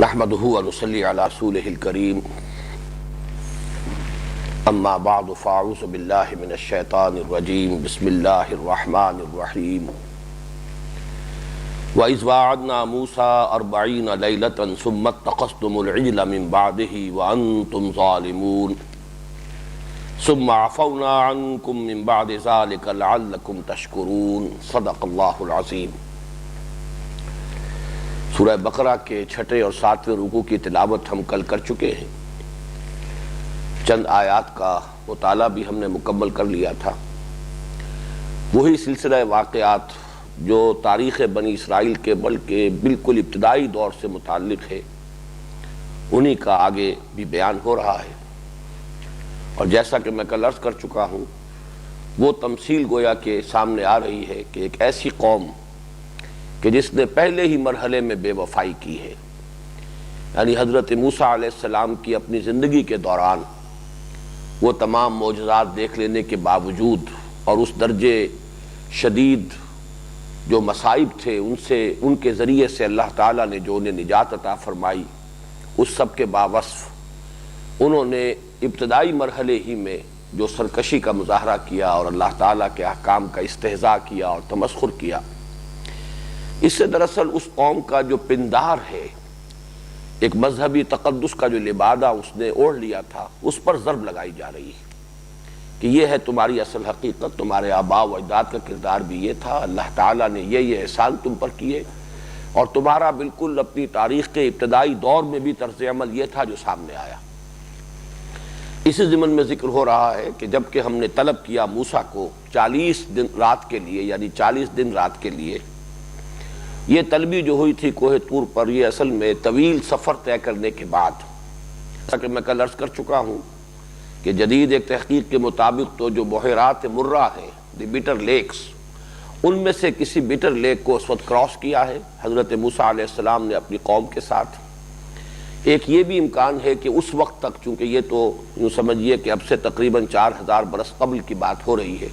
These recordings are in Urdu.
نحمده ونصلي على رسوله الكريم اما بعد فاعوذ بالله من الشیطان الرجیم بسم اللہ الرحمن الرحیم وَإِذْ وَاعَدْنَا مُوسَىٰ 40 لَيْلَةً ثُمَّ اتَّخَذْتُمُ الْعِجْلَ مِن بَعْدِهِ وَأَنْتُمْ ظَالِمُونَ ثُمَّ عَفَوْنَا عَنْكُم مِّن بَعْدِ ذَلِكَ لَعَلَّكُمْ تَشْكُرُونَ صدق اللہ العظیم۔ سورہ بقرہ کے 6 اور 7ویں رکوع کی تلاوت ہم کل کر چکے ہیں۔ چند آیات کا مطالعہ بھی ہم نے مکمل کر لیا تھا۔ وہی سلسلہ واقعات جو تاریخ بنی اسرائیل کے بلکہ بالکل ابتدائی دور سے متعلق ہے، انہی کا آگے بھی بیان ہو رہا ہے۔ اور جیسا کہ میں کل عرض کر چکا ہوں، وہ تمثیل گویا کہ سامنے آ رہی ہے کہ ایک ایسی قوم کہ جس نے پہلے ہی مرحلے میں بے وفائی کی ہے، یعنی حضرت موسیٰ علیہ السلام کی اپنی زندگی کے دوران وہ تمام معجزات دیکھ لینے کے باوجود اور اس درجے شدید جو مصائب تھے ان کے ذریعے سے اللہ تعالیٰ نے جو انہیں نجات عطا فرمائی، اس سب کے باوصف انہوں نے ابتدائی مرحلے ہی میں جو سرکشی کا مظاہرہ کیا اور اللہ تعالیٰ کے احکام کا استہزاء کیا اور تمسخر کیا، اس سے دراصل اس قوم کا جو پندار ہے، ایک مذہبی تقدس کا جو لبادہ اس نے اوڑھ لیا تھا، اس پر ضرب لگائی جا رہی ہے کہ یہ ہے تمہاری اصل حقیقت، تمہارے آباء و اجداد کا کردار بھی یہ تھا، اللہ تعالیٰ نے یہ احسان تم پر کیے، اور تمہارا بالکل اپنی تاریخ کے ابتدائی دور میں بھی طرز عمل یہ تھا جو سامنے آیا۔ اسی ضمن میں ذکر ہو رہا ہے کہ جب کہ ہم نے طلب کیا موسیٰ کو 40 دن رات کے لیے، یعنی 40 دن رات کے لیے، یہ طلبی جو ہوئی تھی کوہ طور پر، یہ اصل میں طویل سفر طے کرنے کے بعد، جیسا کہ میں کل عرض کر چکا ہوں کہ جدید ایک تحقیق کے مطابق تو جو بحیرات مرہ ہیں، دی بیٹر لیکس، ان میں سے کسی بیٹر لیک کو اس وقت کراس کیا ہے حضرت موسیٰ علیہ السلام نے اپنی قوم کے ساتھ۔ ایک یہ بھی امکان ہے کہ اس وقت تک، چونکہ یہ تو یوں سمجھیے کہ اب سے تقریباً 4000 برس قبل کی بات ہو رہی ہے،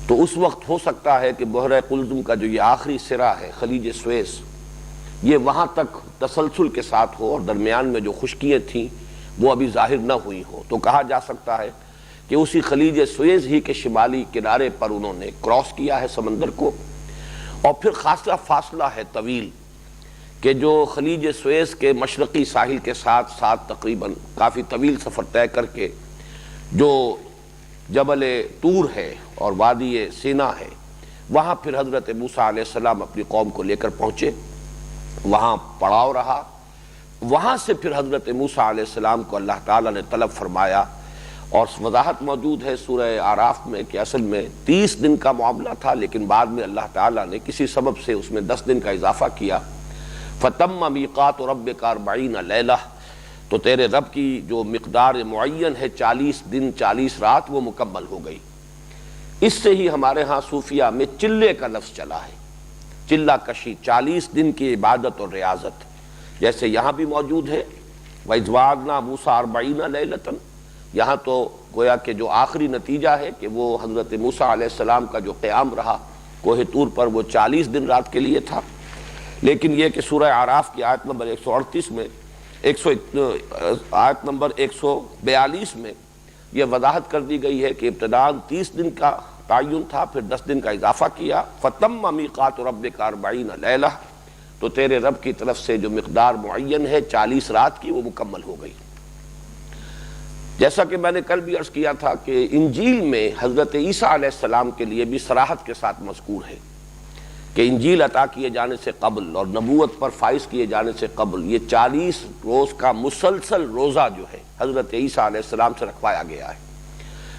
تو اس وقت ہو سکتا ہے کہ بحر قلزم کا جو یہ آخری سرا ہے، خلیج سویس، یہ وہاں تک تسلسل کے ساتھ ہو اور درمیان میں جو خشکیاں تھیں وہ ابھی ظاہر نہ ہوئی ہو، تو کہا جا سکتا ہے کہ اسی خلیج سویس ہی کے شمالی کنارے پر انہوں نے کراس کیا ہے سمندر کو، اور پھر خاصا فاصلہ ہے طویل کہ جو خلیج سویس کے مشرقی ساحل کے ساتھ ساتھ تقریباً کافی طویل سفر طے کر کے جو جبل طور ہے اور وادی سینا ہے، وہاں پھر حضرت موسیٰ علیہ السلام اپنی قوم کو لے کر پہنچے، وہاں پڑاؤ رہا، وہاں سے پھر حضرت موسیٰ علیہ السلام کو اللہ تعالیٰ نے طلب فرمایا، اور وضاحت موجود ہے سورہ اعراف میں کہ اصل میں 30 دن کا معاملہ تھا، لیکن بعد میں اللہ تعالیٰ نے کسی سبب سے اس میں 10 دن کا اضافہ کیا۔ فَتَمَّ مِيقَاتُ رَبِّكَ 40 لَيْلَةً، تو تیرے رب کی جو مقدار معین ہے 40 دن 40 رات، وہ مکمل ہو گئی۔ اس سے ہی ہمارے ہاں صوفیہ میں چلے کا لفظ چلا ہے، چلہ کشی، 40 دن کی عبادت اور ریاضت، جیسے یہاں بھی موجود ہے وَإِذْ وَاعَدْنَا مُوسَىٰ 40 لَيْلَةً، یہاں تو گویا کہ جو آخری نتیجہ ہے کہ وہ حضرت موسیٰ علیہ السلام کا جو قیام رہا کوہ طور پر، وہ 40 دن رات کے لیے تھا، لیکن یہ کہ سورہ اعراف کی آیت نمبر 138 میں آیت نمبر 142 میں یہ وضاحت کر دی گئی ہے کہ ابتداءً 30 دن کا تعین تھا، پھر 10 دن کا اضافہ کیا۔ فَتَمَّ مِيقَاتُ رَبِّكَ 40 لَيْلَةً، تو تیرے رب کی طرف سے جو مقدار معین ہے 40 رات کی، وہ مکمل ہو گئی۔ جیسا کہ میں نے کل بھی عرض کیا تھا کہ انجیل میں حضرت عیسیٰ علیہ السلام کے لیے بھی صراحت کے ساتھ مذکور ہے کہ انجیل عطا کیے جانے سے قبل اور نبوت پر فائز کیے جانے سے قبل یہ 40 روز کا مسلسل روزہ جو ہے حضرت عیسیٰ علیہ السلام سے رکھوایا گیا ہے۔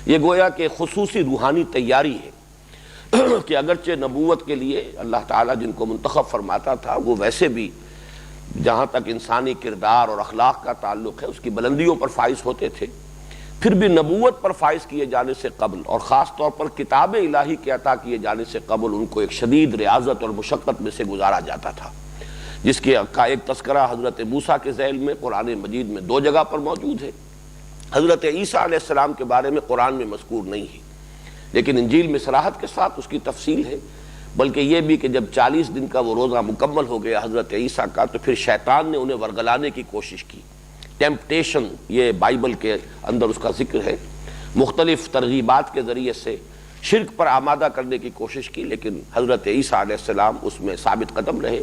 یہ گویا کہ خصوصی روحانی تیاری ہے کہ اگرچہ نبوت کے لیے اللہ تعالیٰ جن کو منتخب فرماتا تھا، وہ ویسے بھی جہاں تک انسانی کردار اور اخلاق کا تعلق ہے اس کی بلندیوں پر فائز ہوتے تھے، پھر بھی نبوت پر فائز کیے جانے سے قبل اور خاص طور پر کتاب الہی کے عطا کیے جانے سے قبل ان کو ایک شدید ریاضت اور مشقت میں سے گزارا جاتا تھا، جس کا ایک تذکرہ حضرت موسیٰ کے ذیل میں قرآن مجید میں 2 جگہ پر موجود ہے۔ حضرت عیسیٰ علیہ السلام کے بارے میں قرآن میں مذکور نہیں ہے، لیکن انجیل میں صراحت کے ساتھ اس کی تفصیل ہے۔ بلکہ یہ بھی کہ جب 40 دن کا وہ روزہ مکمل ہو گیا حضرت عیسیٰ کا، تو پھر شیطان نے انہیں ورگلانے کی کوشش کی. ٹیمپٹیشن یہ بائبل کے اندر اس کا ذکر ہے، مختلف ترغیبات کے ذریعے سے شرک پر آمادہ کرنے کی کوشش کی، لیکن حضرت عیسیٰ علیہ السلام اس میں ثابت قدم رہے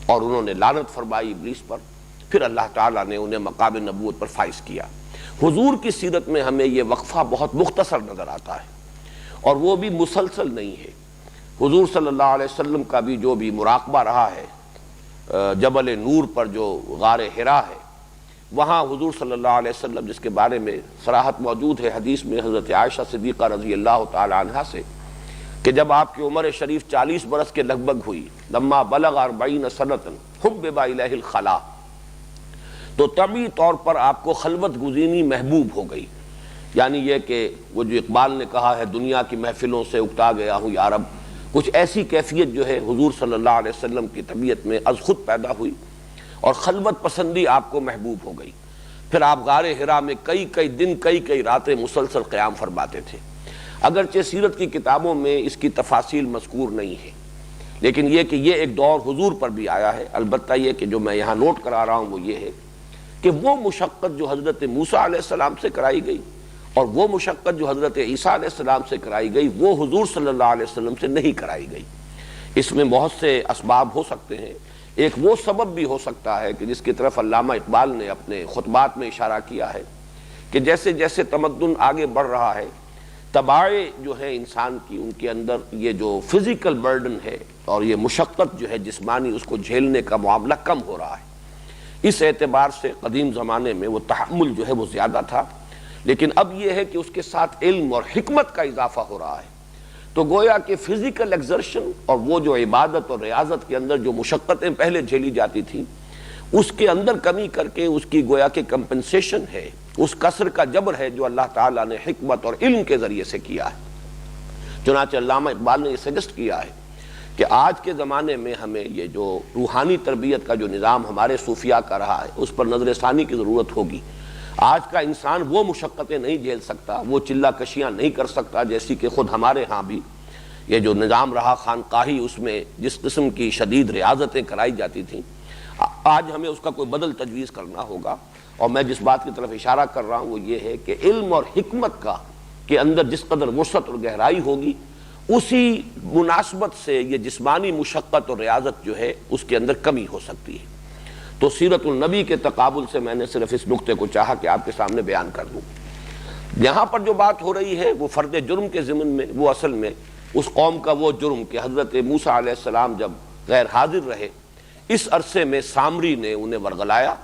اور انہوں نے لعنت فرمائی ابلیس پر. پھر اللہ تعالیٰ نے انہیں مقام نبوت پر فائز کیا. حضور کی سیرت میں ہمیں یہ وقفہ بہت مختصر نظر آتا ہے، اور وہ بھی مسلسل نہیں ہے. حضور صلی اللہ علیہ وسلم کا بھی جو بھی مراقبہ رہا ہے جبل نور پر، جو غار حرا ہے، وہاں حضور صلی اللہ علیہ وسلم، جس کے بارے میں صراحت موجود ہے حدیث میں حضرت عائشہ صدیقہ رضی اللہ تعالی عنہا سے، کہ جب آپ کی عمر شریف 40 برس کے لگ بھگ ہوئی، لما بلغ 40 سنۃ حبب الیہ الخلاء، تو طبعی طور پر آپ کو خلوت گزینی محبوب ہو گئی. یعنی یہ کہ وہ جو اقبال نے کہا ہے، دنیا کی محفلوں سے اکتا گیا ہوں یا رب، کچھ ایسی کیفیت جو ہے حضور صلی اللہ علیہ وسلم کی طبیعت میں از خود پیدا ہوئی اور خلوت پسندی آپ کو محبوب ہو گئی. پھر آپ غار حرا میں کئی دن کئی راتیں مسلسل قیام فرماتے تھے. اگرچہ سیرت کی کتابوں میں اس کی تفاصیل مذکور نہیں ہے، لیکن یہ کہ یہ ایک دور حضور پر بھی آیا ہے. البتہ یہ کہ جو میں یہاں نوٹ کرا رہا ہوں وہ یہ ہے کہ وہ مشقت جو حضرت موسیٰ علیہ السلام سے کرائی گئی اور وہ مشقت جو حضرت عیسیٰ علیہ السلام سے کرائی گئی، وہ حضور صلی اللہ علیہ وسلم سے نہیں کرائی گئی. اس میں بہت سے اسباب ہو سکتے ہیں. ایک وہ سبب بھی ہو سکتا ہے کہ جس کی طرف علامہ اقبال نے اپنے خطبات میں اشارہ کیا ہے، کہ جیسے جیسے تمدن آگے بڑھ رہا ہے، طباعیں جو ہے انسان کی، ان کے اندر یہ جو فزیکل برڈن ہے اور یہ مشقت جو ہے جسمانی، اس کو جھیلنے کا معاملہ کم ہو رہا ہے. اس اعتبار سے قدیم زمانے میں وہ تحمل جو ہے وہ زیادہ تھا، لیکن اب یہ ہے کہ اس کے ساتھ علم اور حکمت کا اضافہ ہو رہا ہے. تو گویا کہ فزیکل ایگزرشن اور وہ جو عبادت اور ریاضت کے اندر جو مشقتیں پہلے جھیلی جاتی تھیں، اس کے اندر کمی کر کے اس کی گویا کہ کمپنسیشن ہے، اس کسر کا جبر ہے جو اللہ تعالیٰ نے حکمت اور علم کے ذریعے سے کیا ہے. چنانچہ علامہ اقبال نے یہ سجسٹ کیا ہے کہ آج کے زمانے میں ہمیں یہ جو روحانی تربیت کا جو نظام ہمارے صوفیاء کا رہا ہے، اس پر نظر ثانی کی ضرورت ہوگی. آج کا انسان وہ مشقتیں نہیں جھیل سکتا، وہ چلہ کشیاں نہیں کر سکتا جیسی کہ خود ہمارے ہاں بھی یہ جو نظام رہا خانقاہی، اس میں جس قسم کی شدید ریاضتیں کرائی جاتی تھیں، آج ہمیں اس کا کوئی بدل تجویز کرنا ہوگا. اور میں جس بات کی طرف اشارہ کر رہا ہوں وہ یہ ہے کہ علم اور حکمت کا کے اندر جس قدر وسعت اور گہرائی ہوگی، اسی مناسبت سے یہ جسمانی مشقت اور ریاضت جو ہے اس کے اندر کمی ہو سکتی ہے. تو سیرت النبی کے تقابل سے میں نے صرف اس نقطے کو چاہا کہ آپ کے سامنے بیان کر دوں. یہاں پر جو بات ہو رہی ہے وہ فرد جرم کے ضمن میں، وہ اصل میں اس قوم کا وہ جرم کہ حضرت موسیٰ علیہ السلام جب غیر حاضر رہے، اس عرصے میں سامری نے انہیں ورغلایا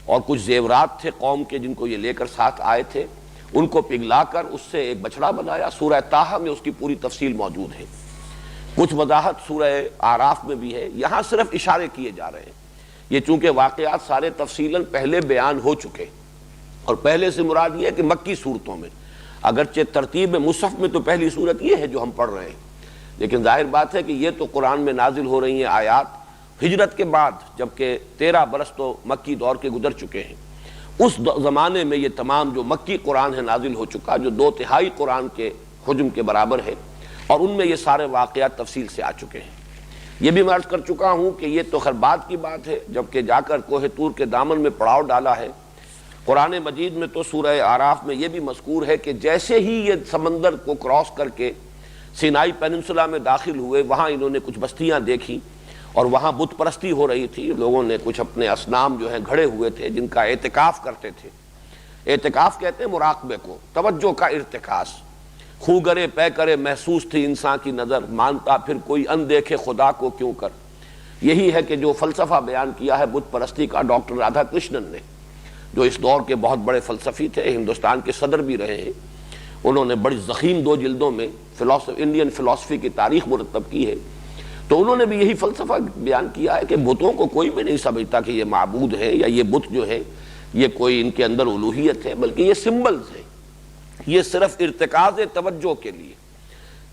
اور کچھ زیورات تھے قوم کے جن کو یہ لے کر ساتھ آئے تھے، ان کو پگھلا کر اس سے ایک بچڑا بنایا. سورہ طٰہٰ میں اس کی پوری تفصیل موجود ہے، کچھ وضاحت سورہ اعراف میں بھی ہے. یہاں صرف اشارے کیے جا رہے ہیں. یہ چونکہ واقعات سارے تفصیلاً پہلے بیان ہو چکے، اور پہلے سے مراد یہ ہے کہ مکی صورتوں میں، اگرچہ ترتیب مصحف میں تو پہلی صورت یہ ہے جو ہم پڑھ رہے ہیں، لیکن ظاہر بات ہے کہ یہ تو قرآن میں نازل ہو رہی ہیں آیات ہجرت کے بعد، جبکہ 13 برس تو مکی دور کے گزر چکے ہیں. اس زمانے میں یہ تمام جو مکی قرآن ہے نازل ہو چکا، جو 2/3 قرآن کے حجم کے برابر ہے، اور ان میں یہ سارے واقعات تفصیل سے آ چکے ہیں. یہ بھی میں عرض کر چکا ہوں کہ یہ تو خیر بعد کی بات ہے، جبکہ جا کر کوہ طور کے دامن میں پڑاؤ ڈالا ہے. قرآن مجید میں تو سورہ اعراف میں یہ بھی مذکور ہے کہ جیسے ہی یہ سمندر کو کراس کر کے سینائی پیننسولا میں داخل ہوئے، وہاں انہوں نے کچھ بستیاں دیکھی اور وہاں بت پرستی ہو رہی تھی. لوگوں نے کچھ اپنے اصنام جو ہیں گھڑے ہوئے تھے جن کا اعتکاف کرتے تھے. اعتکاف کہتے ہیں مراقبے کو، توجہ کا ارتکاز. خوگرے پے کرے محسوس تھی انسان کی نظر، مانتا پھر کوئی ان دیکھے خدا کو کیوں کر. یہی ہے کہ جو فلسفہ بیان کیا ہے بت پرستی کا ڈاکٹر رادھا کرشنن نے، جو اس دور کے بہت بڑے فلسفی تھے، ہندوستان کے صدر بھی رہے ہیں. انہوں نے بڑی ضخیم 2 جلدوں میں انڈین فلسفی کی تاریخ مرتب کی ہے. تو انہوں نے بھی یہی فلسفہ بیان کیا ہے کہ بتوں کو کوئی بھی نہیں سمجھتا کہ یہ معبود ہے یا یہ بت جو ہے یہ کوئی ان کے اندر الوہیت ہے، بلکہ یہ سمبلز ہیں. یہ صرف ارتکاز توجہ کے لیے،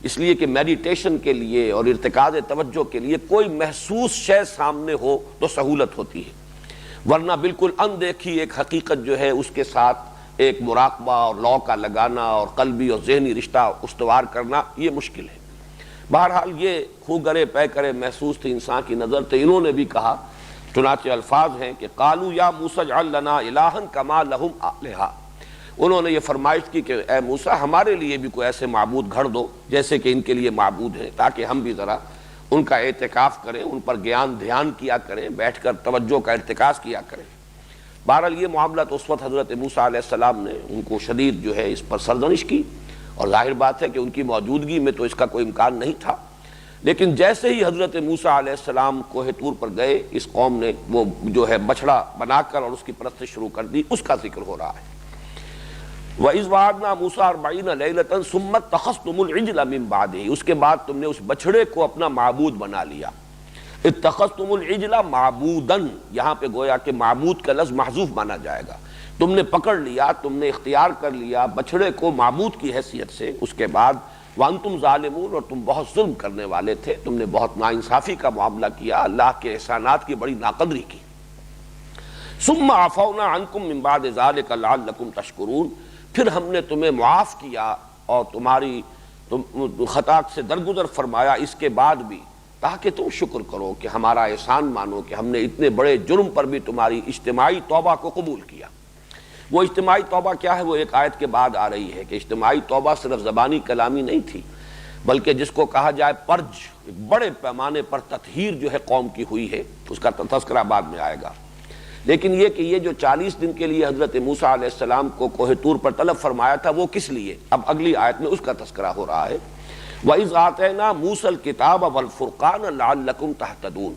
اس لیے کہ میڈیٹیشن کے لیے اور ارتکاز توجہ کے لیے کوئی محسوس شے سامنے ہو تو سہولت ہوتی ہے، ورنہ بالکل اندیکھی ایک حقیقت جو ہے اس کے ساتھ ایک مراقبہ اور لو کا لگانا اور قلبی اور ذہنی رشتہ استوار کرنا یہ مشکل ہے. بہرحال یہ خو گرے پے کرے محسوس تھی انسان کی نظر، تو انہوں نے بھی کہا، چنانچہ الفاظ ہیں کہ قالوا یا موسیٰ اجعل لنا الہا کما لہم آلہہ، انہوں نے یہ فرمائش کی کہ اے موسیٰ ہمارے لیے بھی کوئی ایسے معبود گھڑ دو جیسے کہ ان کے لیے معبود ہیں، تاکہ ہم بھی ذرا ان کا اعتکاف کریں، ان پر گیان دھیان کیا کریں، بیٹھ کر توجہ کا ارتکاز کیا کریں۔ بہرحال یہ معاملہ تو اس وقت حضرت موسیٰ علیہ السلام نے ان کو شدید جو ہے اس پر سرزنش کی، اور ظاہر بات ہے کہ ان کی موجودگی میں تو اس کا کوئی امکان نہیں تھا، لیکن جیسے ہی حضرت موسیٰ علیہ السلام کوہ طور پر گئے، اس قوم نے وہ جو ہے بچھڑا بنا کر اور اس کی پرستش شروع کر دی، اس کا ذکر ہو رہا ہے۔ وَإِذْ وَعَدْنَا مُوسَىٰ 40 لَيْلَةً ثُمَّ اتَّخَذْتُمُ الْعِجْلَ مِن بَعْدِهِ، اس کے بعد تم نے اس بچھڑے کو اپنا معبود بنا لیا۔ اتخذتم العجل معبودا، یہاں پہ گویا کہ معبود کا لفظ محذوف مانا جائے گا، تم نے پکڑ لیا، تم نے اختیار کر لیا بچھڑے کو معبود کی حیثیت سے، اس کے بعد وانتم ظالمون، اور تم بہت ظلم کرنے والے تھے، تم نے بہت ناانصافی کا معاملہ کیا، اللہ کے احسانات کی بڑی ناقدری کی۔ ثم عفونا عنکم من بعد ذلک لعلکم تشکرون، پھر ہم نے تمہیں معاف کیا اور تمہاری خطا سے درگزر فرمایا اس کے بعد بھی، تاکہ تم شکر کرو کہ ہمارا احسان مانو کہ ہم نے اتنے بڑے جرم پر بھی تمہاری اجتماعی توبہ کو قبول کیا۔ وہ اجتماعی توبہ کیا ہے وہ ایک آیت کے بعد آ رہی ہے کہ اجتماعی توبہ صرف زبانی کلامی نہیں تھی، بلکہ جس کو کہا جائے پرج، ایک بڑے پیمانے پر تطہیر جو ہے قوم کی ہوئی ہے، اس کا تذکرہ بعد میں آئے گا۔ لیکن یہ کہ یہ جو 40 دن کے لیے حضرت موسیٰ علیہ السلام کو کوہ طور پر طلب فرمایا تھا وہ کس لیے، اب اگلی آیت میں اس کا تذکرہ ہو رہا ہے۔ وَإِذْ آتَيْنَا مُوسَى الْكِتَابَ وَالْفُرْقَانَ لَعَلَّكُمْ تَهْتَدُونَ،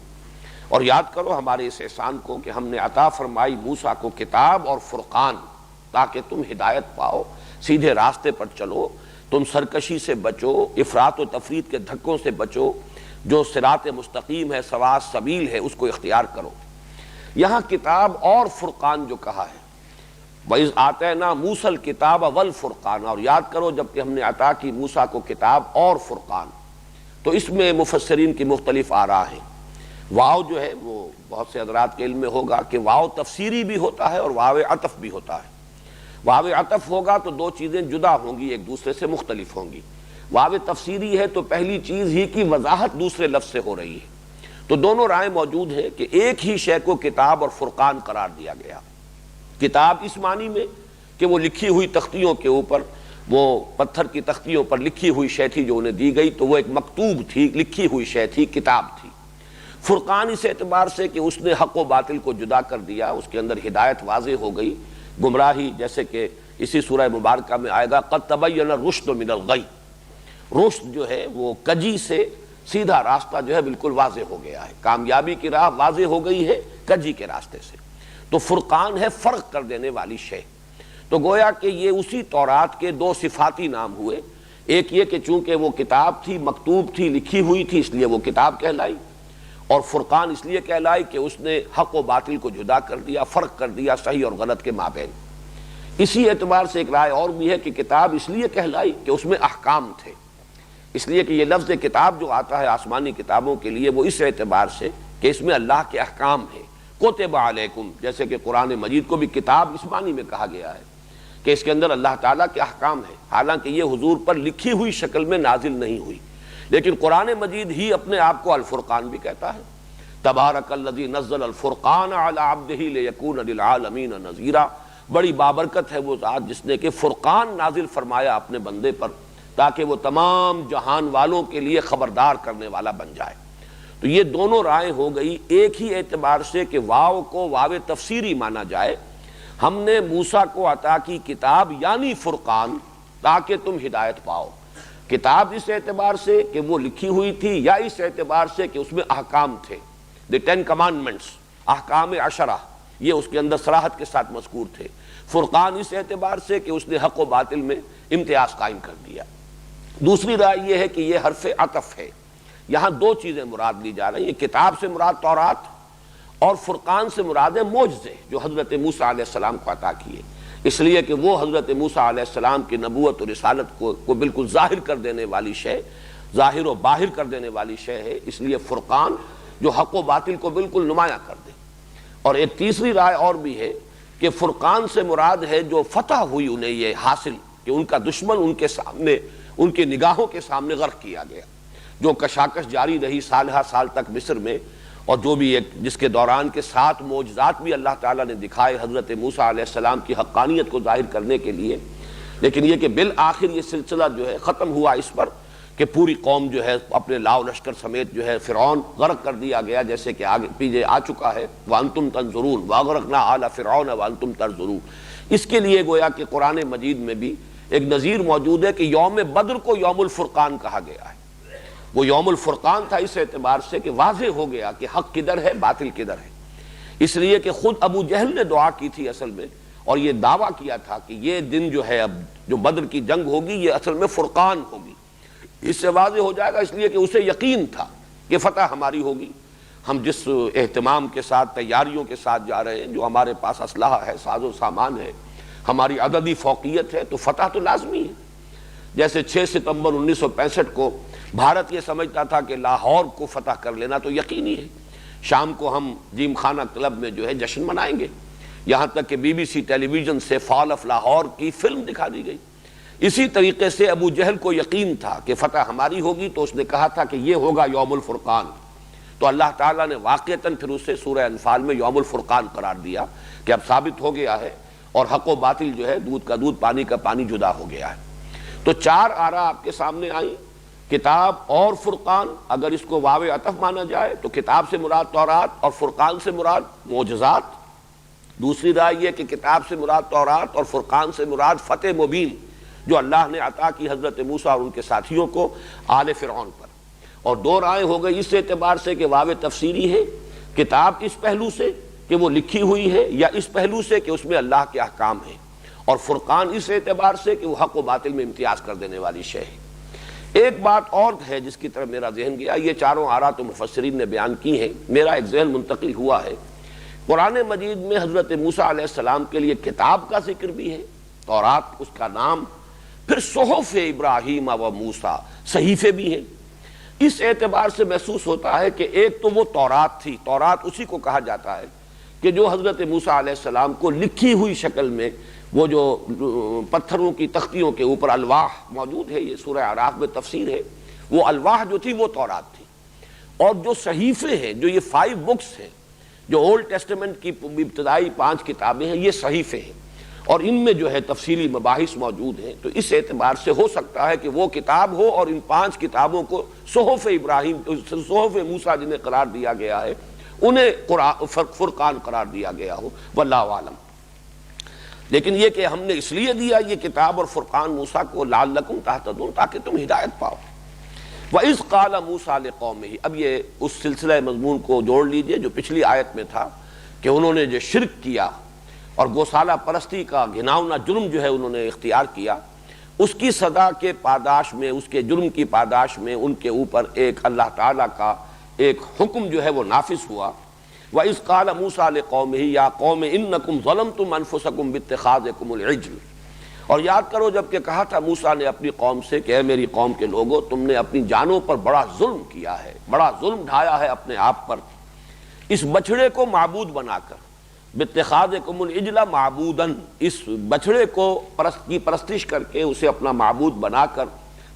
اور یاد کرو ہمارے اس احسان کو کہ ہم نے عطا فرمائی موسیٰ کو کتاب اور فرقان، تاکہ تم ہدایت پاؤ، سیدھے راستے پر چلو، تم سرکشی سے بچو، افراط و تفریط کے دھکوں سے بچو، جو صراط مستقیم ہے، سواء السبیل ہے، اس کو اختیار کرو۔ یہاں کتاب اور فرقان جو کہا ہے، وَإِذْ آتَيْنَا مُوسَى الْكِتَابَ وَالْفُرْقَانَ، اور یاد کرو جب کہ ہم نے عطا کی موسیٰ کو کتاب اور فرقان، تو اس میں مفسرین کی مختلف آراء ہیں۔ واو جو ہے وہ بہت سے حضرات کے علم میں ہوگا کہ واو تفسیری بھی ہوتا ہے اور واو عطف بھی ہوتا ہے۔ واو عطف ہوگا تو دو چیزیں جدا ہوں گی، ایک دوسرے سے مختلف ہوں گی۔ واو تفسیری ہے تو پہلی چیز ہی کی وضاحت دوسرے لفظ سے ہو رہی ہے، تو دونوں رائے موجود ہیں کہ ایک ہی شے کو کتاب اور فرقان قرار دیا گیا۔ کتاب اس معنی میں کہ وہ لکھی ہوئی تختیوں کے اوپر، وہ پتھر کی تختیوں پر لکھی ہوئی شے تھی جو انہیں دی گئی، تو وہ ایک مکتوب تھی، لکھی ہوئی شے تھی، کتاب تھی۔ فرقان اس اعتبار سے کہ اس نے حق و باطل کو جدا کر دیا، اس کے اندر ہدایت واضح ہو گئی، گمراہی جیسے کہ اسی سورہ مبارکہ میں آئے گا قد تبین الرشد من الغی، رشد جو ہے وہ کجی سے سیدھا راستہ جو ہے بالکل واضح ہو گیا ہے، کامیابی کی راہ واضح ہو گئی ہے کجی کے راستے سے۔ تو فرقان ہے فرق کر دینے والی شے، تو گویا کہ یہ اسی تورات کے دو صفاتی نام ہوئے، ایک یہ کہ چونکہ وہ کتاب تھی، مکتوب تھی، لکھی ہوئی تھی، اس لیے وہ کتاب کہلائی، اور فرقان اس لیے کہلائی کہ اس نے حق و باطل کو جدا کر دیا، فرق کر دیا صحیح اور غلط کے مابین۔ اسی اعتبار سے ایک رائے اور بھی ہے کہ کتاب اس لیے کہلائی کہ اس میں احکام تھے، اس لیے کہ یہ لفظ کتاب جو آتا ہے آسمانی کتابوں کے لیے وہ اس اعتبار سے کہ اس میں اللہ کے احکام ہیں۔ کتب علیکم، جیسے کہ قرآن مجید کو بھی کتاب اس معنی میں کہا گیا ہے کہ اس کے اندر اللہ تعالیٰ کے احکام ہیں، حالانکہ یہ حضور پر لکھی ہوئی شکل میں نازل نہیں ہوئی، لیکن قرآن مجید ہی اپنے آپ کو الفرقان بھی کہتا ہے۔ تبارک الذی نزل الفرقان علی عبدہ لیکون للعالمین نذیرا، بڑی بابرکت ہے وہ ذات جس نے کہ فرقان نازل فرمایا اپنے بندے پر تاکہ وہ تمام جہان والوں کے لیے خبردار کرنے والا بن جائے۔ تو یہ دونوں رائے ہو گئی، ایک ہی اعتبار سے کہ واو کو واو تفسیری مانا جائے، ہم نے موسیٰ کو عطا کی کتاب یعنی فرقان تاکہ تم ہدایت پاؤ۔ کتاب اس اعتبار سے کہ وہ لکھی ہوئی تھی، یا اس اعتبار سے کہ اس میں احکام تھے، دی 10 کمانڈمنٹس، احکام 10 یہ اس کے اندر صراحت کے ساتھ مذکور تھے۔ فرقان اس اعتبار سے کہ اس نے حق و باطل میں امتیاز قائم کر دیا۔ دوسری رائے یہ ہے کہ یہ حرف عطف ہے، یہاں دو چیزیں مراد لی جا رہی ہیں، کتاب سے مراد تورات اور فرقان سے مراد ہے معجزے جو حضرت موسیٰ علیہ السلام کو عطا کیے، اس لیے کہ وہ حضرت موسیٰ علیہ السلام کی نبوت اور رسالت کو بالکل ظاہر کر دینے والی شے، ظاہر و باہر کر دینے والی شے ہے، اس لیے فرقان جو حق و باطل کو بالکل نمایاں کر دے۔ اور ایک تیسری رائے اور بھی ہے کہ فرقان سے مراد ہے جو فتح ہوئی انہیں یہ حاصل کہ ان کا دشمن ان کے سامنے، ان کی نگاہوں کے سامنے غرق کیا گیا۔ جو کشاکش جاری رہی سالہ سال تک مصر میں، اور جو بھی ایک جس کے دوران کے 7 معجزات بھی اللہ تعالیٰ نے دکھائے حضرت موسیٰ علیہ السلام کی حقانیت کو ظاہر کرنے کے لیے، لیکن یہ کہ بالآخر یہ سلسلہ جو ہے ختم ہوا اس پر کہ پوری قوم جو ہے اپنے لاؤ لشکر سمیت جو ہے فرعون غرق کر دیا گیا، جیسے کہ آگے پیچھے آ چکا ہے وَأَنْتُمْ تَنْظُرُونَ وَأَغْرَقْنَا آلَ فِرْعَوْنَ وَأَنْتُمْ تَنْظُرُونَ۔ اس کے لیے گویا کہ قرآن مجید میں بھی ایک نظیر موجود ہے کہ یوم بدر کو یوم الفرقان کہا گیا ہے۔ وہ یوم الفرقان تھا اس اعتبار سے کہ واضح ہو گیا کہ حق کدھر ہے باطل کدھر ہے، اس لیے کہ خود ابو جہل نے دعا کی تھی اصل میں، اور یہ دعویٰ کیا تھا کہ یہ دن جو ہے اب جو بدر کی جنگ ہوگی یہ اصل میں فرقان ہوگی۔ اس سے واضح ہو جائے گا، اس لیے کہ اسے یقین تھا کہ فتح ہماری ہوگی۔ ہم جس اہتمام کے ساتھ تیاریوں کے ساتھ جا رہے ہیں، جو ہمارے پاس اسلحہ ہے، ساز و سامان ہے، ہماری عددی فوقیت ہے، تو فتح تو لازمی ہے۔ جیسے 6 ستمبر 1965 کو بھارت یہ سمجھتا تھا کہ لاہور کو فتح کر لینا تو یقینی ہے، شام کو ہم جیم خانہ کلب میں جو ہے جشن منائیں گے، یہاں تک کہ BBC ٹیلی ویژن سے فال آف لاہور کی فلم دکھا دی گئی۔ اسی طریقے سے ابو جہل کو یقین تھا کہ فتح ہماری ہوگی، تو اس نے کہا تھا کہ یہ ہوگا یوم الفرقان، تو اللہ تعالیٰ نے واقعتاً پھر اسے سورہ انفال میں یوم الفرقان قرار دیا کہ اب ثابت ہو گیا ہے، اور حق و باطل جو ہے دودھ کا دودھ پانی کا پانی جدا ہو گیا ہے۔ تو 4 آراء آپ کے سامنے آئیں، کتاب اور فرقان۔ اگر اس کو واو عطف مانا جائے تو کتاب سے مراد تورات اور فرقان سے مراد معجزات۔ دوسری رائے یہ کہ کتاب سے مراد تورات اور فرقان سے مراد فتح مبین جو اللہ نے عطا کی حضرت موسیٰ اور ان کے ساتھیوں کو آل فرعون پر۔ اور 2 رائے ہو گئی اس اعتبار سے کہ واو تفسیری ہے، کتاب اس پہلو سے کہ وہ لکھی ہوئی ہے، یا اس پہلو سے کہ اس میں اللہ کے احکام ہیں، اور فرقان اس اعتبار سے کہ وہ حق و باطل میں امتیاز کر دینے والی شے ہے۔ ایک بات اور ہے جس کی طرف میرا ذہن گیا، یہ 4 آراء تو مفسرین نے بیان کی ہیں، میرا ایک ذہن منتقل ہوا ہے۔ قرآن مجید میں حضرت موسیٰ علیہ السلام کے لیے کتاب کا ذکر بھی ہے، تورات اس کا نام، پھر صحف ابراہیم و موسیٰ صحیفے بھی ہیں۔ اس اعتبار سے محسوس ہوتا ہے کہ ایک تو وہ تورات تھی، تورات اسی کو کہا جاتا ہے کہ جو حضرت موسیٰ علیہ السلام کو لکھی ہوئی شکل میں، وہ جو پتھروں کی تختیوں کے اوپر الواح موجود ہے، یہ سورہ اعراف میں تفسیر ہے، وہ الواح جو تھی وہ تورات تھی۔ اور جو صحیفے ہیں، جو یہ 5 بکس ہیں، جو اولڈ ٹیسٹمنٹ کی ابتدائی 5 کتابیں ہیں، یہ صحیفے ہیں، اور ان میں جو ہے تفصیلی مباحث موجود ہیں۔ تو اس اعتبار سے ہو سکتا ہے کہ وہ کتاب ہو اور ان 5 کتابوں کو صحف ابراہیم، صحف موسیٰ جنہیں قرار دیا گیا ہے، انہیں فرقان قرار دیا گیا ہو، واللہ عالم۔ لیکن یہ کہ ہم نے اس لیے دیا یہ کتاب اور فرقان موسیٰ کو لعلکم تہتدون، تاکہ تم ہدایت پاؤ۔ وَإِذْ قَالَ مُوسَىٰ لِقَوْمِهِ، اب یہ اس سلسلہ مضمون کو جوڑ لیجئے جو پچھلی آیت میں تھا کہ انہوں نے جو شرک کیا اور گوسالہ پرستی کا گھناؤنا جرم جو ہے انہوں نے اختیار کیا، اس کی سزا کے پاداش میں، اس کے جرم کی پاداش میں ان کے اوپر ایک اللہ تعالیٰ کا ایک حکم جو ہے وہ نافذ ہوا۔ وَإِذْ قَالَ مُوسَىٰ لِقَوْمِهِ يَا قَوْمِ إِنَّكُمْ ظَلَمْتُمْ أَنفُسَكُمْ بِاتِّخَاذِكُمُ الْعِجْلَ، اور یاد کرو جب کہ کہا تھا موسیٰ نے اپنی قوم سے کہ اے میری قوم کے لوگو، تم نے اپنی جانوں پر بڑا ظلم کیا ہے، بڑا ظلم ڈھایا ہے اپنے آپ پر، اس بچھڑے کو معبود بنا کر، بِاتِّخَاذِكُمُ الْعِجْلَ مَعْبُودًا، اس بچھڑے کو کی پرستش کر کے اسے اپنا معبود بنا کر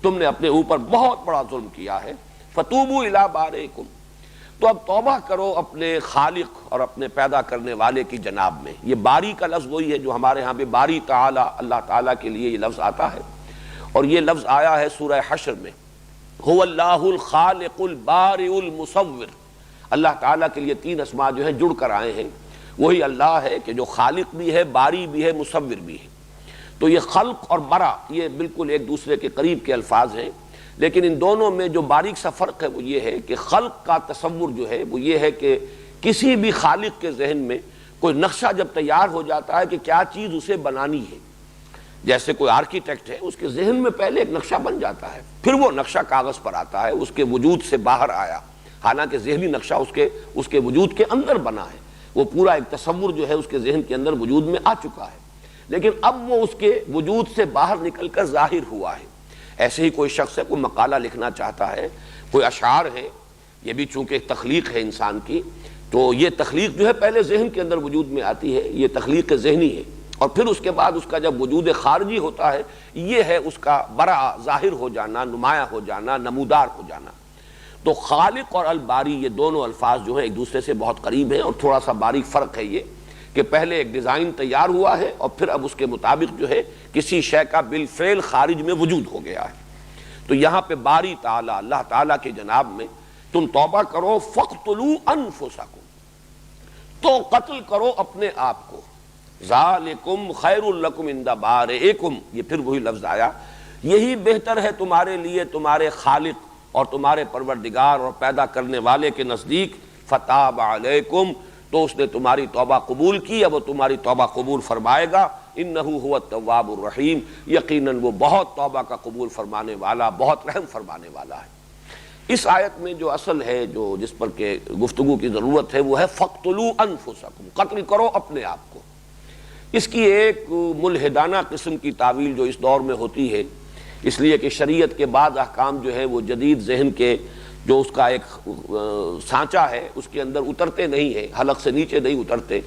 تم نے اپنے اوپر بہت بڑا ظلم کیا ہے۔ فَتُوبُوا إِلَىٰ بَارِئِكُمْ، تو اب توبہ کرو اپنے خالق اور اپنے پیدا کرنے والے کی جناب میں۔ یہ باری کا لفظ وہی ہے جو ہمارے ہاں بھی باری تعالی، اللہ تعالیٰ کے لیے یہ لفظ آتا ہے، اور یہ لفظ آیا ہے سورہ حشر میں، هو اللہ الخالق البارئ المصور۔ اللہ تعالیٰ کے لیے 3 اسماء جو ہیں جڑ کر آئے ہیں، وہی اللہ ہے کہ جو خالق بھی ہے، باری بھی ہے، مصور بھی ہے۔ تو یہ خلق اور برا یہ بالکل ایک دوسرے کے قریب کے الفاظ ہیں، لیکن ان دونوں میں جو باریک سا فرق ہے وہ یہ ہے کہ خلق کا تصور جو ہے وہ یہ ہے کہ کسی بھی خالق کے ذہن میں کوئی نقشہ جب تیار ہو جاتا ہے کہ کیا چیز اسے بنانی ہے، جیسے کوئی آرکیٹیکٹ ہے، اس کے ذہن میں پہلے ایک نقشہ بن جاتا ہے، پھر وہ نقشہ کاغذ پر آتا ہے، اس کے وجود سے باہر آیا، حالانکہ ذہنی نقشہ اس کے وجود کے اندر بنا ہے، وہ پورا ایک تصور جو ہے اس کے ذہن کے اندر وجود میں آ چکا ہے، لیکن اب وہ اس کے وجود سے باہر نکل کر ظاہر ہوا ہے۔ ایسے ہی کوئی شخص ہے، کوئی مقالہ لکھنا چاہتا ہے، کوئی اشعار ہے، یہ بھی چونکہ ایک تخلیق ہے انسان کی، تو یہ تخلیق جو ہے پہلے ذہن کے اندر وجود میں آتی ہے، یہ تخلیق ذہنی ہے، اور پھر اس کے بعد اس کا جب وجود خارجی ہوتا ہے، یہ ہے اس کا برا ظاہر ہو جانا، نمایاں ہو جانا، نمودار ہو جانا۔ تو خالق اور الباری یہ دونوں الفاظ جو ہیں ایک دوسرے سے بہت قریب ہیں، اور تھوڑا سا باریک فرق ہے یہ کہ پہلے ایک ڈیزائن تیار ہوا ہے اور پھر اب اس کے مطابق جو ہے کسی شے کا بالفعل خارج میں وجود ہو گیا ہے۔ تو یہاں پہ باری تعالیٰ اللہ تعالیٰ کے جناب میں تم توبہ کرو، فَاقْتُلُوا أَنفُسَكُمْ، تو قتل کرو اپنے آپ کو، ذَلِكُمْ خَيْرٌ لَكُمْ عِنْدَ بَارِئِكُمْ، یہ پھر وہی لفظ آیا، یہی بہتر ہے تمہارے لیے تمہارے خالق اور تمہارے پروردگار اور پیدا کرنے والے کے نزدیک، فَتَابَ عَلَيْكُمْ، تو اس نے تمہاری توبہ قبول کی، اب وہ تمہاری توبہ قبول فرمائے گا، اِنَّهُ هُوَ التَّوَّابُ الرَّحِيمُ، یقیناً وہ بہت توبہ کا قبول فرمانے والا، بہت رحم فرمانے والا ہے۔ اس آیت میں جو اصل ہے، جو جس پر کہ گفتگو کی ضرورت ہے، وہ ہے فَاقْتُلُوا أَنفُسَكُمْ، قتل کرو اپنے آپ کو۔ اس کی ایک ملحدانہ قسم کی تعویل جو اس دور میں ہوتی ہے، اس لیے کہ شریعت کے بعد احکام جو ہے وہ جدید ذہن کے جو اس کا ایک سانچہ ہے اس کے اندر اترتے نہیں ہیں، حلق سے نیچے نہیں اترتے،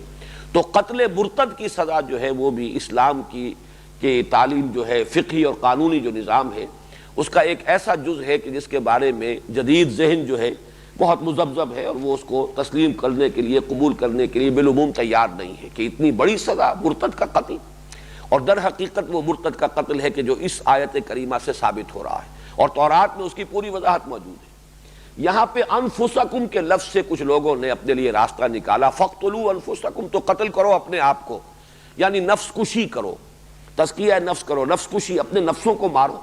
تو قتل مرتد کی سزا جو ہے وہ بھی اسلام کی تعلیم جو ہے، فقہی اور قانونی جو نظام ہے، اس کا ایک ایسا جز ہے کہ جس کے بارے میں جدید ذہن جو ہے بہت مذبذب ہے، اور وہ اس کو تسلیم کرنے کے لیے، قبول کرنے کے لیے بالعموم تیار نہیں ہے کہ اتنی بڑی سزا مرتد کا قتل، اور در حقیقت وہ مرتد کا قتل ہے کہ جو اس آیت کریمہ سے ثابت ہو رہا ہے، اور تورات میں اس کی پوری وضاحت موجود ہے۔ یہاں پہ انفسکم کے لفظ سے کچھ لوگوں نے اپنے لیے راستہ نکالا، فَاقْتُلُوا انفسکم، تو قتل کرو اپنے آپ کو، یعنی نفس کشی کرو، تزکیہ نفس کرو، نفس کشی، اپنے نفسوں کو مارو۔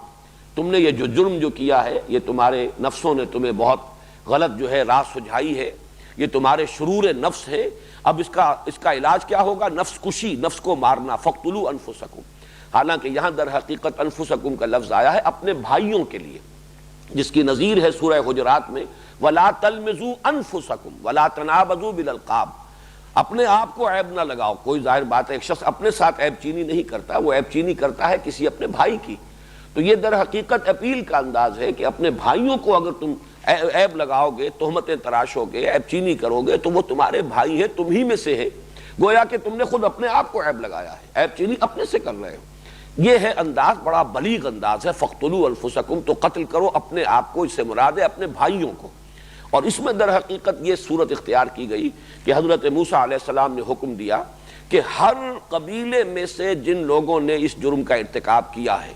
تم نے یہ جو جرم جو کیا ہے، یہ تمہارے نفسوں نے تمہیں بہت غلط جو ہے راہ سجھائی ہے، یہ تمہارے شرور نفس ہے، اب اس کا علاج کیا ہوگا؟ نفس کشی، نفس کو مارنا، فَاقْتُلُوا انفسکم۔ حالانکہ یہاں در حقیقت انفسکم کا لفظ آیا ہے اپنے بھائیوں کے لیے، جس کی نظیر ہے سورہ حجرات میں وَلَا تَلْمِزُوا أَنفُسَكُمْ وَلَا تَنَابَزُوا بِالْأَلْقَابِ، اپنے آپ کو عیب نہ لگاؤ۔ کوئی ظاہر بات ہے ایک شخص اپنے ساتھ عیب چینی نہیں کرتا، وہ عیب چینی کرتا ہے کسی اپنے بھائی کی، تو یہ در حقیقت اپیل کا انداز ہے کہ اپنے بھائیوں کو اگر تم عیب لگاؤ گے، تہمتیں تراشو گے، عیب چینی کرو گے، تو وہ تمہارے بھائی ہے، تم ہی میں سے ہے، گویا کہ تم نے خود اپنے آپ کو عیب لگایا ہے، عیب چینی اپنے سے کر رہے ہو۔ یہ ہے انداز، بڑا بلیغ انداز ہے، فَاقْتُلُوا انفسکم، تو قتل کرو اپنے آپ کو، اس سے مراد ہے اپنے بھائیوں کو۔ اور اس میں در حقیقت یہ صورت اختیار کی گئی کہ حضرت موسیٰ علیہ السلام نے حکم دیا کہ ہر قبیلے میں سے جن لوگوں نے اس جرم کا ارتکاب کیا ہے،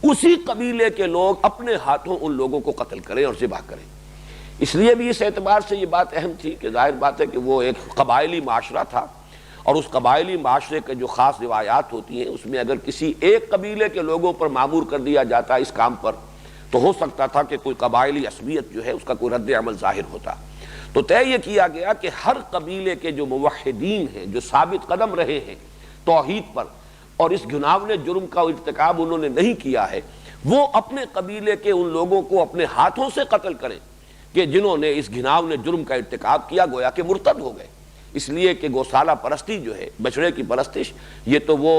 اسی قبیلے کے لوگ اپنے ہاتھوں ان لوگوں کو قتل کریں اور ذبح کریں۔ اس لیے بھی اس اعتبار سے یہ بات اہم تھی کہ ظاہر بات ہے کہ وہ ایک قبائلی معاشرہ تھا، اور اس قبائلی معاشرے کے جو خاص روایات ہوتی ہیں اس میں اگر کسی ایک قبیلے کے لوگوں پر معمور کر دیا جاتا اس کام پر، تو ہو سکتا تھا کہ کوئی قبائلی عصبیت جو ہے اس کا کوئی رد عمل ظاہر ہوتا۔ تو طے یہ کیا گیا کہ ہر قبیلے کے جو موحدین ہیں، جو ثابت قدم رہے ہیں توحید پر، اور اس گھناونے جرم کا ارتکاب انہوں نے نہیں کیا ہے، وہ اپنے قبیلے کے ان لوگوں کو اپنے ہاتھوں سے قتل کریں کہ جنہوں نے اس گھناونے جرم کا ارتکاب کیا، گویا کہ مرتد ہو گئے۔ اس لیے کہ گوسالہ پرستی جو ہے، بچڑے کی پرستش، یہ تو وہ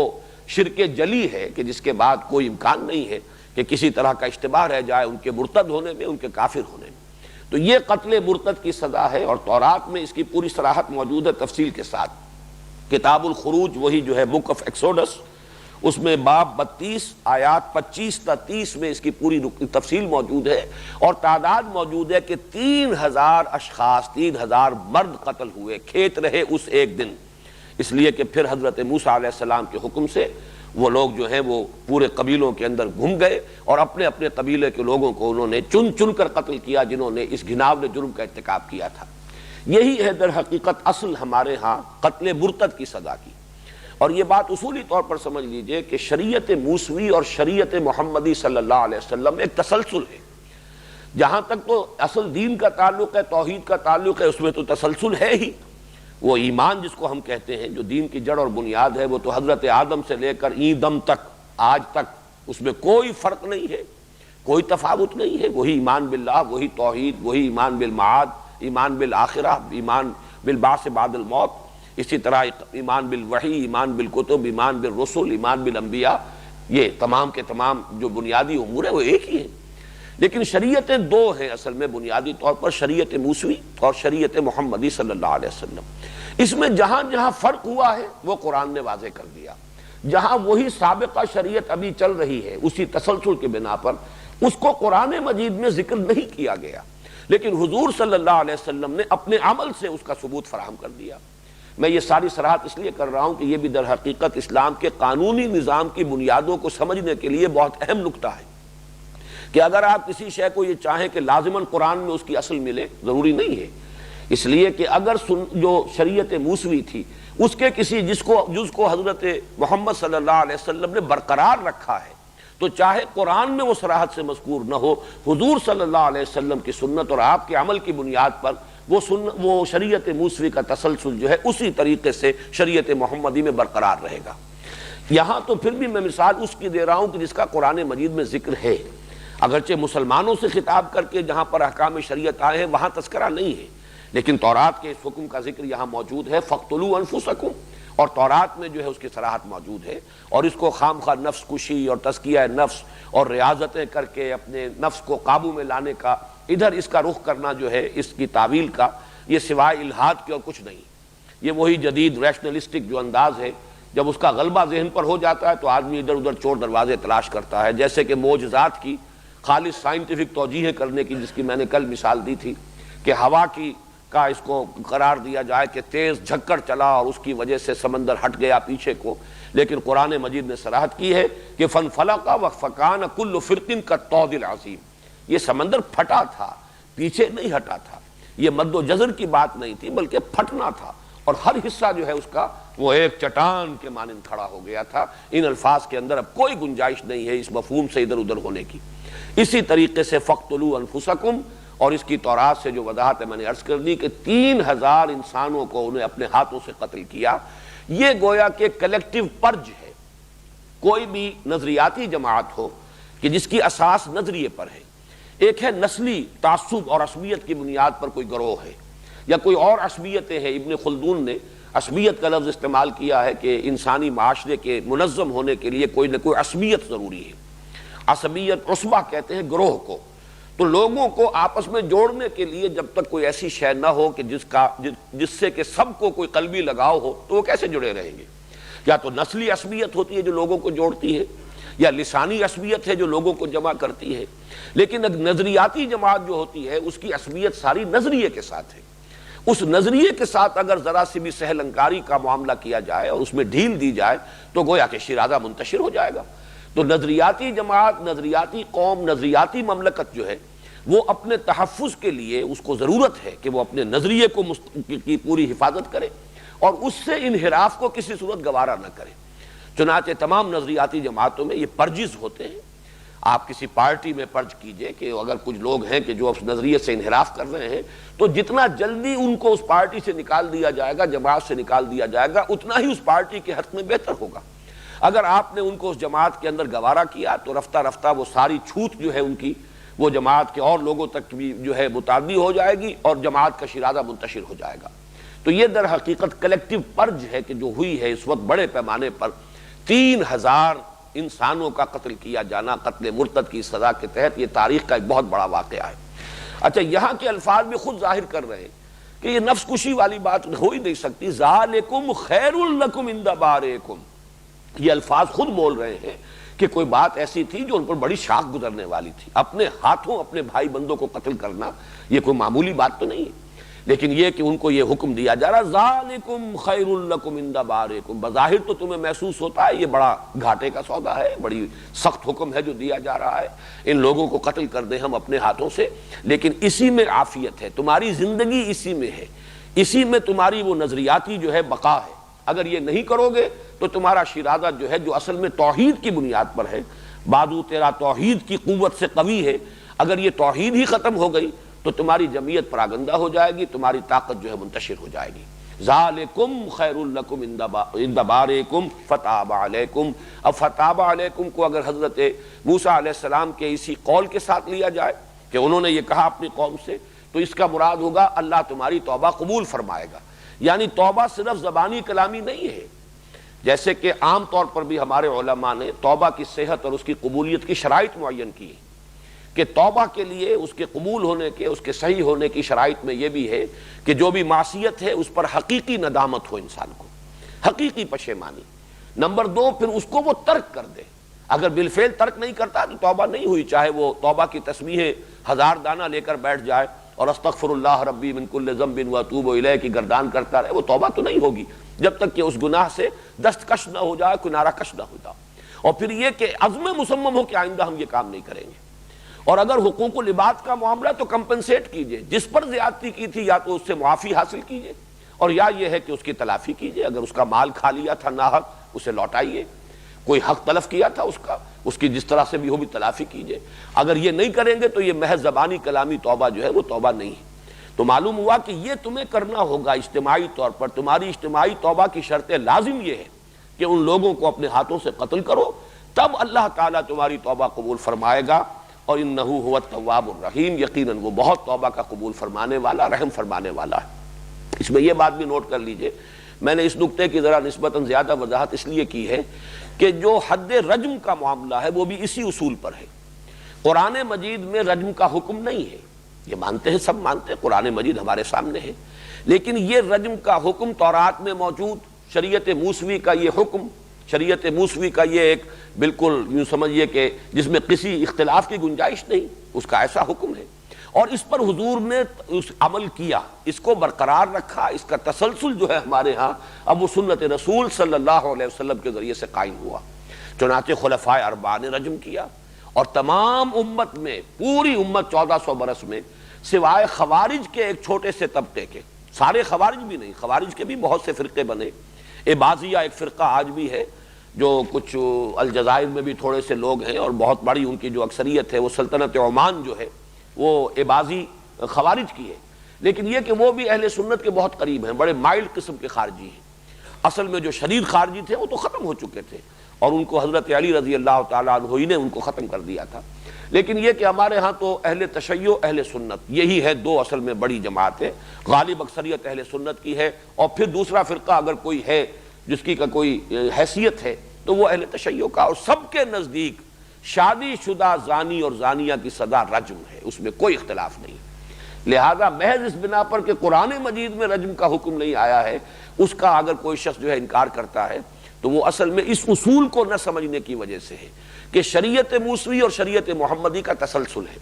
شرک جلی ہے کہ جس کے بعد کوئی امکان نہیں ہے کہ کسی طرح کا اشتباہ رہ جائے ان کے مرتد ہونے میں، ان کے کافر ہونے میں۔ تو یہ قتل مرتد کی سزا ہے، اور تورات میں اس کی پوری صراحت موجود ہے تفصیل کے ساتھ۔ کتاب الخروج، وہی جو ہے بک آف ایکسوڈس، اس میں باب 32 آیات 25 تا 30 میں اس کی پوری تفصیل موجود ہے، اور تعداد موجود ہے کہ 3000 اشخاص، 3000 مرد قتل ہوئے، کھیت رہے اس ایک دن، اس لیے کہ پھر حضرت موسیٰ علیہ السلام کے حکم سے وہ لوگ جو ہیں وہ پورے قبیلوں کے اندر گھوم گئے، اور اپنے اپنے قبیلے کے لوگوں کو انہوں نے چن چن کر قتل کیا جنہوں نے اس گھناونے جرم کا ارتکاب کیا تھا۔ یہی ہے در حقیقت اصل ہمارے ہاں قتل مرتد کی سزا کی۔ اور یہ بات اصولی طور پر سمجھ لیجئے کہ شریعت موسوی اور شریعت محمدی صلی اللہ علیہ وسلم ایک تسلسل ہے۔ جہاں تک تو اصل دین کا تعلق ہے، توحید کا تعلق ہے، اس میں تو تسلسل ہے ہی۔ وہ ایمان جس کو ہم کہتے ہیں، جو دین کی جڑ اور بنیاد ہے، وہ تو حضرت آدم سے لے کر این دم تک، آج تک، اس میں کوئی فرق نہیں ہے، کوئی تفاوت نہیں ہے۔ وہی ایمان باللہ، وہی توحید، وہی ایمان بالمعاد، ایمان بالآخرہ، ایمان بالبعث بعد الموت، اسی طرح ایمان بالوحی، ایمان بالکتب، ایمان بالرسل، ایمان بالانبیاء، یہ تمام کے تمام جو بنیادی امور ہیں وہ ایک ہی ہیں۔ لیکن شریعتیں دو ہیں اصل میں بنیادی طور پر، شریعت موسوی اور شریعت محمدی صلی اللہ علیہ وسلم۔ اس میں جہاں جہاں فرق ہوا ہے وہ قرآن نے واضح کر دیا، جہاں وہی سابقہ شریعت ابھی چل رہی ہے اسی تسلسل کے بنا پر، اس کو قرآن مجید میں ذکر نہیں کیا گیا۔ لیکن حضور صلی اللہ علیہ وسلم نے اپنے عمل سے اس کا ثبوت فراہم کر دیا۔ میں یہ ساری صراحت اس لیے کر رہا ہوں کہ یہ بھی در حقیقت اسلام کے قانونی نظام کی بنیادوں کو سمجھنے کے لیے بہت اہم نکتہ ہے کہ اگر آپ کسی شے کو یہ چاہیں کہ لازماً قرآن میں اس کی اصل ملے، ضروری نہیں ہے، اس لیے کہ اگر جو شریعت موسوی تھی اس کے کسی جز کو حضرت محمد صلی اللہ علیہ وسلم نے برقرار رکھا ہے، تو چاہے قرآن میں وہ صراحت سے مذکور نہ ہو، حضور صلی اللہ علیہ وسلم کی سنت اور آپ کے عمل کی بنیاد پر وہ شریعت موسوی کا تسلسل جو ہے اسی طریقے سے شریعت محمدی میں برقرار رہے گا۔ یہاں تو پھر بھی میں مثال اس کی دے رہا ہوں کہ جس کا قرآن مجید میں ذکر ہے، اگرچہ مسلمانوں سے خطاب کر کے جہاں پر احکام شریعت آئے ہیں وہاں تذکرہ نہیں ہے، لیکن تورات کے اس حکم کا ذکر یہاں موجود ہے، فَاقْتُلُوا أَنفُسَكُمْ، اور تورات میں جو ہے اس کی صراحت موجود ہے، اور اس کو خام خواہ نفس کشی اور تزکیہ نفس اور ریاضتیں کر کے اپنے نفس کو قابو میں لانے کا ادھر اس کا رخ کرنا جو ہے اس کی تعویل کا، یہ سوائے الہاد کے اور کچھ نہیں۔ یہ وہی جدید ریشنلسٹک جو انداز ہے، جب اس کا غلبہ ذہن پر ہو جاتا ہے تو آدمی ادھر ادھر چور دروازے تلاش کرتا ہے، جیسے کہ معجزات کی خالص سائنٹیفک توجیہ کرنے کی، جس کی میں نے کل مثال دی تھی کہ ہوا کا اس کو قرار دیا جائے کہ تیز جھکڑ چلا اور اس کی وجہ سے سمندر ہٹ گیا پیچھے کو، لیکن قرآن مجید نے صراحت کی ہے کہ فَانْفَلَقَ وَفَكَانَ كُلُّ فِرْقٍ كَالطَّوْدِ الْعَظِيمِ، یہ سمندر پھٹا تھا، پیچھے نہیں ہٹا تھا، یہ مد و جزر کی بات نہیں تھی بلکہ پھٹنا تھا، اور ہر حصہ جو ہے اس کا وہ ایک چٹان کے مانند کھڑا ہو گیا تھا۔ ان الفاظ کے اندر اب کوئی گنجائش نہیں ہے اس مفہوم سے ادھر ادھر ہونے کی۔ اسی طریقے سے فَاقْتُلُوا أَنفُسَكُمْ، اور اس کی تورات سے جو وضاحت ہے میں نے عرض کر دی کہ 3000 انسانوں کو انہیں اپنے ہاتھوں سے قتل کیا۔ یہ گویا کہ کلیکٹیو پرج ہے۔ کوئی بھی نظریاتی جماعت ہو کہ جس کی اساس نظریے پر ہے، ایک ہے نسلی تعصب اور عصبیت کی بنیاد پر کوئی گروہ ہے، یا کوئی اور عصبیتیں ہیں۔ ابن خلدون نے عصبیت کا لفظ استعمال کیا ہے کہ انسانی معاشرے کے منظم ہونے کے لیے کوئی نہ کوئی عصبیت ضروری ہے۔ عصبیت عصبہ کہتے ہیں گروہ کو، تو لوگوں کو آپس میں جوڑنے کے لیے جب تک کوئی ایسی شے نہ ہو کہ جس سے کہ سب کو کوئی قلبی لگاؤ ہو تو وہ کیسے جڑے رہیں گے؟ یا تو نسلی عصبیت ہوتی ہے جو لوگوں کو جوڑتی ہے، یا لسانی عصبیت ہے جو لوگوں کو جمع کرتی ہے، لیکن ایک نظریاتی جماعت جو ہوتی ہے اس کی عصبیت ساری نظریے کے ساتھ ہے۔ اس نظریے کے ساتھ اگر ذرا سی بھی سہل انکاری کا معاملہ کیا جائے اور اس میں ڈھیل دی جائے تو گویا کہ شیرازہ منتشر ہو جائے گا۔ تو نظریاتی جماعت، نظریاتی قوم، نظریاتی مملکت جو ہے وہ اپنے تحفظ کے لیے اس کو ضرورت ہے کہ وہ اپنے نظریے کی پوری حفاظت کرے اور اس سے انحراف کو کسی صورت گوارا نہ کرے۔ چنانچہ تمام نظریاتی جماعتوں میں یہ پرجز ہوتے ہیں۔ آپ کسی پارٹی میں پرج کیجئے کہ اگر کچھ لوگ ہیں کہ جو اس نظریے سے انحراف کر رہے ہیں تو جتنا جلدی ان کو اس پارٹی سے نکال دیا جائے گا، جماعت سے نکال دیا جائے گا، اتنا ہی اس پارٹی کے حق میں بہتر ہوگا۔ اگر آپ نے ان کو اس جماعت کے اندر گوارا کیا تو رفتہ رفتہ وہ ساری چھوٹ جو ہے ان کی وہ جماعت کے اور لوگوں تک بھی جو ہے متعدی ہو جائے گی اور جماعت کا شیرازہ منتشر ہو جائے گا۔ تو یہ در حقیقت کلیکٹیو پرج ہے کہ جو ہوئی ہے اس وقت بڑے پیمانے پر 3000 انسانوں کا قتل کیا جانا قتل مرتد کی سزا کے تحت، یہ تاریخ کا ایک بہت بڑا واقعہ ہے۔ اچھا، یہاں کے الفاظ بھی خود ظاہر کر رہے ہیں کہ یہ نفس کشی والی بات ہو ہی نہیں سکتی۔ ذالکم خیر لکم عند بارئکم، یہ الفاظ خود بول رہے ہیں کہ کوئی بات ایسی تھی جو ان پر بڑی شاخ گزرنے والی تھی۔ اپنے ہاتھوں اپنے بھائی بندوں کو قتل کرنا یہ کوئی معمولی بات تو نہیں ہے، لیکن یہ کہ ان کو یہ حکم دیا جا رہا ذالکم خیر لکم عند بارئکم، بظاہر تو تمہیں محسوس ہوتا ہے یہ بڑا گھاٹے کا سودا ہے، بڑی سخت حکم ہے جو دیا جا رہا ہے، ان لوگوں کو قتل کر دیں ہم اپنے ہاتھوں سے، لیکن اسی میں عافیت ہے، تمہاری زندگی اسی میں ہے، اسی میں تمہاری وہ نظریاتی جو ہے بقا ہے۔ اگر یہ نہیں کرو گے تو تمہارا شیرازہ جو ہے جو اصل میں توحید کی بنیاد پر ہے، بادو تیرا توحید کی قوت سے قوی ہے، اگر یہ توحید ہی ختم ہو گئی تو تمہاری جمعیت پراگندہ ہو جائے گی، تمہاری طاقت جو ہے منتشر ہو جائے گی۔ ذالکم خیر لکم عند بارئکم فتاب علیکم۔ اب فتاب علیکم کو اگر حضرت موسیٰ علیہ السلام کے اسی قول کے ساتھ لیا جائے کہ انہوں نے یہ کہا اپنی قوم سے، تو اس کا مراد ہوگا اللہ تمہاری توبہ قبول فرمائے گا۔ یعنی توبہ صرف زبانی کلامی نہیں ہے، جیسے کہ عام طور پر بھی ہمارے علماء نے توبہ کی صحت اور اس کی قبولیت کی شرائط معین کی ہیں کہ توبہ کے لیے اس کے قبول ہونے کے، اس کے صحیح ہونے کی شرائط میں یہ بھی ہے کہ جو بھی معصیت ہے اس پر حقیقی ندامت ہو انسان کو، حقیقی پشیمانی۔ نمبر 2، پھر اس کو وہ ترک کر دے۔ اگر بالفعل ترک نہیں کرتا تو توبہ نہیں ہوئی، چاہے وہ توبہ کی تسبیحیں 1000 دانہ لے کر بیٹھ جائے اور استغفر اللہ ربی من کل ذنب واتوب الیہ کی گردان کرتا رہے، وہ توبہ تو نہیں ہوگی جب تک کہ اس گناہ سے دستکش نہ ہو جائے، کنارہ کش نہ ہو جائے۔ اور پھر یہ کہ عزم مصمم ہو کہ آئندہ ہم یہ کام نہیں کریں گے۔ اور اگر حقوق العباد کا معاملہ تو کمپنسیٹ کیجئے، جس پر زیادتی کی تھی یا تو اس سے معافی حاصل کیجئے، اور یا یہ ہے کہ اس کی تلافی کیجئے۔ اگر اس کا مال کھا لیا تھا ناحق، اسے لوٹائیے، کوئی حق تلف کیا تھا اس کی جس طرح سے بھی ہو بھی تلافی کیجئے۔ اگر یہ نہیں کریں گے تو یہ محض زبانی کلامی توبہ جو ہے وہ توبہ نہیں ہے۔ تو معلوم ہوا کہ یہ تمہیں کرنا ہوگا اجتماعی طور پر۔ تمہاری اجتماعی توبہ کی شرط لازم یہ ہے کہ ان لوگوں کو اپنے ہاتھوں سے قتل کرو، تب اللہ تعالیٰ تمہاری توبہ قبول فرمائے گا۔ اور انہ هو التواب الرحیم، یقیناً وہ بہت توبہ کا قبول فرمانے والا، رحم فرمانے والا ہے۔ اس میں یہ بات بھی نوٹ کر لیجئے، میں نے اس نقطے کی ذرا نسبتاً زیادہ وضاحت اس لیے کی ہے کہ جو حد رجم کا معاملہ ہے وہ بھی اسی اصول پر ہے۔ قرآن مجید میں رجم کا حکم نہیں ہے، یہ مانتے ہیں، سب مانتے ہیں، قرآن مجید ہمارے سامنے ہے، لیکن یہ رجم کا حکم تورات میں موجود، شریعت موسوی کا یہ حکم، شریعت موسوی کا یہ ایک بالکل یوں سمجھیے کہ جس میں کسی اختلاف کی گنجائش نہیں، اس کا ایسا حکم ہے، اور اس پر حضور نے اس عمل کیا، اس کو برقرار رکھا۔ اس کا تسلسل جو ہے ہمارے ہاں اب وہ سنت رسول صلی اللہ علیہ وسلم کے ذریعے سے قائم ہوا۔ چنانچہ خلفائے اربعہ نے رجم کیا، اور تمام امت میں، پوری امت 1400 برس میں، سوائے خوارج کے ایک چھوٹے سے طبقے کے، سارے خوارج بھی نہیں، خوارج کے بھی بہت سے فرقے بنے۔ عباضیہ ایک فرقہ آج بھی ہے، جو کچھ الجزائر میں بھی تھوڑے سے لوگ ہیں، اور بہت بڑی ان کی جو اکثریت ہے وہ سلطنت عمان جو ہے وہ عباضی خوارج کی ہے، لیکن یہ کہ وہ بھی اہل سنت کے بہت قریب ہیں، بڑے مائلڈ قسم کے خارجی ہیں۔ اصل میں جو شدید خارجی تھے وہ تو ختم ہو چکے تھے، اور ان کو حضرت علی رضی اللہ تعالیٰ عنہ ہی نے ان کو ختم کر دیا تھا۔ لیکن یہ کہ ہمارے ہاں تو اہل تشیع، اہل سنت، یہی ہے دو اصل میں بڑی جماعتیں، غالب اکثریت اہل سنت کی ہے، اور پھر دوسرا فرقہ اگر کوئی ہے جس کی کا کوئی حیثیت ہے تو وہ اہل تشیع کا، اور سب کے نزدیک شادی شدہ زانی اور زانیہ کی سزا رجم ہے، اس میں کوئی اختلاف نہیں۔ لہذا محض اس بنا پر کہ قرآن مجید میں رجم کا حکم نہیں آیا ہے، اس کا اگر کوئی شخص جو ہے انکار کرتا ہے تو وہ اصل میں اس اصول کو نہ سمجھنے کی وجہ سے ہے کہ شریعت موسوی اور شریعت محمدی کا تسلسل ہے۔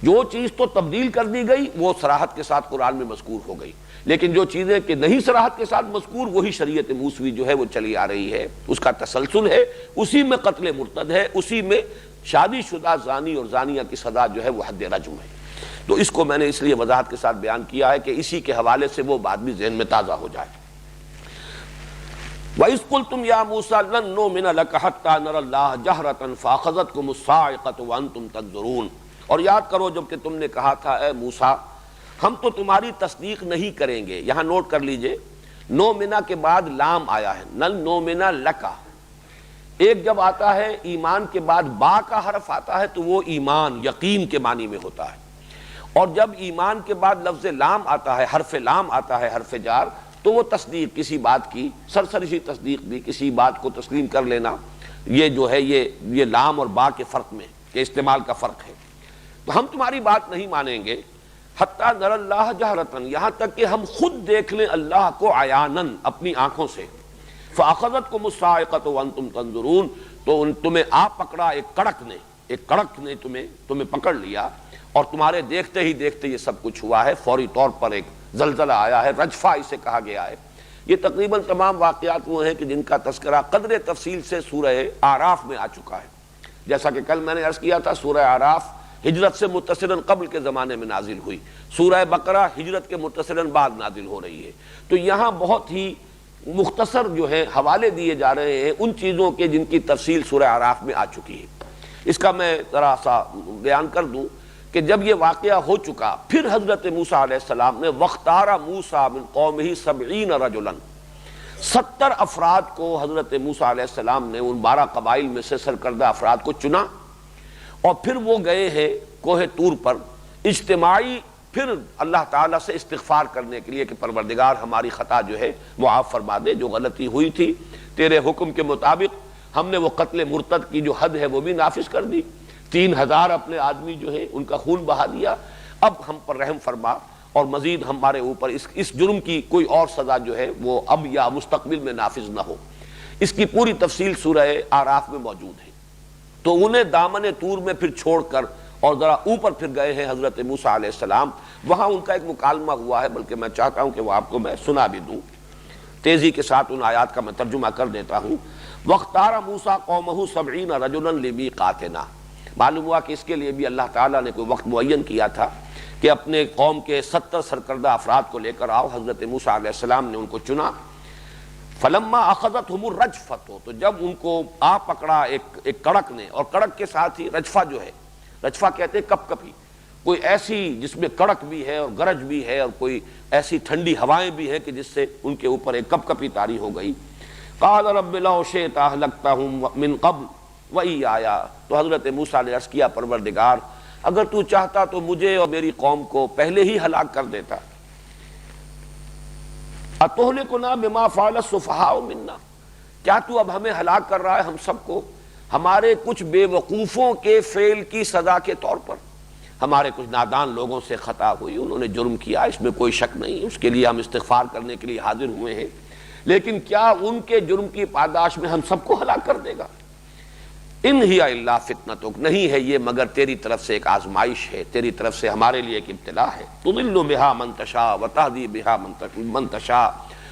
جو چیز تو تبدیل کر دی گئی وہ صراحت کے ساتھ قرآن میں مذکور ہو گئی، لیکن جو چیزیں کہ نہیں صراحت کے ساتھ مذکور، وہی شریعت موسوی جو ہے وہ چلی آ رہی ہے، اس کا تسلسل ہے، اسی میں قتل مرتد ہے، اسی میں شادی شدہ زانی اور زانیہ کی سزا جو ہے وہ حد رجم ہے۔ تو اس کو میں نے اس لیے وضاحت کے ساتھ بیان کیا ہے کہ اسی کے حوالے سے وہ بات بھی ذہن میں تازہ ہو جائے۔ وَإِذْ قُلْتُمْ يَا مُوسَىٰ لَن نُّؤْمِنَ لَكَ حَتَّىٰ نَرَى اللَّهَ جَهْرَةً فَأَخَذَتْكُمُ الصَّاعِقَةُ وَأَنْتُمْ تَنظُرُونَ، اور یاد کرو جب کہ تم نے کہا تھا اے موسیٰ ہم تو تمہاری تصدیق نہیں کریں گے۔ یہاں نوٹ کر لیجئے، نومنا کے بعد لام آیا ہے، نل نومنا لکا۔ ایک جب آتا ہے ایمان کے بعد با کا حرف آتا ہے تو وہ ایمان، یقین کے معنی میں ہوتا ہے، اور جب ایمان کے بعد لفظ لام آتا ہے، حرف لام آتا ہے، حرف جار، تو وہ تصدیق کسی بات کی، سرسری تصدیق بھی، کسی بات کو تسلیم کر لینا، یہ جو ہے یہ لام اور با کے فرق میں کہ استعمال کا فرق ہے۔ تو ہم تمہاری بات نہیں مانیں گے حتیٰ نر اللہ جہرتن، یہاں تک کہ ہم خود دیکھ لیں اللہ کو عیانن، اپنی آنکھوں سے۔ فاخذتکم الصاعقۃ وانتم تنظرون، تو تمہیں آ پکڑا ایک کڑک نے تمہیں پکڑ لیا، اور تمہارے دیکھتے ہی دیکھتے یہ سب کچھ ہوا ہے، فوری طور پر ایک زلزلہ آیا ہے، رجفہ اسے کہا گیا ہے۔ یہ تقریباً تمام واقعات وہ ہیں کہ جن کا تذکرہ قدر تفصیل سے سورہ اعراف میں آ چکا ہے۔ جیسا کہ کل میں نے عرض کیا تھا، سورہ اعراف ہجرت سے متصلاً قبل کے زمانے میں نازل ہوئی، سورہ بقرہ ہجرت کے متصلاً بعد نازل ہو رہی ہے۔ تو یہاں بہت ہی مختصر جو ہے حوالے دیے جا رہے ہیں ان چیزوں کے جن کی تفصیل سورہ اعراف میں آ چکی ہے۔ اس کا میں ذرا سا بیان کر دوں کہ جب یہ واقعہ ہو چکا، پھر حضرت موسیٰ علیہ السلام نے وَاخْتَارَ مُوسَىٰ مِن قَوْمِهِ 70 رَجُلًا، 70 افراد کو حضرت موسیٰ علیہ السلام نے ان 12 قبائل میں سے سرکردہ افراد کو چنا، اور پھر وہ گئے ہیں کوہ طور پر اجتماعی، پھر اللہ تعالیٰ سے استغفار کرنے کے لیے کہ پروردگار ہماری خطا جو ہے معاف فرما دے، جو غلطی ہوئی تھی تیرے حکم کے مطابق ہم نے وہ قتل مرتد کی جو حد ہے وہ بھی نافذ کر دی، 3000 اپنے آدمی جو ہے ان کا خون بہا دیا، اب ہم پر رحم فرما، اور مزید ہمارے اوپر اس جرم کی کوئی اور سزا جو ہے وہ اب یا مستقبل میں نافذ نہ ہو۔ اس کی پوری تفصیل سورہ اعراف میں موجود ہے۔ تو انہیں دامن طور میں پھر چھوڑ کر اور ذرا اوپر پھر گئے ہیں حضرت موسیٰ علیہ السلام، وہاں ان کا ایک مکالمہ ہوا ہے، بلکہ میں چاہتا ہوں کہ وہ آپ کو میں سنا بھی دوں، تیزی کے ساتھ ان آیات کا میں ترجمہ کر دیتا ہوں۔ وَاخْتَارَ مُوسَىٰ قَوْمَهُ 70 رَجُلًا لِمِيقَاتِنَا، معلوم ہوا کہ اس کے لیے بھی اللہ تعالیٰ نے کوئی وقت معین کیا تھا کہ اپنے قوم کے 70 سرکردہ افراد کو لے کر آؤ۔ حضرت موسیٰ علیہ السلام نے ان کو چنا۔ فَلَمَّا أَخَذَتْهُمُ الرَّجْفَةُ، تو جب ان کو آ پکڑا ایک کڑک نے، اور کڑک کے ساتھ ہی رجفہ جو ہے، رجفہ کہتے ہیں کپ کپی، کوئی ایسی جس میں کڑک بھی ہے اور گرج بھی ہے اور کوئی ایسی ٹھنڈی ہوائیں بھی ہیں کہ جس سے ان کے اوپر ایک کپ کپی طاری ہو گئی۔ قال رب لو شئت اهلكتهم من قبل وإياي، تو حضرت موسیٰ نے عرض کیا پروردگار اگر تو چاہتا تو مجھے اور میری قوم کو پہلے ہی ہلاک کر دیتا۔ اتہلکنا بما فعل السفہاء منا، کیا تو اب ہمیں ہلاک کر رہا ہے ہم سب کو ہمارے کچھ بے وقوفوں کے فعل کی سزا کے طور پر؟ ہمارے کچھ نادان لوگوں سے خطا ہوئی، انہوں نے جرم کیا، اس میں کوئی شک نہیں، اس کے لیے ہم استغفار کرنے کے لیے حاضر ہوئے ہیں، لیکن کیا ان کے جرم کی پاداش میں ہم سب کو ہلاک کر دے گا؟ ان ہی الا فتنتک، نہیں ہے یہ مگر تیری طرف سے ایک آزمائش ہے، تیری طرف سے ہمارے لیے ایک ابتلا ہے۔ تضل بہا من تشاء وتہدی بہا من تشاء،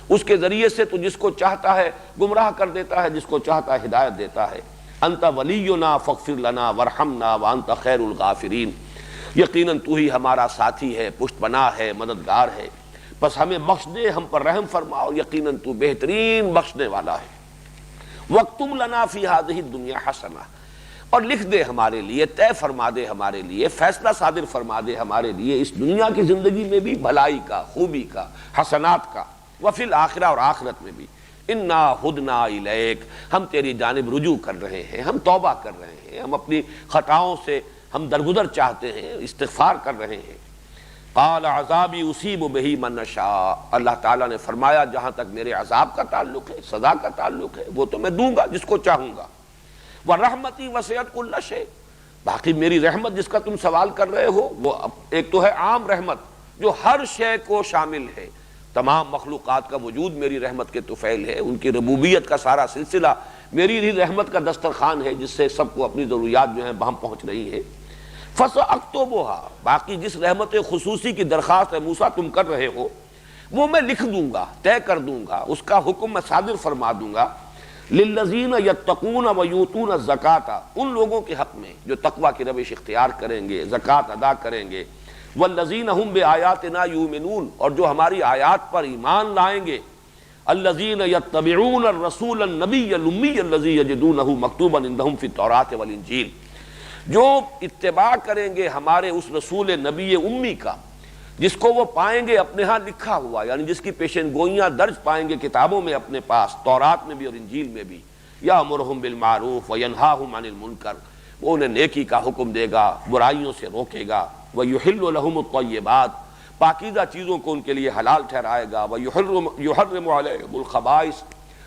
اس کے ذریعے سے تو جس کو چاہتا ہے گمراہ کر دیتا ہے، جس کو چاہتا ہے ہدایت دیتا ہے۔ انت ولینا فاغفر لنا وارحمنا وانت خیر الغافرین، یقیناً تو ہی ہمارا ساتھی ہے، پشت پناہ ہے، مددگار ہے، بس ہمیں بخش دے، ہم پر رحم فرما، اور یقیناً تو بہترین بخشنے والا ہے۔ وَاكْتُبْ لَنَا فِي هَذِهِ الدُّنْيَا حَسَنَةً، اور لکھ دے ہمارے لیے، طے فرما دے ہمارے لیے، فیصلہ صادر فرما دے ہمارے لیے اس دنیا کی زندگی میں بھی بھلائی کا، خوبی کا، حسنات کا، وفی الآخرہ، اور آخرت میں بھی۔ اِنَّا هُدْنَا إِلَيْكَ، ہم تیری جانب رجوع کر رہے ہیں، ہم توبہ کر رہے ہیں، ہم اپنی خطاؤں سے ہم درگزر چاہتے ہیں، استغفار کر رہے ہیں۔ قال عذابی اصیب بہ من نشاء، اللہ تعالیٰ نے فرمایا جہاں تک میرے عذاب کا تعلق ہے، سزا کا تعلق ہے، وہ تو میں دوں گا جس کو چاہوں گا۔ ورحمتی وسعت کل شیء، باقی میری رحمت جس کا تم سوال کر رہے ہو وہ ایک تو ہے عام رحمت جو ہر شے کو شامل ہے، تمام مخلوقات کا وجود میری رحمت کے طفیل ہے، ان کی ربوبیت کا سارا سلسلہ میری ہی رحمت کا دسترخوان ہے جس سے سب کو اپنی ضروریات جو ہیں بہم پہنچ رہی ہے۔ فَسَأَكْتُبُهَا، باقی جس رحمت خصوصی کی درخواست ہے موسیٰ تم کر رہے ہو وہ میں لکھ دوں گا، طے کر دوں گا، اس کا حکم میں صادر فرما دوں گا۔ لِلَّذِينَ يَتَّقُونَ وَيُؤْتُونَ الزَّكَاةَ، ان لوگوں کے حق میں جو تقوی کی روش اختیار کریں گے، زکوٰۃ ادا کریں گے۔ وَالَّذِينَ هُمْ بِآيَاتِنَا يُؤْمِنُونَ، اور جو ہماری آیات پر ایمان لائیں گے۔ الَّذِينَ يَتَّبِعُونَ الرَّسُولَ النَّبِيَّ الْأُمِّيَّ الَّذِي يَجِدُونَهُ مَكْتُوبًا عِندَهُمْ فِي التَّوْرَاةِ وَالْإِنجِيلِ، جو اتباع کریں گے ہمارے اس رسول نبی امی کا جس کو وہ پائیں گے اپنے ہاں لکھا ہوا، یعنی جس کی پیشن گوئیاں درج پائیں گے کتابوں میں اپنے پاس، تورات میں بھی اور انجیل میں بھی۔ یأمرہم بالمعروف وینہاہم عن المنکر، وہ انہیں نیکی کا حکم دے گا، برائیوں سے روکے گا۔ ویحل لہم الطیبات، پاکیزہ چیزوں کو ان کے لیے حلال ٹھہرائے گا۔ ویحرم علیہم الخبائث،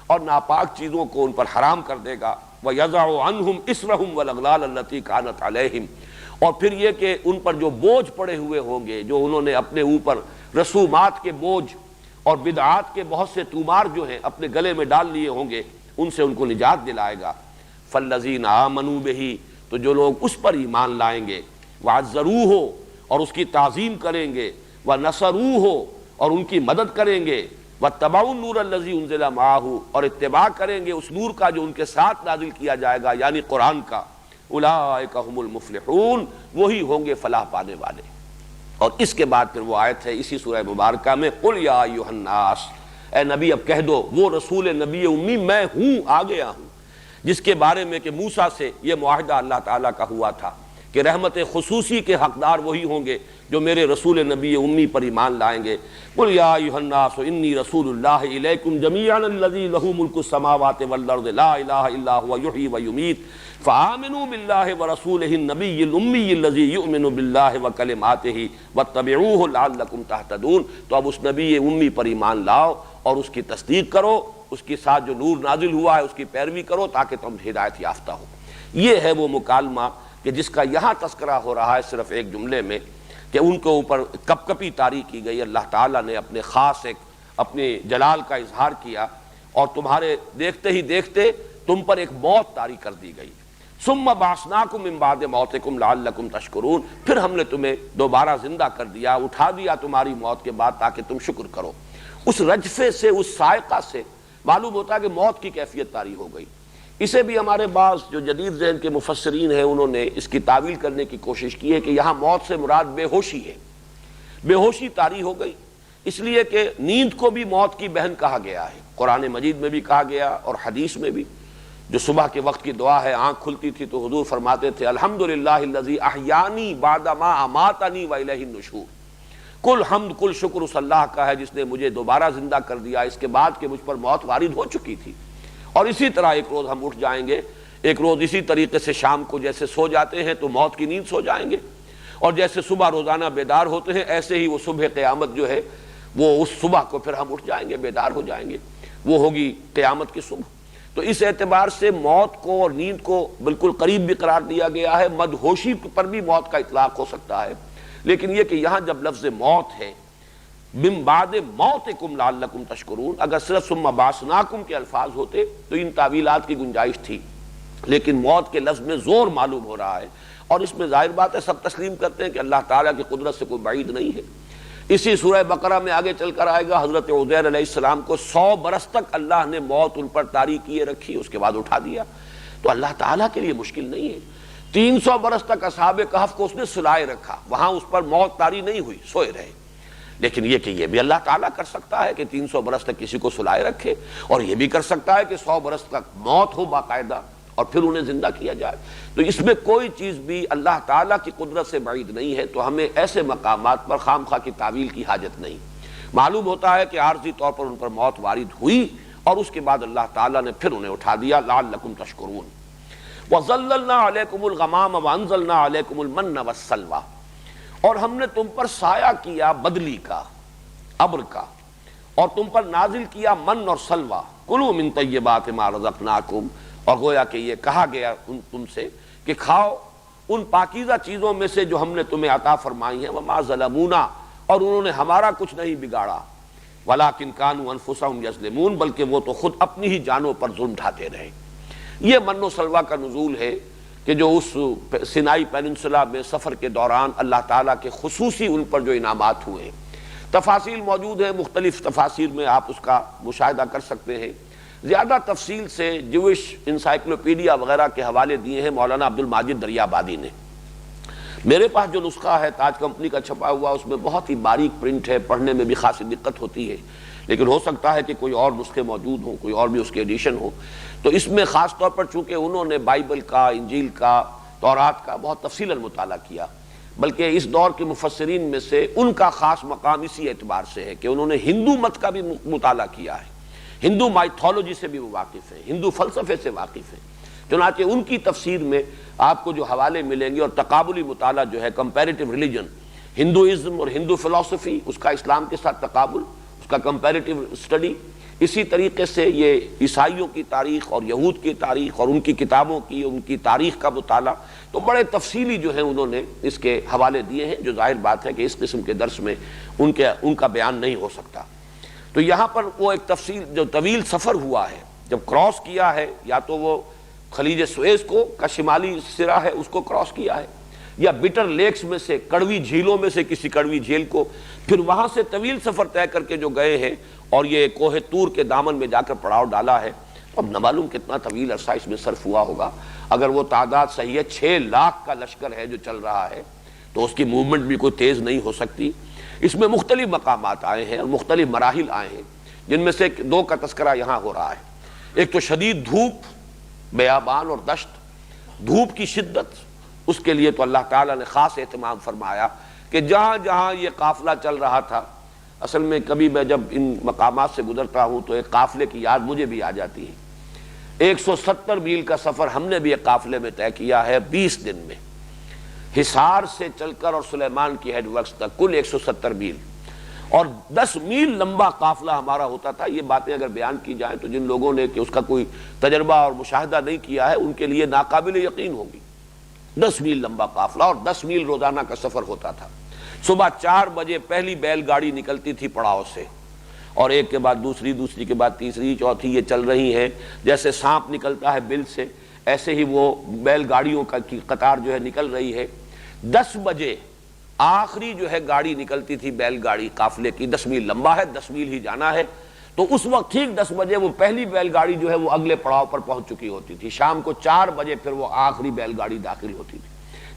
اور ناپاک چیزوں کو ان پر حرام کر دے گا۔ وَيَضَعُ عَنْهُمْ إِصْرَهُمْ وَالْأَغْلَالَ الَّتِي كَانَتْ عَلَيْهِمْ، اور پھر یہ کہ ان پر جو بوجھ پڑے ہوئے ہوں گے، جو انہوں نے اپنے اوپر رسومات کے بوجھ اور بدعات کے بہت سے تومار جو ہیں اپنے گلے میں ڈال لیے ہوں گے، ان سے ان کو نجات دلائے گا۔ فَالَّذِينَ آمَنُوا بِهِ، تو جو لوگ اس پر ایمان لائیں گے، وَعَزَّرُوهُ، اور اس کی تعظیم کریں گے، وَنَصَرُوهُ، اور ان کی مدد کریں گے، وَاتَّبَعُوا النُّورَ الَّذِي أُنزِلَ مَعَهُ، اور اتباع کریں گے اس نور کا جو ان کے ساتھ نازل کیا جائے گا، یعنی قرآن کا۔ اولئک هم المفلحون، وہی ہوں گے فلاح پانے والے۔ اور اس کے بعد پھر وہ آیت ہے اسی سورہ مبارکہ میں، قل یا ایھا الناس، اے نبی اب کہہ دو، وہ رسول نبی امی میں ہوں، آ گیا ہوں، جس کے بارے میں کہ موسیٰ سے یہ معاہدہ اللہ تعالیٰ کا ہوا تھا کہ رحمت خصوصی کے حقدار وہی ہوں گے جو میرے رسول نبی امی پر ایمان لائیں گے۔ قل یا ایھا الناس انی رسول اللہ الیکم جمیعا الذی لہ ملک السماوات والارض لا الہ الا هو یحیی ویمیت فآمنوا باللہ ورسولہ النبی الامی الذی یؤمن باللہ وکلماتہ واتبعوہ لعلکم تہتدون۔ تو اب اس نبی امی پر ایمان لاؤ اور اس کی تصدیق کرو، اس کے ساتھ جو نور نازل ہوا ہے اس کی پیروی کرو تاکہ تم ہدایت یافتہ ہو۔ یہ ہے وہ مکالمہ کہ جس کا یہاں تذکرہ ہو رہا ہے صرف ایک جملے میں، کہ ان کے اوپر کپ کپی طاری کی گئی، اللہ تعالیٰ نے اپنے خاص ایک اپنے جلال کا اظہار کیا، اور تمہارے دیکھتے ہی دیکھتے تم پر ایک موت طاری کر دی گئی۔ ثم بعثناکم من بعد موتکم لعلکم تشکرون، پھر ہم نے تمہیں دوبارہ زندہ کر دیا، اٹھا دیا تمہاری موت کے بعد تاکہ تم شکر کرو۔ اس رجفے سے، اس صاعقہ سے معلوم ہوتا ہے کہ موت کی کیفیت طاری ہو گئی۔ اسے بھی ہمارے بعض جو جدید ذہن کے مفسرین ہیں انہوں نے اس کی تعویل کرنے کی کوشش کی ہے کہ یہاں موت سے مراد بے ہوشی ہے، بے ہوشی طاری ہو گئی، اس لیے کہ نیند کو بھی موت کی بہن کہا گیا ہے، قرآن مجید میں بھی کہا گیا اور حدیث میں بھی۔ جو صبح کے وقت کی دعا ہے، آنکھ کھلتی تھی تو حضور فرماتے تھے الحمدللہ الذی احیانی بعد ما اماتنی والیہ النشور، کل حمد کل شکر اس اللہ کا ہے جس نے مجھے دوبارہ زندہ کر دیا اس کے بعد کہ مجھ پر موت وارد ہو چکی تھی۔ اور اسی طرح ایک روز ہم اٹھ جائیں گے، ایک روز اسی طریقے سے شام کو جیسے سو جاتے ہیں تو موت کی نیند سو جائیں گے، اور جیسے صبح روزانہ بیدار ہوتے ہیں ایسے ہی وہ صبح قیامت جو ہے وہ اس صبح کو پھر ہم اٹھ جائیں گے، بیدار ہو جائیں گے، وہ ہوگی قیامت کی صبح۔ تو اس اعتبار سے موت کو اور نیند کو بالکل قریب بھی قرار دیا گیا ہے، مدہوشی پر بھی موت کا اطلاق ہو سکتا ہے، لیکن یہ کہ یہاں جب لفظ موت ہے من بعد موتکم لعلکم تشکرون، اگر صرف ثم بعثناکم کے الفاظ ہوتے تو ان تعویلات کی گنجائش تھی، لیکن موت کے لفظ میں زور معلوم ہو رہا ہے، اور اس میں ظاہر بات ہے سب تسلیم کرتے ہیں کہ اللہ تعالیٰ کی قدرت سے کوئی بعید نہیں ہے۔ اسی سورہ بقرہ میں آگے چل کر آئے گا حضرت عزیر علیہ السلام کو 100 برس تک اللہ نے موت ان پر طاری کیے رکھی، اس کے بعد اٹھا دیا، تو اللہ تعالیٰ کے لیے مشکل نہیں ہے۔ 300 برس تک اصحاب کہف کو اس نے سلائے رکھا، وہاں اس پر موت طاری نہیں ہوئی، سوئے رہے، لیکن یہ کہ یہ بھی اللہ تعالیٰ کر سکتا ہے کہ 300 برس تک کسی کو سلائے رکھے، اور یہ بھی کر سکتا ہے کہ 100 برس تک موت ہو باقاعدہ اور پھر انہیں زندہ کیا جائے۔ تو اس میں کوئی چیز بھی اللہ تعالیٰ کی قدرت سے بعید نہیں ہے، تو ہمیں ایسے مقامات پر خام خواہ کی تعویل کی حاجت نہیں۔ معلوم ہوتا ہے کہ عارضی طور پر ان پر موت وارد ہوئی اور اس کے بعد اللہ تعالیٰ نے پھر انہیں اٹھا دیا، لعلکم تشکرون۔ وَظَلَّلْنَا عَلَيْكُمُ الْغَمَامَ وَأَنزَلْنَا عَلَيْكُمُ الْمَنَّ وَالسَّلْوَىٰ، اور ہم نے تم پر سایہ کیا بدلی کا، ابر کا، اور تم پر نازل کیا من اور سلوہ، کلوا من طیبات ما رزقناکم، اور گویا کہ یہ کہا گیا تم سے کہ کھاؤ ان پاکیزہ چیزوں میں سے جو ہم نے تمہیں عطا فرمائی ہیں، وما ظلمونا، اور انہوں نے ہمارا کچھ نہیں بگاڑا، ولکن کانوا انفسہم یظلمون، بلکہ وہ تو خود اپنی ہی جانوں پر ظلم ڈھاتے رہے۔ یہ من و سلوہ کا نزول ہے کہ جو اس سینائی پیننسولا میں سفر کے دوران اللہ تعالیٰ کے خصوصی ان پر جو انعامات ہوئے ہیں۔ تفاصیل موجود ہیں، مختلف تفاسیر میں آپ اس کا مشاہدہ کر سکتے ہیں۔ زیادہ تفصیل سے جوش انسائکلوپیڈیا وغیرہ کے حوالے دیے ہیں مولانا عبد الماجد دریابادی نے۔ میرے پاس جو نسخہ ہے تاج کمپنی کا چھپا ہوا، اس میں بہت ہی باریک پرنٹ ہے، پڑھنے میں بھی خاصی دقت ہوتی ہے، لیکن ہو سکتا ہے کہ کوئی اور نسخے موجود ہوں، کوئی اور بھی اس کے ایڈیشن ہو۔ تو اس میں خاص طور پر چونکہ انہوں نے بائبل کا، انجیل کا، تورات کا بہت تفصیلاً مطالعہ کیا، بلکہ اس دور کے مفسرین میں سے ان کا خاص مقام اسی اعتبار سے ہے کہ انہوں نے ہندو مت کا بھی مطالعہ کیا ہے، ہندو مائتھولوجی سے بھی وہ واقف ہیں، ہندو فلسفے سے واقف ہیں۔ چنانچہ ان کی تفسیر میں آپ کو جو حوالے ملیں گے، اور تقابلی مطالعہ جو ہے کمپیریٹیو ریلیجن، ہندوازم اور ہندو فلسفی، اس کا اسلام کے ساتھ تقابل، اس کا کمپیریٹیو اسٹڈی، اسی طریقے سے یہ عیسائیوں کی تاریخ اور یہود کی تاریخ اور ان کی کتابوں کی، ان کی تاریخ کا مطالعہ، تو بڑے تفصیلی جو ہے انہوں نے اس کے حوالے دیے ہیں، جو ظاہر بات ہے کہ اس قسم کے درس میں ان کا بیان نہیں ہو سکتا۔ تو یہاں پر وہ ایک تفصیل، جو طویل سفر ہوا ہے جب کراس کیا ہے، یا تو وہ خلیج سویز کو کا شمالی سرا ہے اس کو کراس کیا ہے، یا بٹر لیکس میں سے، کڑوی جھیلوں میں سے کسی کڑوی جھیل کو، پھر وہاں سے طویل سفر طے کر کے جو گئے ہیں اور یہ کوہ طور کے دامن میں جا کر پڑاؤ ڈالا ہے۔ اب نہ معلوم کتنا طویل عرصہ اس میں صرف ہوا ہوگا، اگر وہ تعداد صحیح ہے 6 لاکھ کا لشکر ہے جو چل رہا ہے، تو اس کی موومنٹ بھی کوئی تیز نہیں ہو سکتی۔ اس میں مختلف مقامات آئے ہیں اور مختلف مراحل آئے ہیں، جن میں سے 2 کا تذکرہ یہاں ہو رہا ہے۔ ایک تو شدید دھوپ، بیابان اور دشت، دھوپ کی شدت، اس کے لیے تو اللہ تعالیٰ نے خاص اہتمام فرمایا کہ جہاں جہاں یہ قافلہ چل رہا تھا، اصل میں کبھی میں جب ان مقامات سے گزرتا ہوں تو ایک قافلے کی یاد مجھے بھی آ جاتی ہے۔ 170 میل کا سفر ہم نے بھی ایک قافلے میں طے کیا ہے 20 دن میں، حصار سے چل کر اور سلیمان کی ہیڈ ورکس تک کل 170 میل، اور 10 میل لمبا قافلہ ہمارا ہوتا تھا۔ یہ باتیں اگر بیان کی جائیں تو جن لوگوں نے کہ اس کا کوئی تجربہ اور مشاہدہ نہیں کیا ہے ان کے لیے ناقابل یقین ہوگی۔ 10 میل لمبا قافلہ اور 10 میل روزانہ کا سفر ہوتا تھا۔ صبح 4 بجے پہلی بیل گاڑی نکلتی تھی پڑاؤ سے، اور ایک کے بعد دوسری، دوسری کے بعد تیسری، چوتھی، یہ چل رہی ہیں جیسے سانپ نکلتا ہے بل سے، ایسے ہی وہ بیل گاڑیوں کی قطار جو ہے نکل رہی ہے. 10 بجے آخری جو ہے گاڑی نکلتی تھی بیل گاڑی قافلے کی. 10 میل لمبا ہے، 10 میل ہی جانا ہے، تو اس وقت ٹھیک 10 بجے وہ پہلی بیل گاڑی جو ہے وہ اگلے پڑاؤ پر پہنچ چکی ہوتی تھی. شام کو 4 بجے پھر وہ آخری بیل گاڑی داخل ہوتی تھی.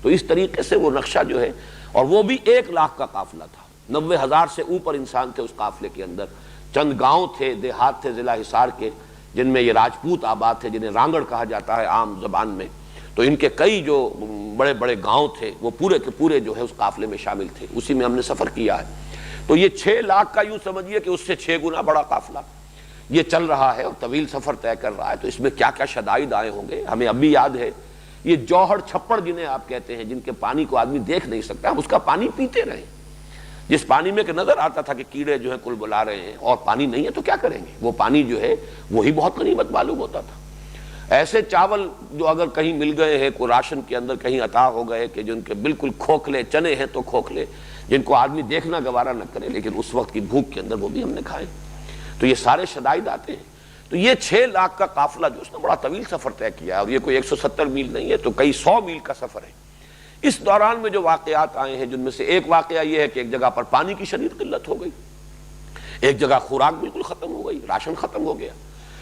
تو اس طریقے سے وہ نقشہ جو ہے، اور وہ بھی 1 لاکھ کا قافلہ تھا. 90,000 سے اوپر انسان تھے اس قافلے کے اندر. چند گاؤں تھے، دیہات تھے ضلع حصار کے، جن میں یہ راجپوت آباد تھے، جنہیں رانگڑ کہا جاتا ہے عام زبان میں. تو ان کے کئی جو بڑے بڑے گاؤں تھے وہ پورے کے پورے جو ہے اس قافلے میں شامل تھے. اسی میں ہم نے سفر کیا ہے. تو یہ 6 لاکھ کا یوں سمجھیے کہ اس سے 6 گنا بڑا قافلہ یہ چل رہا ہے اور طویل سفر طے کر رہا ہے. تو اس میں کیا کیا شدائد آئے ہوں گے. ہمیں اب بھی یاد ہے یہ جوہر چھپڑ جنہیں آپ کہتے ہیں، جن کے پانی کو آدمی دیکھ نہیں سکتا، ہم اس کا پانی پیتے رہے. جس پانی میں کہ نظر آتا تھا کہ کیڑے جو ہیں کل بلا رہے ہیں اور پانی نہیں ہے تو کیا کریں گے، وہ پانی جو ہے وہی بہت غنیمت معلوم ہوتا تھا. ایسے چاول جو اگر کہیں مل گئے ہیں، کوئی راشن کے اندر کہیں عطا ہو گئے کہ جن کے بالکل کھوکھلے چنے ہیں تو کھوکھلے، جن کو آدمی دیکھنا گوارا نہ کرے، لیکن اس وقت کی بھوک کے اندر وہ بھی ہم نے کھائے. تو یہ سارے شدائد آتے ہیں. تو یہ 6 لاکھ کا قافلہ جو اس نے بڑا طویل سفر طے کیا ہے، اور یہ کوئی 170 میل نہیں ہے، تو کئی 100 میل کا سفر ہے. اس دوران میں جو واقعات آئے ہیں، جن میں سے ایک واقعہ یہ ہے کہ ایک جگہ پر پانی کی شدید قلت ہو گئی، ایک جگہ خوراک بالکل ختم ہو گئی، راشن ختم ہو گیا.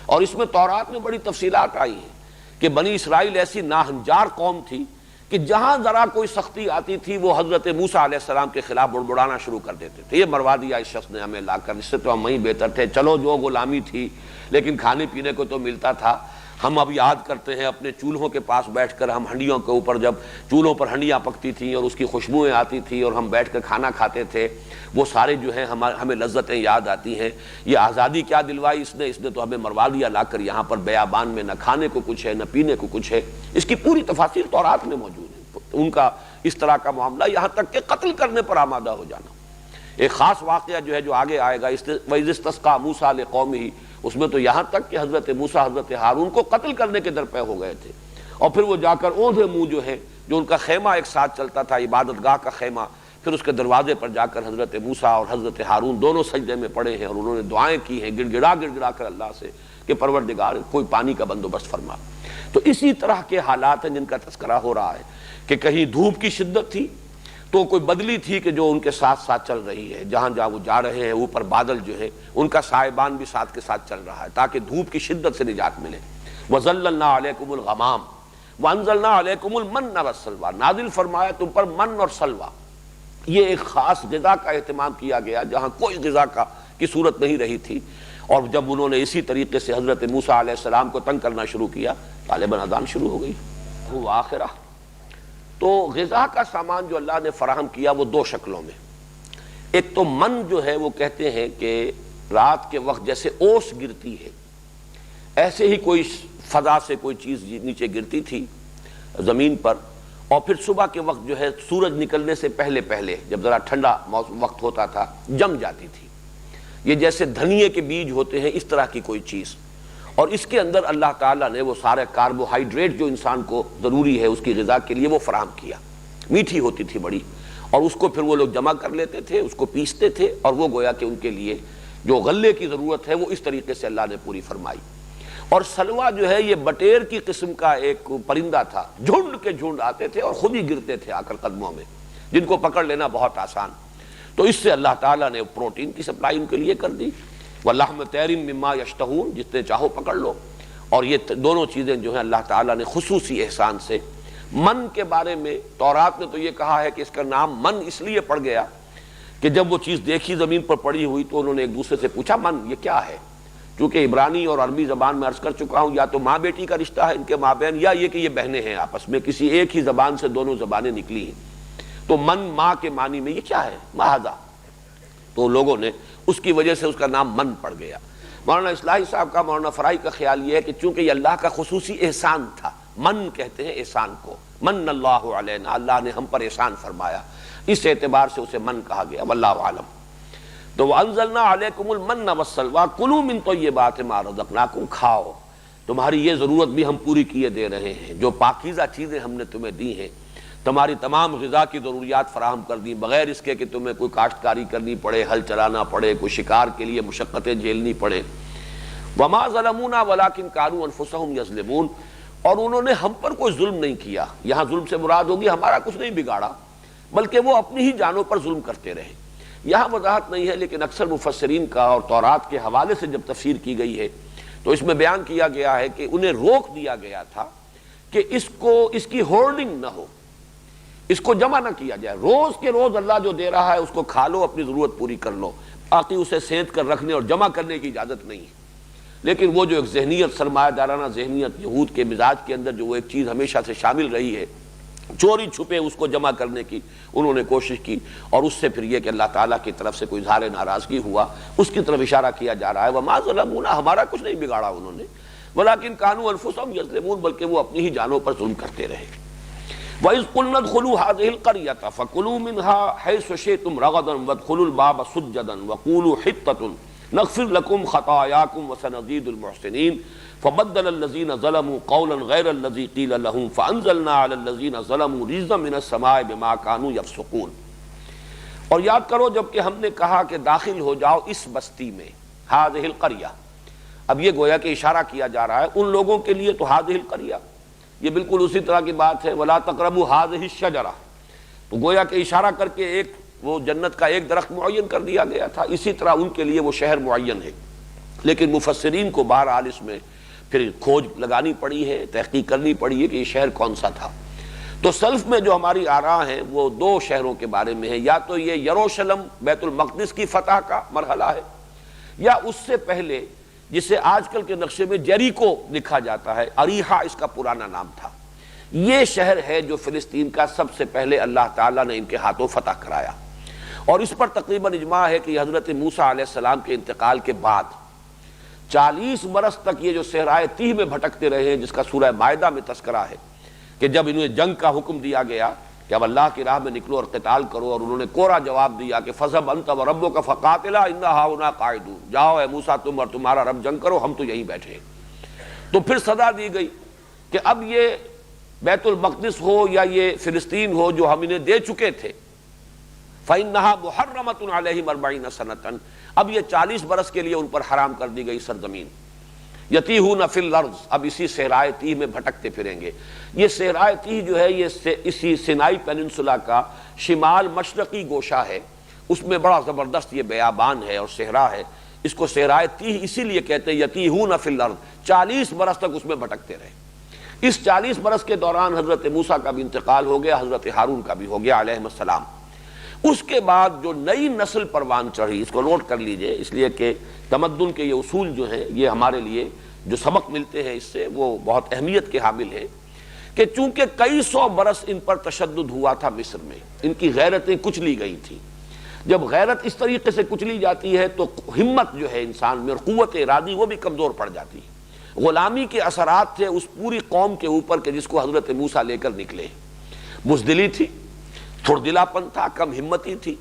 اور اس میں تورات میں بڑی تفصیلات آئی ہیں کہ بنی اسرائیل ایسی ناہنجار قوم تھی کہ جہاں ذرا کوئی سختی آتی تھی وہ حضرت موسیٰ علیہ السلام کے خلاف بڑبڑانا شروع کر دیتے تھے. یہ مروا دیا اس شخص نے ہمیں لا کر، اس سے تو ہم وہیں بہتر تھے. چلو جو غلامی تھی لیکن کھانے پینے کو تو ملتا تھا. ہم اب یاد کرتے ہیں اپنے چولہوں کے پاس بیٹھ کر، ہم ہنڈیوں کے اوپر جب چولہوں پر ہنڈیاں پکتی تھیں اور اس کی خوشبوئیں آتی تھیں اور ہم بیٹھ کر کھانا کھاتے تھے، وہ سارے جو ہیں ہمیں لذتیں یاد آتی ہیں. یہ آزادی کیا دلوائی اس نے تو ہمیں مروا دیا لا کر یہاں پر بیابان میں. نہ کھانے کو کچھ ہے نہ پینے کو کچھ ہے. اس کی پوری تفاصیل تورات میں موجود ہے. ان کا اس طرح کا معاملہ، یہاں تک کہ قتل کرنے پر آمادہ ہو جانا. ایک خاص واقعہ جو ہے جو آگے آئے گا، وَإِذِ اسْتَسْقَىٰ مُوسَىٰ لِقَوْمِهِ، اس میں تو یہاں تک کہ حضرت موسیٰ حضرت ہارون کو قتل کرنے کے درپے ہو گئے تھے. اور پھر وہ جا کر اوندھے منہ جو ہے، جو ان کا خیمہ ایک ساتھ چلتا تھا، عبادت گاہ کا خیمہ، پھر اس کے دروازے پر جا کر حضرت موسیٰ اور حضرت ہارون دونوں سجدے میں پڑے ہیں اور انہوں نے دعائیں کی ہیں گڑ گڑا کر اللہ سے کہ پروردگار کوئی پانی کا بندوبست فرما. تو اسی طرح کے حالات ہیں جن کا تذکرہ ہو رہا ہے کہ کہیں دھوپ کی شدت تھی تو کوئی بدلی تھی کہ جو ان کے ساتھ ساتھ چل رہی ہے. جہاں جہاں وہ جا رہے ہیں اوپر بادل جو ہے ان کا سائبان بھی ساتھ کے ساتھ چل رہا ہے تاکہ دھوپ کی شدت سے نجات ملے. وَظَلَّلْنَا عَلَيْكُمُ الْغَمَامَ وَأَنزَلْنَا عَلَيْكُمُ الْمَنَّ وَالسَّلْوَىٰ، نازل فرمایا تم پر من اور سلوہ. یہ ایک خاص غذا کا اہتمام کیا گیا جہاں کوئی غذا کی صورت نہیں رہی تھی. اور جب انہوں نے اسی طریقے سے حضرت موسیٰ علیہ السلام کو تنگ کرنا شروع کیا، غالباً اذان شروع ہو گئی. وہ آخرہ تو غذا کا سامان جو اللہ نے فراہم کیا وہ 2 شکلوں میں. ایک تو من جو ہے وہ کہتے ہیں کہ رات کے وقت جیسے اوس گرتی ہے ایسے ہی کوئی فضا سے کوئی چیز نیچے گرتی تھی زمین پر، اور پھر صبح کے وقت جو ہے سورج نکلنے سے پہلے جب ذرا ٹھنڈا وقت ہوتا تھا جم جاتی تھی. یہ جیسے دھنیے کے بیج ہوتے ہیں اس طرح کی کوئی چیز. اور اس کے اندر اللہ تعالیٰ نے وہ سارے کاربوہائیڈریٹ جو انسان کو ضروری ہے اس کی غذا کے لیے وہ فراہم کیا. میٹھی ہوتی تھی بڑی، اور اس کو پھر وہ لوگ جمع کر لیتے تھے، اس کو پیستے تھے، اور وہ گویا کہ ان کے لیے جو غلے کی ضرورت ہے وہ اس طریقے سے اللہ نے پوری فرمائی. اور سلوا جو ہے یہ بٹیر کی قسم کا ایک پرندہ تھا، جھنڈ کے جھنڈ آتے تھے اور خود ہی گرتے تھے آ کر قدموں میں، جن کو پکڑ لینا بہت آسان. تو اس سے اللہ تعالیٰ نے پروٹین کی سپلائی ان کے لیے کر دی. وَلَحْمَ طَيْرٍ مِّمَّا يَشْتَهُونَ، جتنے چاہو پکڑ لو. اور یہ دونوں چیزیں جو ہیں اللہ تعالیٰ نے خصوصی احسان سے. من کے بارے میں تورات نے تو یہ کہا ہے کہ اس کا نام من اس لیے پڑ گیا کہ جب وہ چیز دیکھی زمین پر پڑی ہوئی تو انہوں نے ایک دوسرے سے پوچھا من یہ کیا ہے. چونکہ عبرانی اور عربی زبان میں عرض کر چکا ہوں، یا تو ماں بیٹی کا رشتہ ہے ان کے مابین، یا یہ کہ یہ بہنیں ہیں آپس میں، کسی ایک ہی زبان سے دونوں زبانیں نکلی ہیں. تو من ماں کے معنی میں یہ کیا ہے ماہذا، تو لوگوں نے اس کی وجہ سے اس کا نام من پڑ گیا. مولانا اصلاحی صاحب کا، مولانا فرائی کا خیال یہ ہے کہ چونکہ یہ اللہ کا خصوصی احسان تھا، من کہتے ہیں احسان کو، من اللہ علینا، اللہ نے ہم پر احسان فرمایا، اس اعتبار سے اسے من کہا گیا. واللہ عالم. تو وَأَنزَلْنَا عَلَيْكُمُ الْمَنَّ وَالسَّلْوَىٰ كُلُوا مِن طَيِّبَاتِ مَا رَزَقْنَاكُمْ، کھاؤ، تمہاری یہ ضرورت بھی ہم پوری کیے دے رہے ہیں، جو پاکیزہ چیزیں ہم نے تمہیں دی ہیں، تمہاری تمام غذا کی ضروریات فراہم کر دی بغیر اس کے کہ تمہیں کوئی کاشتکاری کرنی پڑے، ہل چلانا پڑے، کوئی شکار کے لیے مشقتیں جھیلنی پڑے. وَمَا ظَلَمُونَا وَلَٰكِن كَانُوا أَنفُسَهُمْ يَظْلِمُونَ، اور انہوں نے ہم پر کوئی ظلم نہیں کیا. یہاں ظلم سے مراد ہوگی ہمارا کچھ نہیں بگاڑا، بلکہ وہ اپنی ہی جانوں پر ظلم کرتے رہے. یہاں وضاحت نہیں ہے، لیکن اکثر مفسرین کا اور تورات کے حوالے سے جب تفسیر کی گئی ہے تو اس میں بیان کیا گیا ہے کہ انہیں روک دیا گیا تھا کہ اس کی ہولڈنگ نہ ہو، اس کو جمع نہ کیا جائے. روز کے روز اللہ جو دے رہا ہے اس کو کھا لو، اپنی ضرورت پوری کر لو، باقی اسے سینت کر رکھنے اور جمع کرنے کی اجازت نہیں ہے. لیکن وہ جو ایک ذہنیت، سرمایہ دارانہ ذہنیت یہود کے مزاج کے اندر جو وہ ایک چیز ہمیشہ سے شامل رہی ہے، چوری چھپے اس کو جمع کرنے کی انہوں نے کوشش کی، اور اس سے پھر یہ کہ اللہ تعالیٰ کی طرف سے کوئی اظہار ناراضگی ہوا، اس کی طرف اشارہ کیا جا رہا ہے. وَمَا ظَلَمُونَا، ہمارا کچھ نہیں بگاڑا انہوں نے، وَلَٰكِن كَانُوا أَنفُسَهُمْ يَظْلِمُونَ، بلکہ وہ اپنی ہی جانوں پر ظلم کرتے رہے. وَإِذْ قُلْنَا ادْخُلُوا هَٰذِهِ الْقَرْيَةَ فَكُلُوا مِنْهَا حَيْثُ شِئْتُمْ رَغَدًا وَادْخُلُوا الْبَابَ سُجَّدًا وَقُولُوا حِطَّةٌ نَغْفِرْ لَكُمْ خَطَايَاكُمْ وَسَنَزِيدُ الْمُحْسِنِينَ فَبَدَّلَ الَّذِينَ ظَلَمُوا قَوْلًا غَيْرَ الَّذِي قِيلَ لَهُمْ فَأَنزَلْنَا عَلَى الَّذِينَ ظَلَمُوا رِجْزًا مِّنَ السَّمَاءِ بِمَا كَانُوا يَفْسُقُونَ. اور یاد کرو جب کہ ہم نے کہا کہ داخل ہو جاؤ اس بستی میں، هذه القرية، اب یہ گویا کہ اشارہ کیا جا رہا ہے ان لوگوں کے لیے. تو هذه القرية یہ بالکل اسی طرح کی بات ہے، وَلَا تَقْرَبُوا هَٰذِهِ الشَّجَرَةَ، تو گویا کہ اشارہ کر کے ایک وہ جنت کا ایک درخت معین کر دیا گیا تھا. اسی طرح ان کے لیے وہ شہر معین ہے. لیکن مفسرین کو بہرحال اس میں پھر کھوج لگانی پڑی ہے، تحقیق کرنی پڑی ہے کہ یہ شہر کون سا تھا. تو سلف میں جو ہماری آراء ہیں وہ دو شہروں کے بارے میں ہے، یا تو یہ یروشلم بیت المقدس کی فتح کا مرحلہ ہے، یا اس سے پہلے جسے آج کل کے نقشے میں جیریکو لکھا جاتا ہے، اریحا اس کا پرانا نام تھا. یہ شہر ہے جو فلسطین کا سب سے پہلے اللہ تعالیٰ نے ان کے ہاتھوں فتح کرایا. اور اس پر تقریباً اجماع ہے کہ یہ حضرت موسیٰ علیہ السلام کے انتقال کے بعد 40 برس تک یہ جو صحرائے تیہ میں بھٹکتے رہے ہیں، جس کا سورہ مائدہ میں تذکرہ ہے کہ جب انہیں جنگ کا حکم دیا گیا کہ اب اللہ کی راہ میں نکلو اور قتال کرو، اور انہوں نے کوڑا جواب دیا کہ فَذْهَبْ أَنْتَ وَرَبُّكَ فَقَاتِلَا إِنَّا هَاهُنَا قَاعِدُونَ، جاؤ اے موسیٰ تم اور تمہارا رب جنگ کرو، ہم تو یہیں بیٹھے ہیں. تو پھر صدا دی گئی کہ اب یہ بیت المقدس ہو یا یہ فلسطین ہو جو ہم انہیں دے چکے تھے، فَإِنَّهَا مُحَرَّمَةٌ عَلَيْهِمْ 40 سَنَةً، اب یہ 40 برس کے لیے ان پر حرام کر دی گئی سرزمین. یتیہون فی الارض، اب اسی صحرائے تیہ میں بھٹکتے پھریں گے. یہ صحرائے تیہ جو ہے یہ اسی سینائی پیننسولا کا شمال مشرقی گوشہ ہے، اس میں بڑا زبردست یہ بیابان ہے اور صحرا ہے. اس کو صحرائے تیہ اسی لیے کہتے ہیں یتیہون فی الارض، 40 برس تک اس میں بھٹکتے رہے. اس 40 برس کے دوران حضرت موسیٰ کا بھی انتقال ہو گیا، حضرت ہارون کا بھی ہو گیا علیہ السلام. اس کے بعد جو نئی نسل پروان چڑھی، اس کو نوٹ کر لیجئے، اس لیے کہ تمدن کے یہ اصول جو ہیں یہ ہمارے لیے جو سبق ملتے ہیں اس سے وہ بہت اہمیت کے حامل ہیں، کہ چونکہ کئی سو برس ان پر تشدد ہوا تھا مصر میں، ان کی غیرتیں کچلی گئی تھیں. جب غیرت اس طریقے سے کچلی جاتی ہے تو ہمت جو ہے انسان میں اور قوت ارادی وہ بھی کمزور پڑ جاتی ہے. غلامی کے اثرات تھے اس پوری قوم کے اوپر کہ جس کو حضرت موسیٰ لے کر نکلے. بزدلی تھی، تھوڑدلا پن تھا، کم ہمتی تھی،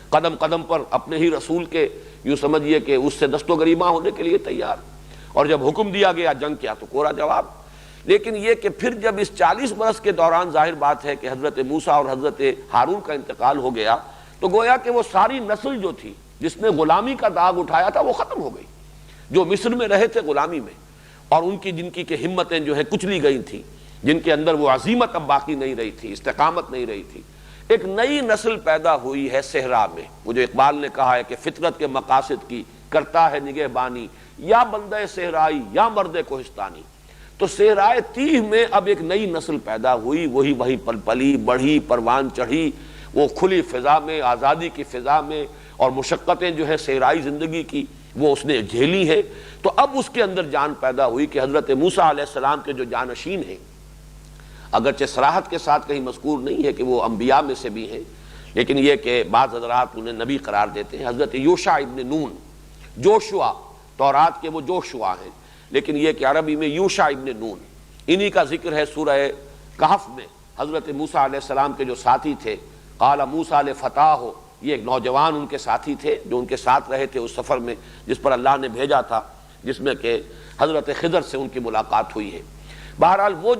قدم قدم پر اپنے ہی رسول کے یوں سمجھیے کہ اس سے دست و گریباں ہونے کے لیے تیار، اور جب حکم دیا گیا جنگ کیا تو کوڑا جواب. لیکن یہ کہ پھر جب اس 40 برس کے دوران ظاہر بات ہے کہ حضرت موسیٰ اور حضرت ہارون کا انتقال ہو گیا، تو گویا کہ وہ ساری نسل جو تھی جس نے غلامی کا داغ اٹھایا تھا وہ ختم ہو گئی. جو مصر میں رہے تھے غلامی میں، اور ان کی جن کی کہ ہمتیں جو ہے کچلی گئی تھیں، جن کے اندر وہ عزیمت اب باقی نہیں رہی تھی، استقامت نہیں رہی تھی، ایک نئی نسل پیدا ہوئی ہے صحرا میں. وہ جو اقبال نے کہا ہے کہ فطرت کے مقاصد کی کرتا ہے نگہبانی، یا بندہ صحرائی یا مرد کوہستانی. تو صحرائے تیہ میں اب ایک نئی نسل پیدا ہوئی، وہی پل پلی بڑھی، پروان چڑھی، وہ کھلی فضا میں، آزادی کی فضا میں، اور مشقتیں جو ہے صحرائی زندگی کی وہ اس نے جھیلی ہے. تو اب اس کے اندر جان پیدا ہوئی کہ حضرت موسیٰ علیہ السلام کے جو جانشین ہیں، اگرچہ صراحت کے ساتھ کہیں مذکور نہیں ہے کہ وہ انبیاء میں سے بھی ہیں، لیکن یہ کہ بعض حضرات انہیں نبی قرار دیتے ہیں، حضرت یوشع ابن نون، جوشوا، تورات کے وہ جوشوا ہیں، لیکن یہ کہ عربی میں یوشع ابن نون، انہی کا ذکر ہے سورہ کہف میں. حضرت موسیٰ علیہ السلام کے جو ساتھی تھے، قال موسیٰ لفتاہ، یہ ایک نوجوان ان کے ساتھی تھے جو ان کے ساتھ رہے تھے اس سفر میں جس پر اللہ نے بھیجا تھا، جس میں کہ حضرت خضر سے ان کی ملاقات ہوئی ہے. بہرحال وہ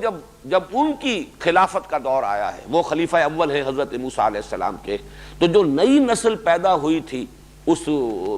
جب ان کی خلافت کا دور آیا ہے، وہ خلیفہ اول ہیں حضرت موسیٰ علیہ السلام کے، تو جو نئی نسل پیدا ہوئی تھی اس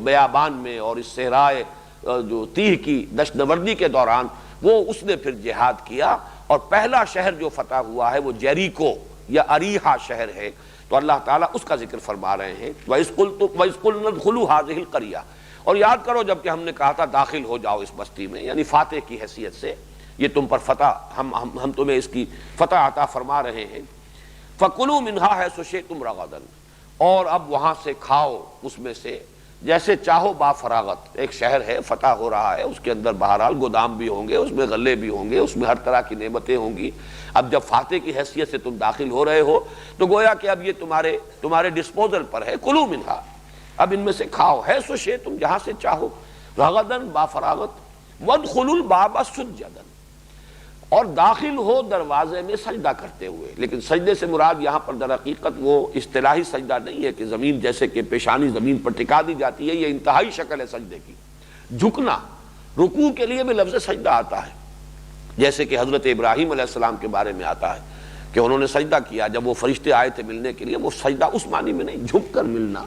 بیابان میں اور اس صحرائے جو تیہ کی دشت نوردی کے دوران، وہ اس نے پھر جہاد کیا، اور پہلا شہر جو فتح ہوا ہے وہ جیریکو یا اریحا شہر ہے، تو اللہ تعالیٰ اس کا ذکر فرما رہے ہیں وَإِذْ قُلْنَا ادْخُلُوا هَٰذِهِ الْقَرْيَةَ، اور یاد کرو جب کہ ہم نے کہا تھا داخل ہو جاؤ اس بستی میں، یعنی فاتح کی حیثیت سے یہ تم پر فتح، ہم تمہیں اس کی فتح عطا فرما رہے ہیں۔ فَكُلُوا مِنْهَا حَيْثُ شِئْتُمْ رَغَدًا، اور اب وہاں سے کھاؤ اس میں سے جیسے چاہو با فراغت۔ ایک شہر ہے فتح ہو رہا ہے، اس کے اندر بہرحال گودام بھی ہوں گے، اس میں غلے بھی ہوں گے، اس میں ہر طرح کی نعمتیں ہوں گی۔ اب جب فاتح کی حیثیت سے تم داخل ہو رہے ہو تو گویا کہ اب یہ تمہارے ڈسپوزل پر ہے، کلو منہا، اب ان میں سے کھاؤ، ہے سو شے، تم جہاں سے چاہو، رغدن با فراغت، وادخلوا الباب سجدا، اور داخل ہو دروازے میں سجدہ کرتے ہوئے۔ لیکن سجدے سے مراد یہاں پر در حقیقت وہ اصطلاحی سجدہ نہیں ہے کہ زمین جیسے کہ پیشانی زمین پر ٹکا دی جاتی ہے، یہ انتہائی شکل ہے سجدے کی، جھکنا۔ رکوع کے لیے بھی لفظ سجدہ آتا ہے، جیسے کہ حضرت ابراہیم علیہ السلام کے بارے میں آتا ہے کہ انہوں نے سجدہ کیا جب وہ فرشتے آئے تھے ملنے کے لیے۔ وہ سجدہ اس معنی میں نہیں، جھک کر ملنا،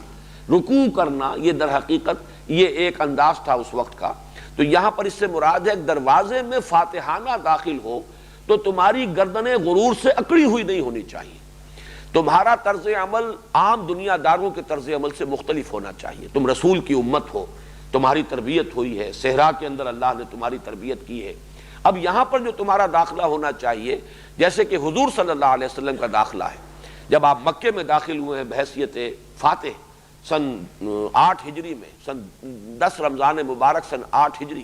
رکوع کرنا، یہ در حقیقت یہ ایک انداز تھا اس وقت کا۔ تو یہاں پر اس سے مراد ہے دروازے میں فاتحانہ داخل ہو تو تمہاری گردنیں غرور سے اکڑی ہوئی نہیں ہونی چاہیے، تمہارا طرز عمل عام دنیا داروں کے طرز عمل سے مختلف ہونا چاہیے۔ تم رسول کی امت ہو، تمہاری تربیت ہوئی ہے، صحرا کے اندر اللہ نے تمہاری تربیت کی ہے۔ اب یہاں پر جو تمہارا داخلہ ہونا چاہیے، جیسے کہ حضور صلی اللہ علیہ وسلم کا داخلہ ہے، جب آپ مکے میں داخل ہوئے ہیں بحیثیت فاتح سن 8 ہجری میں، سن 10 رمضان مبارک سن 8 ہجری،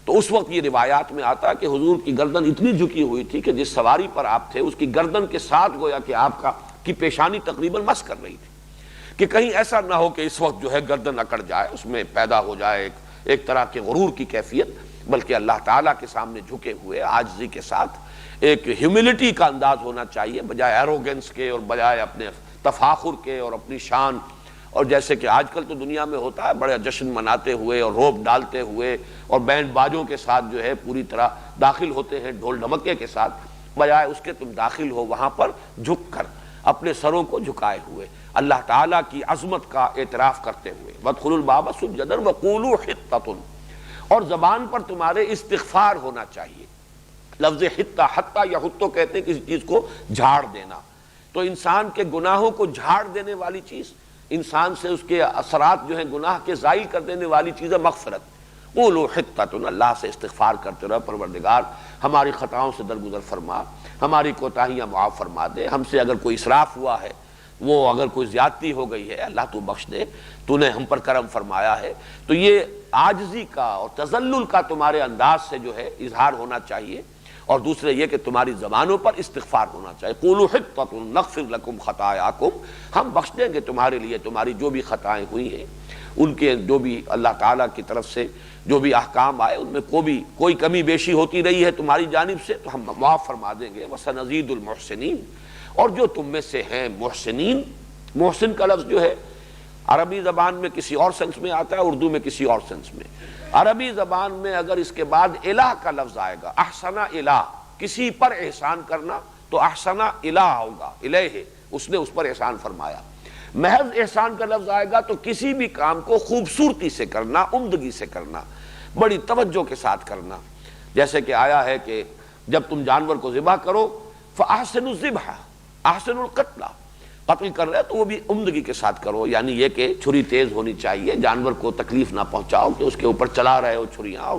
تو اس وقت یہ روایات میں آتا کہ حضور کی گردن اتنی جھکی ہوئی تھی کہ جس سواری پر آپ تھے اس کی گردن کے ساتھ گویا کہ آپ کی پیشانی تقریباً مس کر رہی تھی، کہ کہیں ایسا نہ ہو کہ اس وقت جو ہے گردن اکڑ جائے، اس میں پیدا ہو جائے ایک طرح کے غرور کی کیفیت، بلکہ اللہ تعالیٰ کے سامنے جھکے ہوئے عاجزی کے ساتھ ایک ہیوملٹی کا انداز ہونا چاہیے، بجائے ایروگنس کے اور بجائے اپنے تفاخر کے اور اپنی شان۔ اور جیسے کہ آج کل تو دنیا میں ہوتا ہے، بڑے جشن مناتے ہوئے اور روب ڈالتے ہوئے اور بینڈ باجوں کے ساتھ جو ہے پوری طرح داخل ہوتے ہیں، ڈھول ڈھمکے کے ساتھ، بجائے اس کے تم داخل ہو وہاں پر جھک کر، اپنے سروں کو جھکائے ہوئے، اللہ تعالیٰ کی عظمت کا اعتراف کرتے ہوئے۔ وادخلوا الباب سجدا وقولوا حطۃ، اور زبان پر تمہارے استغفار ہونا چاہیے۔ لفظ حطہ، حتہ یا حتو کہتے ہیں کسی چیز کو جھاڑ دینا، تو انسان کے گناہوں کو جھاڑ دینے والی چیز، انسان سے اس کے اثرات جو ہیں گناہ کے زائل کر دینے والی چیز ہے مغفرت۔ قولوا حطۃ، اللہ سے استغفار کرتے رہو، پروردگار ہماری خطاؤں سے درگزر فرما، ہماری کوتاہیاں معاف فرما دے، ہم سے اگر کوئی اسراف ہوا ہے، وہ اگر کوئی زیادتی ہو گئی ہے، اللہ تو بخش دے، تو نے ہم پر کرم فرمایا ہے۔ تو یہ عاجزی کا اور تذلل کا تمہارے انداز سے جو ہے اظہار ہونا چاہیے، اور دوسرے یہ کہ تمہاری زبانوں پر استغفار ہونا چاہیے۔ قولوا حطۃ نغفر لکم خطایاکم، ہم بخش دیں گے تمہارے لیے تمہاری جو بھی خطائیں ہوئی ہیں، ان کے جو بھی اللہ تعالیٰ کی طرف سے جو بھی احکام آئے ان میں کوئی کمی بیشی ہوتی رہی ہے تمہاری جانب سے تو ہم معاف فرما دیں گے۔ وسنزید المحسنین، اور جو تم میں سے ہیں محسنین، محسن کا لفظ جو ہے عربی زبان میں کسی اور سینس میں آتا ہے، اردو میں کسی اور سینس میں۔ عربی زبان میں اگر اس کے بعد الہ کا لفظ آئے گا، احسن الہ، کسی پر احسان کرنا، تو احسن الہ ہوگا، الہ، اس نے اس پر احسان فرمایا۔ محض احسان کا لفظ آئے گا تو کسی بھی کام کو خوبصورتی سے کرنا، عمدگی سے کرنا، بڑی توجہ کے ساتھ کرنا۔ جیسے کہ آیا ہے کہ جب تم جانور کو ذبح کرو فاحسنوا الذبح، احسن القتل، قتل کر رہے تو وہ بھی عمدگی کے ساتھ کرو، یعنی یہ کہ چھری تیز ہونی چاہیے، جانور کو تکلیف نہ پہنچاؤ کہ اس کے اوپر چلا رہے ہو چھریاں،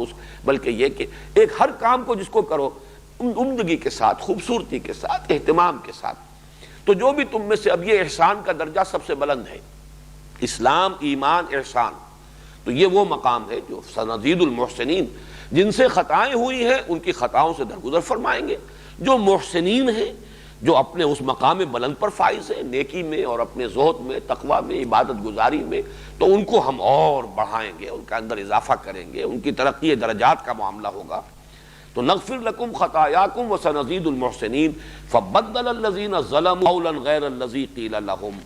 بلکہ یہ کہ ایک ہر کام کو جس کو کرو عمدگی کے ساتھ، خوبصورتی کے ساتھ، اہتمام کے ساتھ۔ تو جو بھی تم میں سے، اب یہ احسان کا درجہ سب سے بلند ہے، اسلام، ایمان، احسان، تو یہ وہ مقام ہے جو سنزید المحسنین، جن سے خطائیں ہوئی ہیں ان کی خطاؤں سے درگزر فرمائیں گے۔ جو محسنین ہیں، جو اپنے اس مقام بلند پر فائز ہیں، نیکی میں اور اپنے زہد میں، تقوی میں، عبادت گزاری میں، تو ان کو ہم اور بڑھائیں گے، ان کا اندر اضافہ کریں گے، ان کی ترقی درجات کا معاملہ ہوگا۔ تو نغفر لکم خطایاکم وسنزید المحسنین فبدل الذین ظلموا قولا غیر الذی قیل لہم،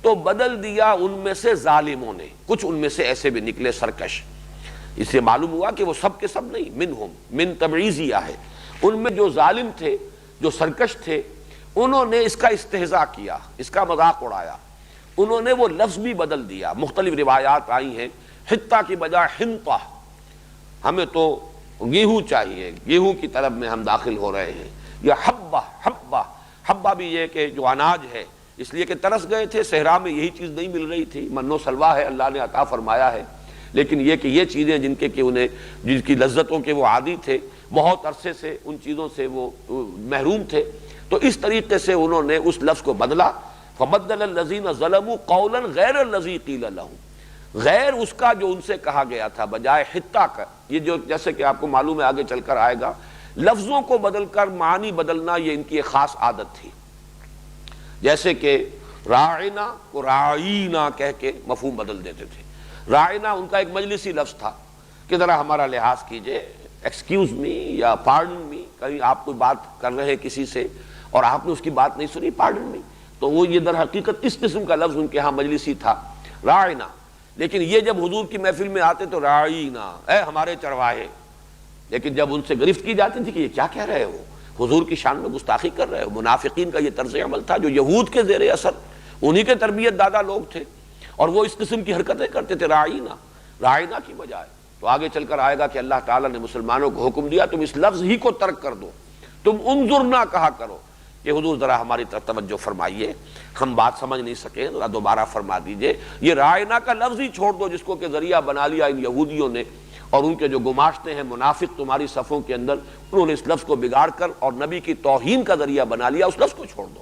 تو بدل دیا ان میں سے ظالموں نے، کچھ ان میں سے ایسے بھی نکلے سرکش۔ اس سے معلوم ہوا کہ وہ سب کے سب نہیں، منہم، من تبعیضیہ ہے، ان میں جو ظالم تھے، جو سرکش تھے، انہوں نے اس کا استہزاء کیا، اس کا مذاق اڑایا، انہوں نے وہ لفظ بھی بدل دیا۔ مختلف روایات آئی ہیں، حطہ کی بجائے حنطہ، ہمیں تو گیہوں چاہیے، گیہوں کی طلب میں ہم داخل ہو رہے ہیں. یا حبہ، حبہ، حبہ بھی یہ کہ جو اناج ہے، اس لیے کہ ترس گئے تھے، صحرا میں یہی چیز نہیں مل رہی تھی. من و سلویٰ ہے، اللہ نے عطا فرمایا ہے، لیکن یہ کہ یہ چیزیں جن کی لذتوں کے وہ عادی تھے، بہت عرصے سے ان چیزوں سے وہ محروم تھے، تو اس طریقے سے انہوں نے اس لفظ کو بدلا. فبدل الذین ظلموا قولا غیر الذی قیل لہم، غیر اس کا جو ان سے کہا گیا تھا، بجائے حتہ کا. یہ جو جیسے کہ آپ کو معلوم ہے آگے چل کر آئے گا، لفظوں کو بدل کر معنی بدلنا یہ ان کی ایک خاص عادت تھی. جیسے کہ راعنا کو راعینا کہہ کے مفہوم بدل دیتے تھے. راعنا ان کا ایک مجلسی لفظ تھا کہ ذرا ہمارا لحاظ کیجئے، ایکسکیوز می یا پارڈن می، کہیں آپ کوئی بات کر رہے کسی سے اور آپ نے اس کی بات نہیں سنی، پارڈن می. تو وہ یہ در حقیقت اس قسم کا لفظ ان کے ہاں مجلسی تھا، راعنا. لیکن یہ جب حضور کی محفل میں آتے تو راعینا، اے ہمارے چرواہے. لیکن جب ان سے گرفت کی جاتی تھی کہ یہ کیا کہہ رہے ہو، حضور کی شان میں گستاخی کر رہے ہو. منافقین کا یہ طرز عمل تھا جو یہود کے زیر اثر، انہی کے تربیت دادا لوگ تھے، اور وہ اس قسم کی حرکتیں کرتے تھے راعینا، راعینا کی بجائے. تو آگے چل کر آئے گا کہ اللہ تعالیٰ نے مسلمانوں کو حکم دیا تم اس لفظ ہی کو ترک کر دو، تم انظرنا کہا کرو کہ حضور ذرا ہماری طرف توجہ فرمائیے، ہم بات سمجھ نہیں سکے، ذرا دوبارہ فرما دیجئے. یہ راعینا کا لفظ ہی چھوڑ دو جس کو کہ ذریعہ بنا لیا ان یہودیوں نے، اور ان کے جو گماشتے ہیں منافق تمہاری صفوں کے اندر، انہوں نے اس لفظ کو بگاڑ کر اور نبی کی توہین کا ذریعہ بنا لیا، اس لفظ کو چھوڑ دو.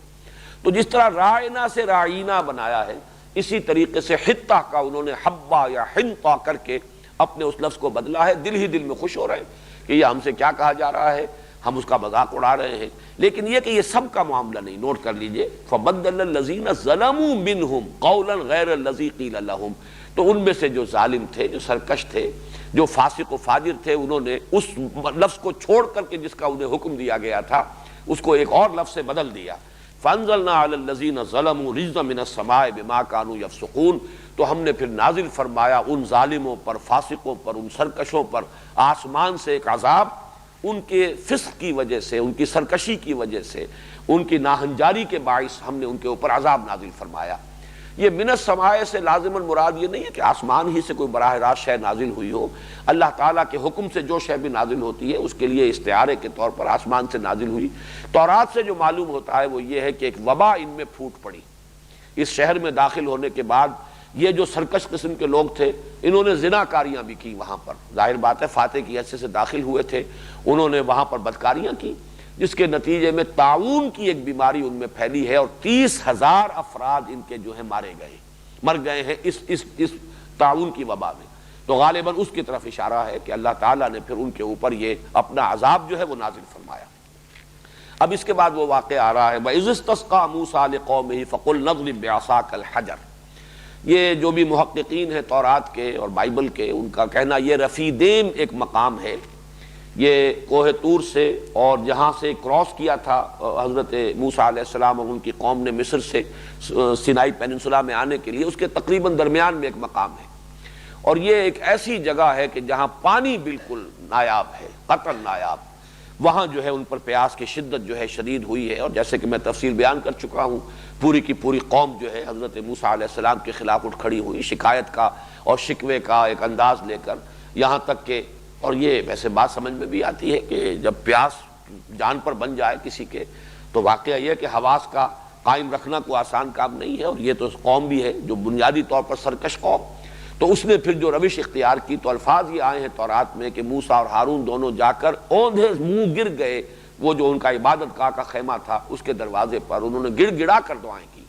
تو جس طرح راعینا سے راعینا بنایا ہے، اسی طریقے سے حتہ کا انہوں نے حبہ یا حنطہ کر کے اپنے اس لفظ کو بدلا ہے. دل ہی دل میں خوش ہو رہے ہیں کہ یہ ہم سے کیا کہا جا رہا ہے، ہم اس کا مذاق اڑا رہے ہیں. لیکن یہ کہ یہ سب کا معاملہ نہیں، نوٹ کر لیجئے. فبدل الذین ظلموا منہم قولا غیر الذی قیل لہم. تو ان میں سے جو ظالم تھے، جو سرکش تھے، جو فاسق و فاجر تھے، انہوں نے اس لفظ کو چھوڑ کر کے جس کا انہیں حکم دیا گیا تھا اس کو ایک اور لفظ سے بدل دیا. فانزلنا علی الذین ظلموا رجزا من السماء بما كانوا یفسقون. تو ہم نے پھر نازل فرمایا ان ظالموں پر، فاسقوں پر، ان سرکشوں پر آسمان سے ایک عذاب، ان کے فسق کی وجہ سے، ان کی سرکشی کی وجہ سے، ان کی ناہنجاری کے باعث ہم نے ان کے اوپر عذاب نازل فرمایا. یہ من السماء سے لازماً مراد یہ نہیں ہے کہ آسمان ہی سے کوئی براہ راست شے نازل ہوئی ہو. اللہ تعالیٰ کے حکم سے جو شے بھی نازل ہوتی ہے اس کے لیے استعارے کے طور پر آسمان سے نازل ہوئی. تورات سے جو معلوم ہوتا ہے وہ یہ ہے کہ ایک وبا ان میں پھوٹ پڑی. اس شہر میں داخل ہونے کے بعد یہ جو سرکش قسم کے لوگ تھے، انہوں نے زنا کاریاں بھی کی وہاں پر. ظاہر بات ہے فاتح کی حیثیت سے داخل ہوئے تھے، انہوں نے وہاں پر بدکاریاں کی، جس کے نتیجے میں طاعون کی ایک بیماری ان میں پھیلی ہے، اور 30,000 افراد ان کے جو ہیں مر گئے ہیں اس طاعون کی وبا میں. تو غالباً اس کی طرف اشارہ ہے کہ اللہ تعالیٰ نے پھر ان کے اوپر یہ اپنا عذاب جو ہے وہ نازل فرمایا. اب اس کے بعد وہ واقعہ آ رہا ہے وَإِذِ اسْتَسْقَىٰ مُوسَىٰ لِقَوْمِهِ فَقُلْ نَضْرِب بِعَصَاكَ الْحَجَرَ. یہ جو بھی محققین ہیں تورات کے اور بائبل کے، ان کا کہنا یہ رفیدیم ایک مقام ہے. یہ کوہ طور سے اور جہاں سے کراس کیا تھا حضرت موسیٰ علیہ السلام اور ان کی قوم نے مصر سے سینائی پیننسولا میں آنے کے لیے، اس کے تقریباً درمیان میں ایک مقام ہے. اور یہ ایک ایسی جگہ ہے کہ جہاں پانی بالکل نایاب ہے، قطعاً نایاب. وہاں جو ہے ان پر پیاس کی شدت جو ہے شدید ہوئی ہے، اور جیسے کہ میں تفصیل بیان کر چکا ہوں، پوری کی پوری قوم جو ہے حضرت موسیٰ علیہ السلام کے خلاف اٹھ کھڑی ہوئی، شکایت کا اور شکوے کا ایک انداز لے کر. یہاں تک کہ اور یہ ویسے بات سمجھ میں بھی آتی ہے کہ جب پیاس جان پر بن جائے کسی کے تو واقعہ یہ ہے کہ حواس کا قائم رکھنا کوئی آسان کام نہیں ہے. اور یہ تو قوم بھی ہے جو بنیادی طور پر سرکش قوم. تو اس نے پھر جو روش اختیار کی، تو الفاظ یہ آئے ہیں تورات میں کہ موسیٰ اور ہارون دونوں جا کر اوندھے منہ گر گئے. وہ جو ان کا عبادت گاہ کا خیمہ تھا اس کے دروازے پر انہوں نے گڑ گڑا کر دعائیں کی.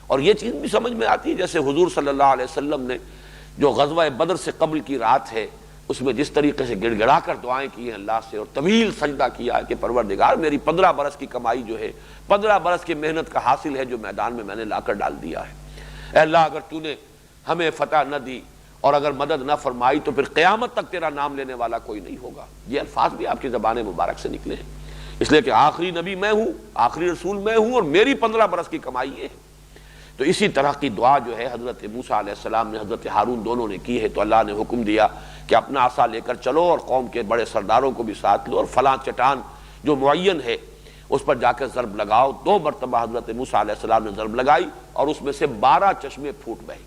اور یہ چیز بھی سمجھ میں آتی ہے جیسے حضور صلی اللہ علیہ وسلم نے جو غزوہ بدر سے قبل کی رات ہے اس میں جس طریقے سے گڑ گڑا کر دعائیں کی ہیں اللہ سے، اور طویل سجدہ کیا ہے کہ پروردگار میری 15 برس کی کمائی جو ہے، 15 برس کی محنت کا حاصل ہے جو میدان میں نے لا کر ڈال دیا ہے. اے اللہ اگر تو نے ہمیں فتح نہ دی اور اگر مدد نہ فرمائی تو پھر قیامت تک تیرا نام لینے والا کوئی نہیں ہوگا. یہ الفاظ بھی آپ کی زبان مبارک سے نکلے ہیں، اس لیے کہ آخری نبی میں ہوں، آخری رسول میں ہوں، اور میری 15 برس کی کمائی یہ ہے. تو اسی طرح کی دعا جو ہے حضرت موسیٰ علیہ السلام نے حضرت ہارون دونوں نے کی ہے. تو اللہ نے حکم دیا کہ اپنا عصا لے کر چلو اور قوم کے بڑے سرداروں کو بھی ساتھ لو، اور فلاں چٹان جو معین ہے اس پر جا کر ضرب لگاؤ. 2 مرتبہ حضرت موسیٰ علیہ السلام نے ضرب لگائی اور اس میں سے 12 چشمے پھوٹ بہے.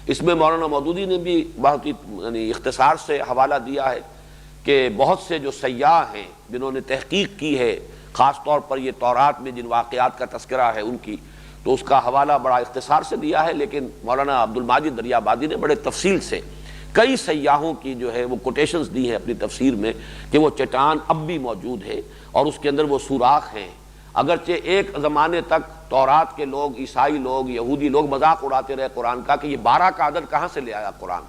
اس میں مولانا مودودی نے بھی بہت ہی اختصار سے حوالہ دیا ہے کہ بہت سے جو سیاح ہیں جنہوں نے تحقیق کی ہے، خاص طور پر یہ تورات میں جن واقعات کا تذکرہ ہے ان کی، تو اس کا حوالہ بڑا اختصار سے دیا ہے، لیکن مولانا عبد الماجد دریابادی نے بڑے تفصیل سے کئی سیاحوں کی جو ہے وہ کوٹیشنز دی ہیں اپنی تفسیر میں کہ وہ چٹان اب بھی موجود ہے اور اس کے اندر وہ سوراخ ہیں۔ اگرچہ ایک زمانے تک تورات کے لوگ، عیسائی لوگ، یہودی لوگ مذاق اڑاتے رہے قرآن کا کہ یہ 12 کا عدد کہاں سے لے آیا قرآن،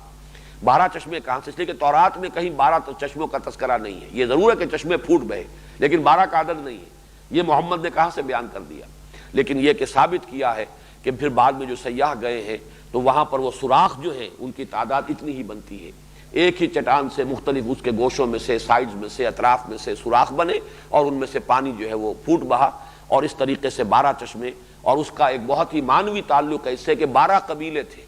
12 چشمے کہاں سے، اس لیے کہ تورات میں کہیں 12 چشموں کا تذکرہ نہیں ہے۔ یہ ضرور ہے کہ چشمے پھوٹ بہے، لیکن 12 کا عدد نہیں ہے، یہ محمد نے کہاں سے بیان کر دیا۔ لیکن یہ کہ ثابت کیا ہے کہ پھر بعد میں جو سیاح گئے ہیں تو وہاں پر وہ سوراخ جو ہیں ان کی تعداد اتنی ہی بنتی ہے، ایک ہی چٹان سے مختلف اس کے گوشوں میں سے، سائڈز میں سے، اطراف میں سے سوراخ بنے اور ان میں سے پانی جو ہے وہ پھوٹ بہا، اور اس طریقے سے 12 چشمے۔ اور اس کا ایک بہت ہی معنوی تعلق ہے اس سے کہ 12 قبیلے تھے،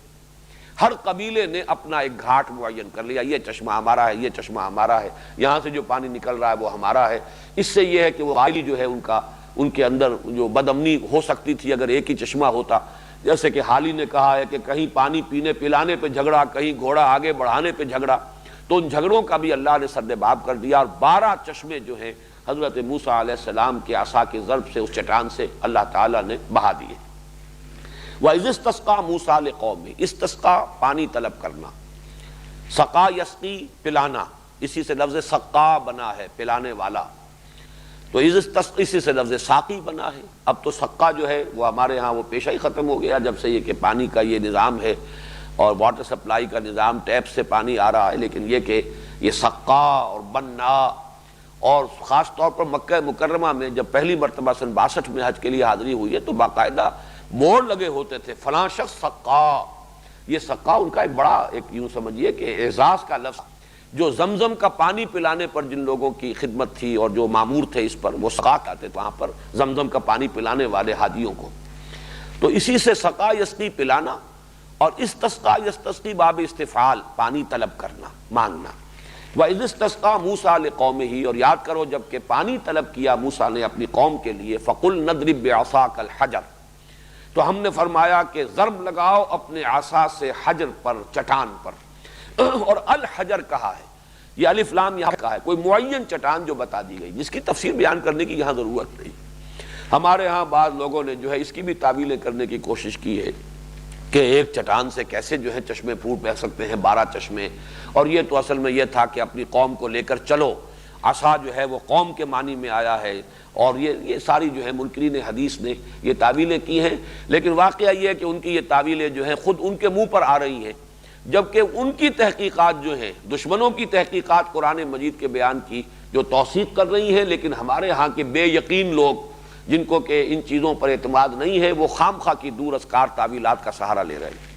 ہر قبیلے نے اپنا ایک گھاٹ معین کر لیا، یہ چشمہ ہمارا ہے، یہ چشمہ ہمارا ہے، یہاں سے جو پانی نکل رہا ہے وہ ہمارا ہے۔ اس سے یہ ہے کہ وہ غائلی جو ہے ان کے اندر جو بدامنی ہو سکتی تھی اگر ایک ہی چشمہ ہوتا، جیسے کہ حالی نے کہا ہے کہ کہیں پانی پینے پلانے پہ جھگڑا، کہیں گھوڑا آگے بڑھانے پہ جھگڑا، تو ان جھگڑوں کا بھی اللہ نے سدباب کر دیا، اور 12 چشمے جو ہیں حضرت موسیٰ علیہ السلام کے عصا کے ضرب سے اس چٹان سے اللہ تعالیٰ نے بہا دیے۔ وَإِذِ اسْتَسْقَىٰ مُوسَىٰ لِقَوْمِهِ، استسقا پانی طلب کرنا، سقا یسقی پلانا، اسی سے لفظ سقا بنا ہے پلانے والا، تو اسی سے لفظ ساقی بنا ہے۔ اب تو سقا جو ہے وہ ہمارے ہاں وہ پیشہ ہی ختم ہو گیا جب سے یہ کہ پانی کا یہ نظام ہے اور واٹر سپلائی کا نظام، ٹیپ سے پانی آ رہا ہے، لیکن یہ کہ یہ سقا اور بنا، اور خاص طور پر مکہ مکرمہ میں جب پہلی مرتبہ سن 62 میں حج کے لیے حاضری ہوئی ہے تو باقاعدہ بورڈ لگے ہوتے تھے فلاں شخص سقا۔ یہ سقا ان کا ایک بڑا، ایک یوں سمجھیے کہ اعزاز کا لفظ، جو زمزم کا پانی پلانے پر جن لوگوں کی خدمت تھی اور جو مامور تھے اس پر، وہ سقا کہتے تھے وہاں پر زمزم کا پانی پلانے والے حاجیوں کو۔ تو اسی سے سقا یسقی پلانا، اور استسقا یستسقی باب استفعال پانی طلب کرنا، مانگنا۔ وَإِذِ اسْتَسْقَىٰ مُوسَىٰ لِقَوْمِهِ، اور یاد کرو جب کہ پانی طلب کیا موسیٰ نے اپنی قوم کے لیے، فَقُلْ نَضْرِبْ بِعَصَاكَ الْحَجَرَ، تو ہم نے فرمایا کہ ضرب لگاؤ اپنے عصا سے حجر پر، چٹان پر۔ اور الحجر کہا ہے، یہ الف لام یہاں کہا ہے، کوئی معین چٹان جو بتا دی گئی جس کی تفسیر بیان کرنے کی یہاں ضرورت نہیں۔ ہمارے ہاں بعض لوگوں نے جو ہے اس کی بھی تعویلیں کرنے کی کوشش کی ہے کہ ایک چٹان سے کیسے جو ہے چشمے پھوٹ بہ سکتے ہیں، 12 چشمے، اور یہ تو اصل میں یہ تھا کہ اپنی قوم کو لے کر چلو، عصا جو ہے وہ قوم کے معنی میں آیا ہے، اور یہ ساری جو ہے منکرین حدیث نے یہ تعویلیں کی ہیں، لیکن واقعہ یہ ہے کہ ان کی یہ تعویلیں جو ہیں خود ان کے منہ پر آ رہی ہیں، جبکہ ان کی تحقیقات جو ہیں، دشمنوں کی تحقیقات قرآن مجید کے بیان کی جو توثیق کر رہی ہیں، لیکن ہمارے ہاں کے بے یقین لوگ جن کو کہ ان چیزوں پر اعتماد نہیں ہے، وہ خام خواہ کی دور ازکار تعویلات کا سہارا لے رہے ہیں۔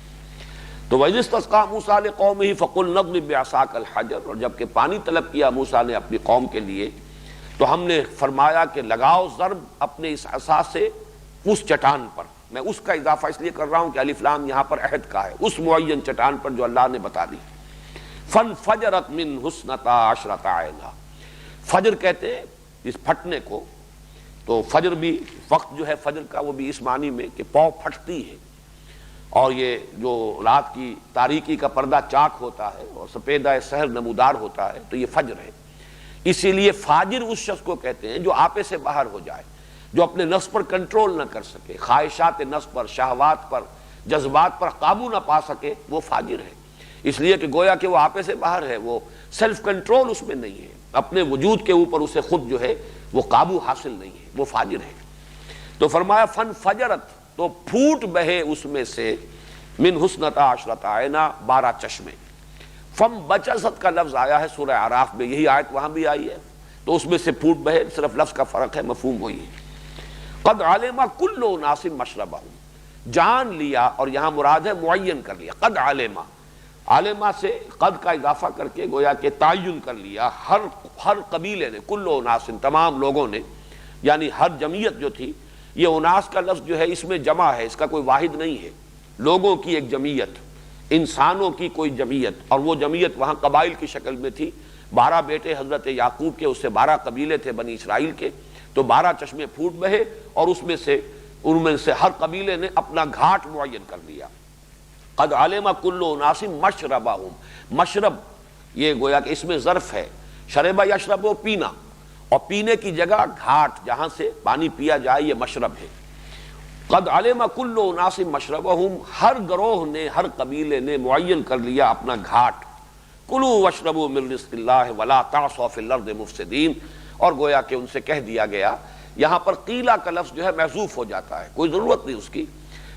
تو وَإِذِ اسْتَسْقَىٰ مُوسَىٰ لِقَوْمِهِ فَقُلْ نَضْرِبْ بِعَصَاكَ الْحَجَرَ، اور جب کہ پانی طلب کیا موسیٰ نے اپنی قوم کے لیے تو ہم نے فرمایا کہ لگاؤ ضرب اپنے اس عصا سے اس چٹان پر۔ میں اس کا اضافہ اس لیے کر رہا ہوں کہ الف لام یہاں پر عہد کا ہے، اس معین چٹان پر جو اللہ نے بتا دی۔ فَانْفَجَرَتْ مِنْهُ اثْنَتَا عَشْرَةَ عَيْنًا، فجر کہتے ہیں اس پھٹنے کو، تو فجر بھی وقت جو ہے فجر کا وہ بھی اس معنی میں کہ پاؤں پھٹتی ہے، اور یہ جو رات کی تاریکی کا پردہ چاک ہوتا ہے اور سپیدہ سحر نمودار ہوتا ہے، تو یہ فجر ہے۔ اسی لیے فاجر اس شخص کو کہتے ہیں جو آپے سے باہر ہو جائے، جو اپنے نفس پر کنٹرول نہ کر سکے، خواہشات نفس پر، شہوات پر، جذبات پر قابو نہ پا سکے، وہ فاجر ہے۔ اس لیے کہ گویا کہ وہ آپے سے باہر ہے، وہ سیلف کنٹرول اس میں نہیں ہے، اپنے وجود کے اوپر اسے خود جو ہے وہ قابو حاصل نہیں ہے، وہ فاجر ہے۔ تو فرمایا فن فجرت، تو پھوٹ بہے اس میں سے، من حسنتا عشرۃ عینا، 12 چشمے۔ فم بچست کا لفظ آیا ہے سورہ اعراف میں، یہی آیت وہاں بھی آئی ہے، تو اس میں سے پھوٹ بہے، صرف لفظ کا فرق ہے، مفہوم وہی ہے۔ قد علم کل اناس مشربہم، جان لیا، اور یہاں مراد ہے معین کر لیا، قد علم، عالمہ سے قد کا اضافہ کر کے گویا کہ تعین کر لیا، ہر قبیلے نے، کل اناس، تمام لوگوں نے، یعنی ہر جمعیت جو تھی، یہ اناس کا لفظ جو ہے اس میں جمع ہے، اس کا کوئی واحد نہیں ہے، لوگوں کی ایک جمعیت، انسانوں کی کوئی جمعیت، اور وہ جمعیت وہاں قبائل کی شکل میں تھی۔ 12 بیٹے حضرت یعقوب کے، اس سے 12 قبیلے تھے بنی اسرائیل کے، تو 12 چشمے پھوٹ بہے، اور ان میں سے ہر قبیلے نے اپنا گھاٹ معین کر لیا۔ قد علم کل اناس مشربہم، مشرب یہ گویا کہ اس میں ظرف ہے، شربہ یشرب پینا، اور پینے کی جگہ گھاٹ جہاں سے پانی پیا جائے یہ مشرب ہے۔ قد علم کل اناس مشربہم، ہر گروہ نے ہر قبیلے نے معین کر لیا اپنا گھاٹ۔ کلوا واشربوا من رزق اللہ ولا تعصوا فی الارض مفسدین، اور گویا کہ ان سے کہہ دیا گیا، یہاں پر قیلا کا لفظ جو ہے محذوف ہو جاتا ہے، کوئی ضرورت نہیں اس کی،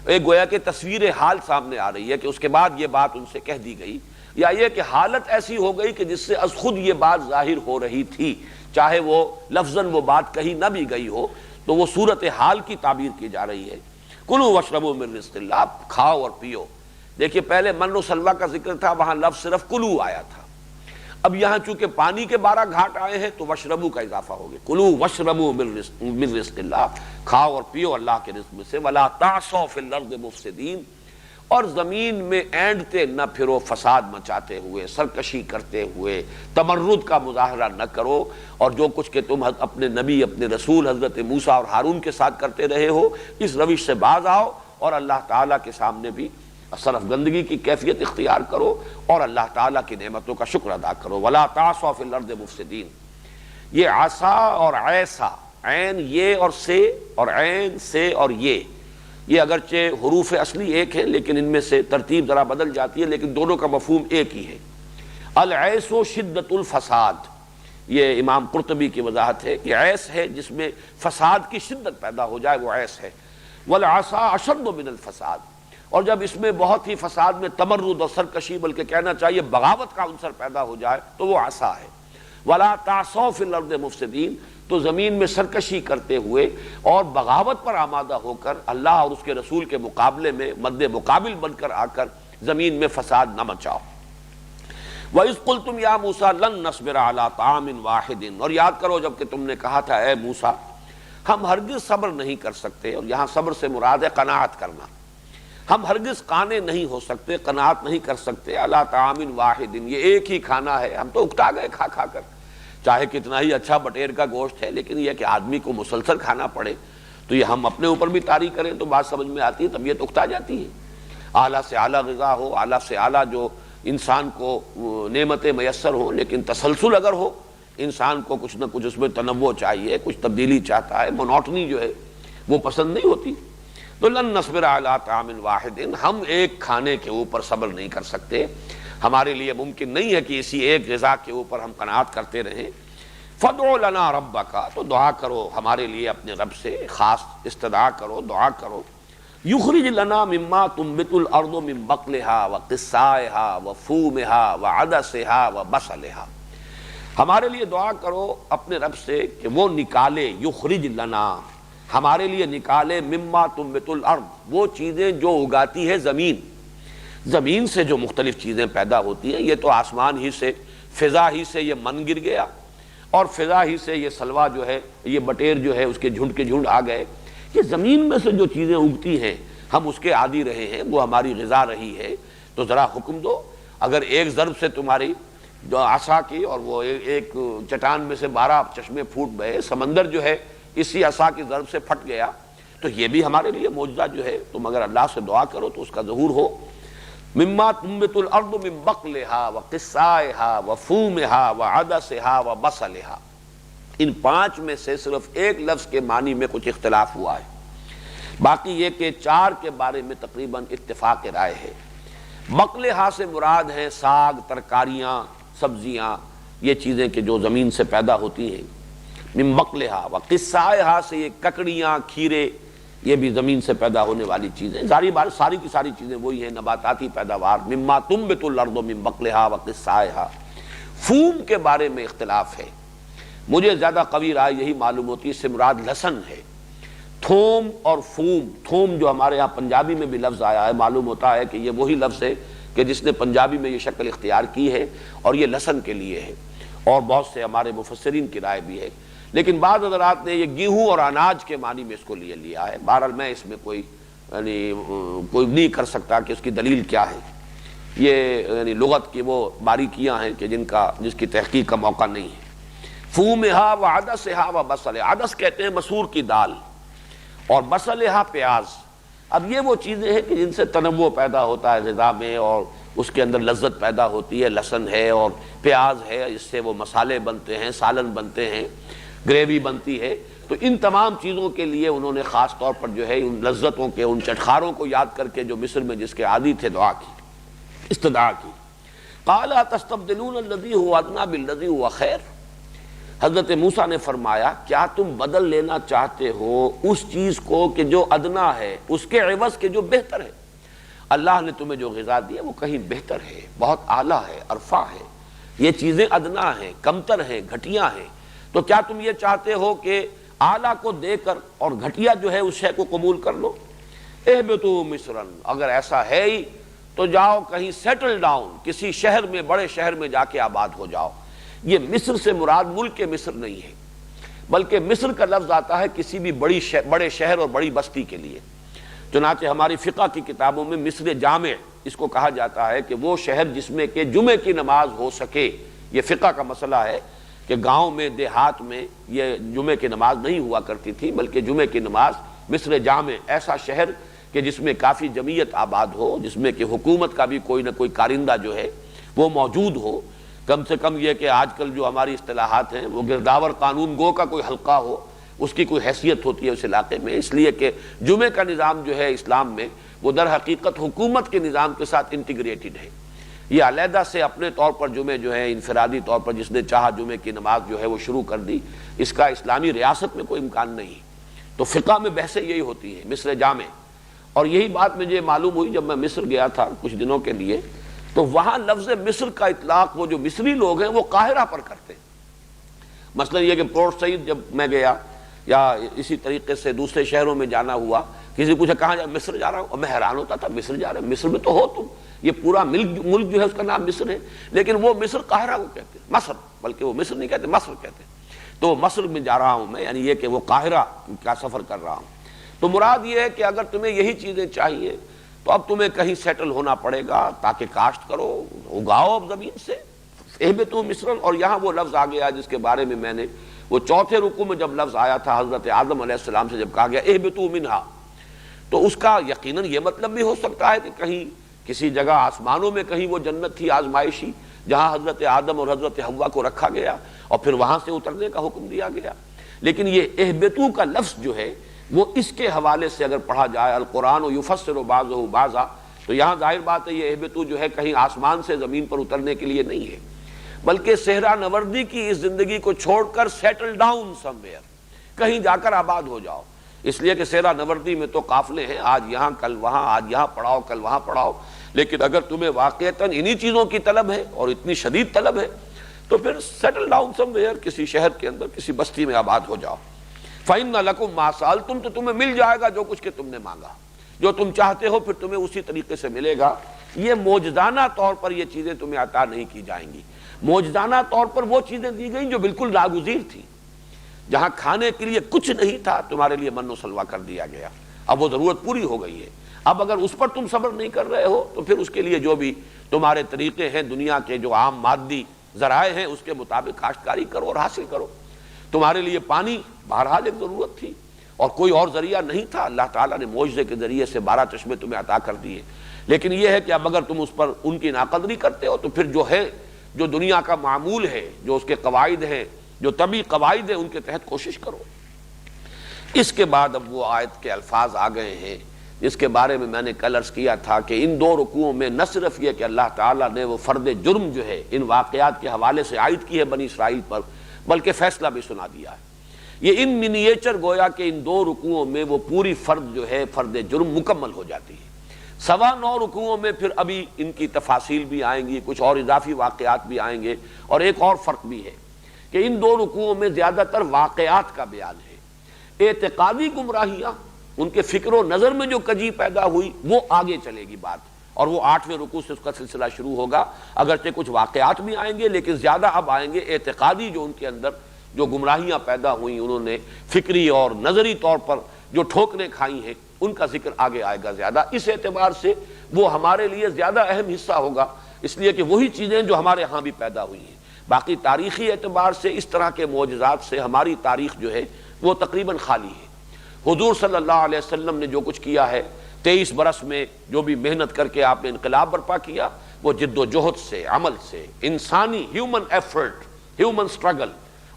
ایک گویا کہ تصویر حال سامنے آ رہی ہے کہ اس کے بعد یہ بات ان سے کہہ دی گئی، یا یہ کہ حالت ایسی ہو گئی کہ جس سے از خود یہ بات ظاہر ہو رہی تھی، چاہے وہ لفظاً وہ بات کہی نہ بھی گئی ہو تو وہ صورت حال کی تعبیر کی جا رہی ہے۔ کلوا واشربوا من رزق اللہ، کھاؤ اور پیو۔ دیکھیے پہلے من و سلوہ کا ذکر تھا، وہاں لفظ صرف کلو آیا تھا، اب یہاں چونکہ پانی کے 12 گھاٹ آئے ہیں تو وشربو کا اضافہ ہو گیا، کلوا واشربوا من رزق اللہ، کھاؤ اور پیو اللہ کے رزق میں سے، ولا تعصوا فی الارض مفسدین، اور زمین میں اینڈتے نہ پھرو فساد مچاتے ہوئے، سرکشی کرتے ہوئے، تمرد کا مظاہرہ نہ کرو، اور جو کچھ کہ تم اپنے نبی اپنے رسول حضرت موسیٰ اور ہارون کے ساتھ کرتے رہے ہو اس روش سے باز آؤ، اور اللہ تعالیٰ کے سامنے بھی صرف گندگی کی کیفیت اختیار کرو اور اللہ تعالیٰ کی نعمتوں کا شکر ادا کرو۔ ولا تعصوا فی الارض مفسدین، یہ عصا اور عیسا، عین یہ اور سے، اور عین سے اور یہ اگرچہ حروف اصلی ایک ہیں لیکن ان میں سے ترتیب ذرا بدل جاتی ہے، لیکن دونوں کا مفہوم ایک ہی ہے۔ العیس و شدت الفساد، یہ امام قرطبی کی وضاحت ہے کہ عیس ہے جس میں فساد کی شدت پیدا ہو جائے وہ عیس ہے، والعصا اشد من الفساد، اور جب اس میں بہت ہی فساد میں تمرد اور سرکشی بلکہ کہنا چاہیے بغاوت کا عنصر پیدا ہو جائے تو وہ عصا ہے۔ ولا تعصوا فی الارض مفسدین، تو زمین میں سرکشی کرتے ہوئے اور بغاوت پر آمادہ ہو کر اللہ اور اس کے رسول کے مقابلے میں مد مقابل بن کر آ کر زمین میں فساد نہ مچاؤ۔ وَإِذْ قُلْتُمْ يَا مُوسَىٰ لَن نَّصْبِرَ عَلَىٰ طَعَامٍ وَاحِدٍ، اور یاد کرو جب کہ تم نے کہا تھا اے موسیٰ ہم ہرگز صبر نہیں کر سکتے، اور یہاں صبر سے مراد ہے قناعت کرنا، ہم ہرگز قانے نہیں ہو سکتے، قناعت نہیں کر سکتے، عَلَىٰ طَعَامٍ وَاحِدٍ، یہ ایک ہی کھانا ہے، ہم تو اکتا گئے کھا کھا کر، چاہے کتنا ہی اچھا بٹیر کا گوشت ہے، لیکن یہ کہ آدمی کو مسلسل کھانا پڑے تو یہ ہم اپنے اوپر بھی طاری کریں تو بات سمجھ میں آتی ہے، طبیعت اکتا جاتی ہے۔ اعلیٰ سے اعلیٰ غذا ہو، اعلیٰ سے اعلیٰ جو انسان کو نعمتیں میسر ہوں، لیکن تسلسل اگر ہو، انسان کو کچھ نہ کچھ اس میں تنوع چاہیے، کچھ تبدیلی چاہتا ہے، مونوٹنی جو ہے وہ پسند نہیں ہوتی، تو لن نصبر علی طعام واحد، ہم ایک کھانے کے اوپر صبر نہیں کر سکتے، ہمارے لیے ممکن نہیں ہے کہ اسی ایک غذا کے اوپر ہم قناعت کرتے رہیں۔ فادع لنا ربک، تو دعا کرو ہمارے لیے اپنے رب سے، خاص استدعا کرو، دعا کرو۔ یخرج لنا مما تنبت الارض من بقلها وقثائها وفومها وعدسها وبصلها، ہمارے لیے دعا کرو اپنے رب سے کہ وہ نکالے، یخرج لنا، ہمارے لیے نکالے، مما تنبت الارض، وہ چیزیں جو اگاتی ہے زمین، زمین سے جو مختلف چیزیں پیدا ہوتی ہیں، یہ تو آسمان ہی سے، فضا ہی سے یہ من گر گیا، اور فضا ہی سے یہ سلوا جو ہے، یہ بٹیر جو ہے اس کے جھنڈ کے جھنڈ آ گئے، کہ زمین میں سے جو چیزیں اگتی ہیں ہم اس کے عادی رہے ہیں، وہ ہماری غذا رہی ہے، تو ذرا حکم دو، اگر ایک ضرب سے تمہاری جو عصا کی اور وہ ایک چٹان میں سے 12 چشمے پھوٹ بہے، سمندر جو ہے اسی عصا کی ضرب سے پھٹ گیا، تو یہ بھی ہمارے لیے معجزہ جو ہے، تم اگر اللہ سے دعا کرو تو اس کا ظہور ہو۔ مما تنبت الارض من بقلها وقثائها وفومها وعدسها وبصلها، ان 5 میں سے صرف ایک لفظ کے معنی میں کچھ اختلاف ہوا ہے، باقی یہ کہ 4 کے بارے میں تقریباً اتفاق رائے ہے۔ بقلها سے مراد ہیں ساگ، ترکاریاں، سبزیاں، یہ چیزیں کہ جو زمین سے پیدا ہوتی ہیں، من بقلها وقثائها سے یہ ککڑیاں، کھیرے، یہ بھی زمین سے پیدا ہونے والی چیزیں، ساری کی ساری چیزیں وہی ہیں، نباتاتی پیداوار۔ مما تنبت الارض من بقلها وقثائها، فوم کے بارے میں اختلاف ہے، مجھے زیادہ قوی رائے یہی معلوم ہوتی ہے، اس سے مراد لہسن ہے۔ تھوم اور فوم، تھوم جو ہمارے ہاں پنجابی میں بھی لفظ آیا ہے، معلوم ہوتا ہے کہ یہ وہی لفظ ہے کہ جس نے پنجابی میں یہ شکل اختیار کی ہے، اور یہ لہسن کے لیے ہے، اور بہت سے ہمارے مفسرین کی رائے بھی ہے، لیکن بعض حضرات نے یہ گیہوں اور اناج کے معنی میں اس کو لیا ہے۔ بہرحال میں اس میں کوئی نہیں کر سکتا کہ اس کی دلیل کیا ہے، یہ لغت کی وہ باریکیاں ہیں کہ جس کی تحقیق کا موقع نہیں ہے۔ فومہا وعدسہا وبصلہا، عدس کہتے ہیں مسور کی دال، اور بصلہا پیاز۔ اب یہ وہ چیزیں ہیں کہ جن سے تنوع پیدا ہوتا ہے غذا میں، اور اس کے اندر لذت پیدا ہوتی ہے، لہسن ہے اور پیاز ہے، اس سے وہ مسالے بنتے ہیں، سالن بنتے ہیں، گریوی بنتی ہے۔ تو ان تمام چیزوں کے لیے انہوں نے خاص طور پر جو ہے ان لذتوں کے، ان چٹخاروں کو یاد کر کے جو مصر میں جس کے عادی تھے دعا کی، استدعا کی۔ قال تستبدلون الذی هو ادنی بالذی هو خیر، حضرت موسیٰ نے فرمایا کیا تم بدل لینا چاہتے ہو اس چیز کو کہ جو ادنا ہے اس کے عوض کے جو بہتر ہے؟ اللہ نے تمہیں جو غذا دی ہے وہ کہیں بہتر ہے، بہت اعلیٰ ہے، ارفع ہے، یہ چیزیں ادنا ہیں، کمتر ہیں، گھٹیا ہیں، تو کیا تم یہ چاہتے ہو کہ اعلیٰ کو دے کر اور گھٹیا جو ہے اس شے کو قبول کر لو؟ اہبطوا مصرا، اگر ایسا ہے ہی تو جاؤ کہیں سیٹل ڈاؤن، کسی شہر میں، بڑے شہر میں جا کے آباد ہو جاؤ۔ یہ مصر سے مراد ملک کے مصر نہیں ہے، بلکہ مصر کا لفظ آتا ہے کسی بھی بڑے شہر اور بڑی بستی کے لیے۔ چنانچہ ہماری فقہ کی کتابوں میں مصر جامع اس کو کہا جاتا ہے کہ وہ شہر جس میں کہ جمعے کی نماز ہو سکے۔ یہ فقہ کا مسئلہ ہے کہ گاؤں میں، دیہات میں یہ جمعے کی نماز نہیں ہوا کرتی تھی، بلکہ جمعے کی نماز مصر جامع، ایسا شہر کہ جس میں کافی جمعیت آباد ہو، جس میں کہ حکومت کا بھی کوئی نہ کوئی کارندہ جو ہے وہ موجود ہو، کم سے کم یہ کہ آج کل جو ہماری اصطلاحات ہیں وہ گرداور قانون گو کا کوئی حلقہ ہو، اس کی کوئی حیثیت ہوتی ہے اس علاقے میں، اس لیے کہ جمعے کا نظام جو ہے اسلام میں وہ در حقیقت حکومت کے نظام کے ساتھ انٹیگریٹڈ ہے۔ یہ علیحدہ سے اپنے طور پر جمعے جو ہے انفرادی طور پر جس نے چاہا جمعے کی نماز جو ہے وہ شروع کر دی، اس کا اسلامی ریاست میں کوئی امکان نہیں۔ تو فقہ میں بحثیں یہی ہوتی ہیں، مصر جامع۔ اور یہی بات مجھے معلوم ہوئی جب میں مصر گیا تھا کچھ دنوں کے لیے، تو وہاں لفظ مصر کا اطلاق وہ جو مصری لوگ ہیں وہ قاہرہ پر کرتے ہیں۔ مثلا یہ کہ پورٹ سعید جب میں گیا یا اسی طریقے سے دوسرے شہروں میں جانا ہوا، کسی پوچھا کہاں جا، مصر جا رہا ہوں، اور میں حیران ہوتا تھا مصر جا رہے ہیں، مصر میں تو ہو تم، یہ پورا ملک جو ہے اس کا نام مصر ہے، لیکن وہ مصر قاہرہ کو کہتے ہیں، مصر، بلکہ وہ مصر نہیں کہتے، مصر کہتے ہیں۔ تو مصر میں جا رہا ہوں میں، یعنی یہ کہ وہ قاہرہ کا سفر کر رہا ہوں۔ تو مراد یہ ہے کہ اگر تمہیں یہی چیزیں چاہیے تو اب تمہیں کہیں سیٹل ہونا پڑے گا، تاکہ کاشت کرو، اگاؤ اب زمین سے۔ اہبطوا مصرا، اور یہاں وہ لفظ آ گیا جس کے بارے میں نے وہ چوتھے رکوع میں جب لفظ آیا تھا حضرت آدم علیہ السلام سے جب کہا گیا اہبطوا منہا، تو اس کا یقیناً یہ مطلب بھی ہو سکتا ہے کہ کہیں کسی جگہ آسمانوں میں کہیں وہ جنت تھی آزمائشی جہاں حضرت آدم اور حضرت حوا کو رکھا گیا اور پھر وہاں سے اترنے کا حکم دیا گیا۔ لیکن یہ اہبطوا کا لفظ جو ہے وہ اس کے حوالے سے اگر پڑھا جائے القرآن یفسر بعضہ بعضا، تو یہاں ظاہر بات ہے یہ اہبطوا جو ہے کہیں آسمان سے زمین پر اترنے کے لیے نہیں ہے، بلکہ صحرا نوردی کی اس زندگی کو چھوڑ کر سیٹل ڈاؤن سم ویئر، کہیں جا کر آباد ہو جاؤ۔ اس لیے کہ صحرا نوردی میں تو قافلے ہیں، آج یہاں کل وہاں، آج یہاں پڑھاؤ کل وہاں پڑھاؤ، لیکن اگر تمہیں واقعتاً انہی چیزوں کی طلب ہے اور اتنی شدید طلب ہے تو پھر سیٹل ڈاؤن سم ویئر، کسی شہر کے اندر کسی بستی میں آباد ہو جاؤ۔ فَإِنَّ لَكُمْ مَا سَأَلْتُمْ، تو تمہیں مل جائے گا جو کچھ کہ تم نے مانگا، جو تم چاہتے ہو پھر تمہیں اسی طریقے سے ملے گا۔ یہ موجزانہ طور پر یہ چیزیں تمہیں عطا نہیں کی جائیں گی، موجزانہ طور پر وہ چیزیں دی گئیں جو بالکل ناگزیر تھی، جہاں کھانے کے لیے کچھ نہیں تھا تمہارے لیے من و سلوہ کر دیا گیا، اب وہ ضرورت پوری ہو گئی ہے۔ اب اگر اس پر تم صبر نہیں کر رہے ہو تو پھر اس کے لیے جو بھی تمہارے طریقے ہیں، دنیا کے جو عام مادی ذرائع ہیں اس کے مطابق کاشتکاری کرو اور حاصل کرو۔ تمہارے لیے پانی بہرحال ایک ضرورت تھی اور کوئی اور ذریعہ نہیں تھا، اللہ تعالیٰ نے معجزے کے ذریعے سے 12 چشمے تمہیں عطا کر دیے، لیکن یہ ہے کہ اب اگر تم اس پر ان کی ناقدری کرتے ہو تو پھر جو ہے، جو دنیا کا معمول ہے، جو اس کے قواعد ہیں، جو طبی قواعد ہیں، ان کے تحت کوشش کرو۔ اس کے بعد اب وہ آیت کے الفاظ آ گئے ہیں جس کے بارے میں نے کل عرض کیا تھا کہ ان دو رکوعوں میں نہ صرف یہ کہ اللہ تعالیٰ نے وہ فرد جرم جو ہے ان واقعات کے حوالے سے عائد کی ہے بنی اسرائیل پر، بلکہ فیصلہ بھی سنا دیا ہے۔ یہ ان منیچر گویا کہ ان دو رکوعوں میں وہ پوری فرد جو ہے، فرد جرم مکمل ہو جاتی ہے۔ 9.25 رکوعوں میں پھر ابھی ان کی تفاصیل بھی آئیں گی، کچھ اور اضافی واقعات بھی آئیں گے، اور ایک اور فرق بھی ہے کہ ان دو رکوعوں میں زیادہ تر واقعات کا بیان ہے۔ اعتقادی گمراہیاں، ان کے فکر و نظر میں جو کجی پیدا ہوئی وہ آگے چلے گی بات، اور وہ 8ویں رکوع سے اس کا سلسلہ شروع ہوگا، اگرچہ کچھ واقعات بھی آئیں گے لیکن زیادہ اب آئیں گے اعتقادی جو ان کے اندر جو گمراہیاں پیدا ہوئیں، انہوں نے فکری اور نظری طور پر جو ٹھوکریں کھائی ہیں، ان کا ذکر آگے آئے گا زیادہ۔ اس اعتبار سے وہ ہمارے لیے زیادہ اہم حصہ ہوگا، اس لیے کہ وہی چیزیں جو ہمارے ہاں بھی پیدا ہوئی ہیں۔ باقی تاریخی اعتبار سے اس طرح کے معجزات سے ہماری تاریخ جو ہے وہ تقریباً خالی ہے۔ حضور صلی اللہ علیہ وسلم نے جو کچھ کیا ہے، 23 برس میں جو بھی محنت کر کے آپ نے انقلاب برپا کیا، وہ جد و جہد سے، عمل سے، انسانی ہیومن ایفرٹ، ہیومن سٹرگل،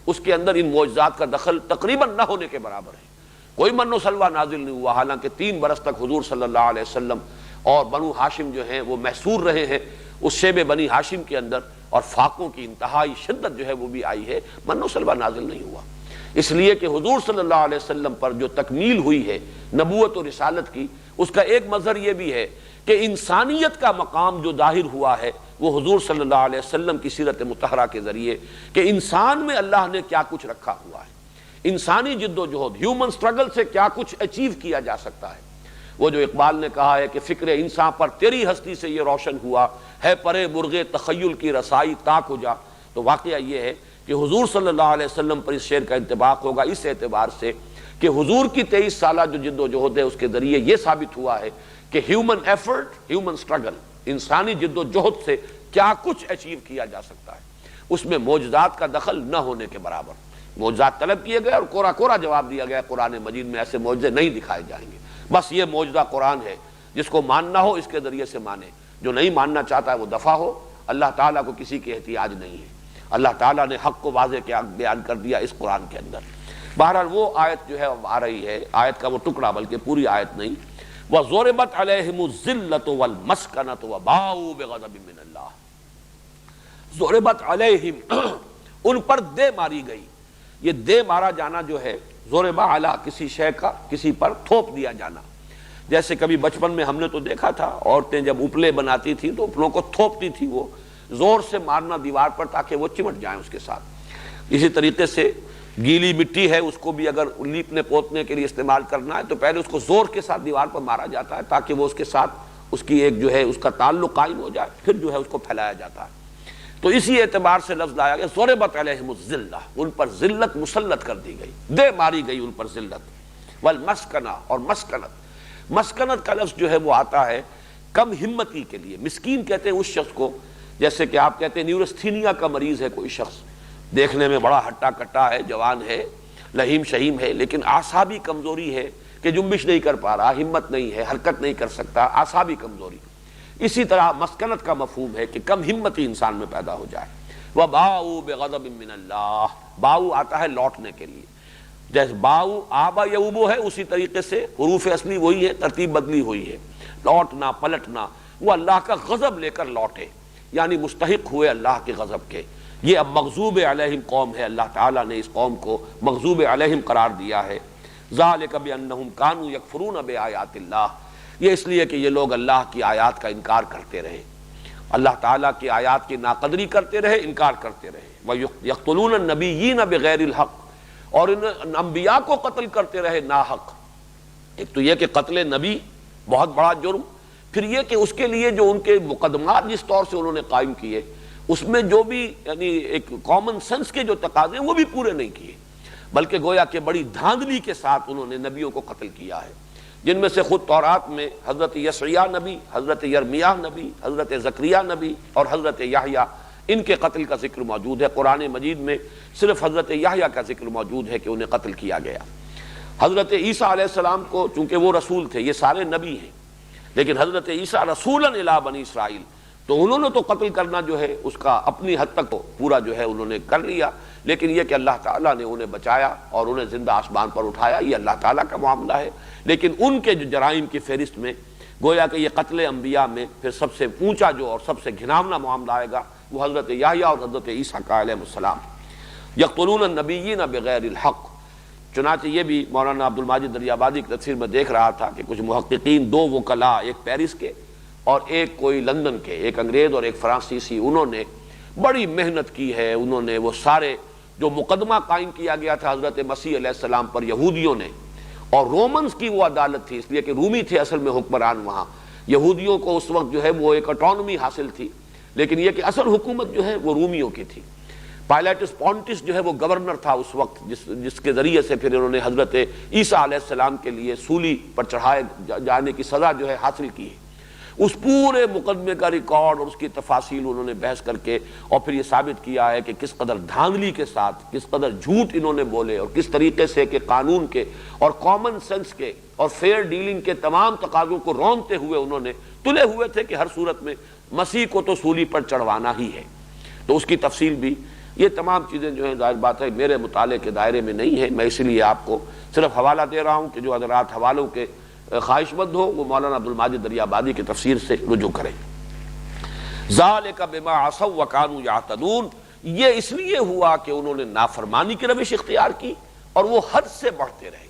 اس کے اندر ان معجزات کا دخل تقریباً نہ ہونے کے برابر ہے۔ کوئی من و سلوہ نازل نہیں ہوا، حالانکہ 3 برس تک حضور صلی اللہ علیہ وسلم اور بنو ہاشم جو ہیں وہ محصور رہے ہیں اس شیب بنی ہاشم کے اندر، اور فاقوں کی انتہائی شدت جو ہے وہ بھی آئی ہے، من و سلوہ نازل نہیں ہوا۔ اس لیے کہ حضور صلی اللہ علیہ وسلم پر جو تکمیل ہوئی ہے نبوت و رسالت کی، اس کا ایک مظہر یہ بھی ہے کہ انسانیت کا مقام جو ظاہر ہوا ہے وہ حضور صلی اللہ علیہ وسلم کی سیرت مطہرہ کے ذریعے، کہ انسان میں اللہ نے کیا کچھ رکھا ہوا ہے، انسانی جد و جہد، ہیومن سٹرگل سے کیا کچھ اچیو کیا جا سکتا ہے۔ وہ جو اقبال نے کہا ہے کہ فکر انسان پر تیری ہستی سے یہ روشن ہوا ہے، پرے مرغ تخیل کی رسائی تاک ہو جا، تو واقعہ یہ ہے کہ حضور صلی اللہ علیہ وسلم پر اس شعر کا انطباق ہوگا اس اعتبار سے کہ حضور کی 23 سالہ جو جد و جہد ہے اس کے ذریعے یہ ثابت ہوا ہے کہ ہیومن ایفرٹ، ہیومن سٹرگل، انسانی جد و جہد سے کیا کچھ اچیو کیا جا سکتا ہے، اس میں معجزات کا دخل نہ ہونے کے برابر۔ معجزات طلب کیے گئے اور کورا کورا جواب دیا گیا، قرآن مجید میں ایسے معجزے نہیں دکھائے جائیں گے، بس یہ معجزہ قرآن ہے، جس کو ماننا ہو اس کے ذریعے سے مانے، جو نہیں ماننا چاہتا ہے وہ دفع ہو۔ اللہ تعالیٰ کو کسی کی احتیاج نہیں ہے، اللہ تعالیٰ نے حق کو واضح کیا بیان کر دیا اس قرآن کے اندر۔ بہرحال وہ آیت جو ہے آ رہی ہے، آیت کا وہ ٹکڑا، بلکہ پوری آیت نہیں، وَضُرِبَتْ عَلَيْهِمُ الذِّلَّةُ وَالْمَسْكَنَةُ وَبَاءُوا بِغَضَبٍ مِّنَ اللَّهِ۔ ضُرِبَتْ عَلَيْهِمْ، ان پر دے ماری گئی۔ یہ دے مارا جانا جو ہے، ضربہ علی، کسی شے کا کسی پر تھوپ دیا جانا۔ جیسے کبھی بچپن میں ہم نے تو دیکھا تھا، عورتیں جب اپلے بناتی تھیں تو اپلوں کو تھوپتی تھی، وہ زور سے مارنا دیوار پر تاکہ وہ چمٹ جائیں اس کے ساتھ۔ اسی طریقے سے گیلی مٹی ہے، اس کو بھی اگر لیپنے پوتنے کے لیے استعمال کرنا ہے تو پہلے اس کو زور کے ساتھ دیوار پر مارا جاتا ہے تاکہ وہ اس کے ساتھ اس کی ایک جو ہے اس کا تعلق قائم ہو جائے، پھر جو ہے اس کو پھیلایا جاتا ہے۔ تو اسی اعتبار سے لفظ لایا گیا ضربت علیہم الذلہ، ان پر ذلت مسلط کر دی گئی، دے ماری گئی ان پر ذلت، والمسکنہ، اور مسکنت، مسکنت کا لفظ جو ہے وہ آتا ہے کم ہمتی کے لیے۔ مسکین کہتے ہیں اس شخص کو، جیسے کہ آپ کہتے ہیں نیورستھینیا کا مریض ہے کوئی شخص، دیکھنے میں بڑا ہٹا کٹا ہے، جوان ہے، لہیم شہیم ہے، لیکن اعصابی کمزوری ہے کہ جنبش نہیں کر پا رہا، ہمت نہیں ہے، حرکت نہیں کر سکتا، اعصابی کمزوری۔ اسی طرح مسکنت کا مفہوم ہے کہ کم ہمتی انسان میں پیدا ہو جائے۔ وَبَاءُوا بِغَضَبٍ مِّنَ اللَّهِ، باؤ آتا ہے لوٹنے کے لیے، جیسے باؤ آبا یعوبو ہے، اسی طریقے سے حروف اصلی وہی ہے، ترتیب بدلی ہوئی ہے، لوٹنا پلٹنا، وہ اللہ کا غضب لے کر لوٹے، یعنی مستحق ہوئے اللہ کے غضب کے۔ یہ اب مغضوب علیہم قوم ہے، اللہ تعالیٰ نے اس قوم کو مغضوب علیہم قرار دیا ہے۔ ذالک بانہم کانوا یکفرون بآیات اللہ، یہ اس لیے کہ یہ لوگ اللہ کی آیات کا انکار کرتے رہے، اللہ تعالیٰ کی آیات کی ناقدری کرتے رہے، انکار کرتے رہے۔ وَيَقْتُلُونَ النَّبِيِّينَ بِغَيْرِ الْحَقِّ، اور ان انبیاء کو قتل کرتے رہے ناحق۔ ایک تو یہ کہ قتل نبی بہت بڑا جرم، پھر یہ کہ اس کے لیے جو ان کے مقدمات جس طور سے انہوں نے قائم کیے، اس میں جو بھی یعنی ایک کامن سینس کے جو تقاضے ہیں وہ بھی پورے نہیں کیے، بلکہ گویا کہ بڑی دھاندلی کے ساتھ انہوں نے نبیوں کو قتل کیا ہے، جن میں سے خود تورات میں حضرت یسعیاہ نبی، حضرت یرمیاہ نبی، حضرت زکریہ نبی اور حضرت یحییٰ، ان کے قتل کا ذکر موجود ہے۔ قرآن مجید میں صرف حضرت یحییٰ کا ذکر موجود ہے کہ انہیں قتل کیا گیا۔ حضرت عیسیٰ علیہ السلام کو، چونکہ وہ رسول تھے، یہ سارے نبی ہیں، لیکن حضرت عیسیٰ رسولاً الی بنی اسرائیل، تو انہوں نے تو قتل کرنا جو ہے اس کا اپنی حد تک پورا جو ہے انہوں نے کر لیا، لیکن یہ کہ اللہ تعالیٰ نے انہیں بچایا اور انہیں زندہ آسمان پر اٹھایا، یہ اللہ تعالیٰ کا معاملہ ہے۔ لیکن ان کے جو جرائم کی فہرست میں گویا کہ یہ قتل انبیاء میں پھر سب سے اونچا جو اور سب سے گھناؤنا معاملہ آئے گا وہ حضرت یحییٰ اور حضرت عیسیٰ کا علیہ السلام۔ یقتلون النبیین بغیر الحق، چنانچہ یہ بھی مولانا عبد الماجد دریابادی کی تفسیر میں دیکھ رہا تھا کہ کچھ محققین، 2 وکلاء، ایک پیرس کے اور ایک کوئی لندن کے، ایک انگریز اور ایک فرانسیسی، انہوں نے بڑی محنت کی ہے، انہوں نے وہ سارے جو مقدمہ قائم کیا گیا تھا حضرت مسیح علیہ السلام پر یہودیوں نے، اور رومنز کی وہ عدالت تھی، اس لیے کہ رومی تھے اصل میں حکمران وہاں، یہودیوں کو اس وقت جو ہے وہ ایک اٹانومی حاصل تھی، لیکن یہ کہ اصل حکومت جو ہے وہ رومیوں کی تھی۔ پائلاٹس پونٹس جو ہے وہ گورنر تھا اس وقت، جس کے ذریعے سے پھر انہوں نے حضرت عیسیٰ علیہ السلام کے لیے سولی پر چڑھائے جانے کی سزا جو ہے حاصل کی ہے۔ اس پورے مقدمے کا ریکارڈ اور اس کی تفاصیل انہوں نے بحث کر کے اور پھر یہ ثابت کیا ہے کہ کس قدر دھاندلی کے ساتھ، کس قدر جھوٹ انہوں نے بولے، اور کس طریقے سے کہ قانون کے اور کامن سینس کے اور فیئر ڈیلنگ کے تمام تقاضوں کو رونتے ہوئے انہوں نے تلے ہوئے تھے کہ ہر صورت میں مسیح کو تو سولی پر چڑھوانا ہی ہے. تو اس کی تفصیل بھی، یہ تمام چیزیں جو ہیں ظاہر بات ہے میرے مطالعے کے دائرے میں نہیں ہے، میں اسی لیے آپ کو صرف حوالہ دے رہا ہوں کہ جو حضرات حوالوں کے خواہش مند ہو وہ مولانا عبدالماجد دریابادی کی تفسیر سے رجوع کریں. ذالک بما عصوا وکانوا یعتدون، یہ اس لیے ہوا کہ انہوں نے نافرمانی کی روش اختیار کی اور وہ حد سے بڑھتے رہے.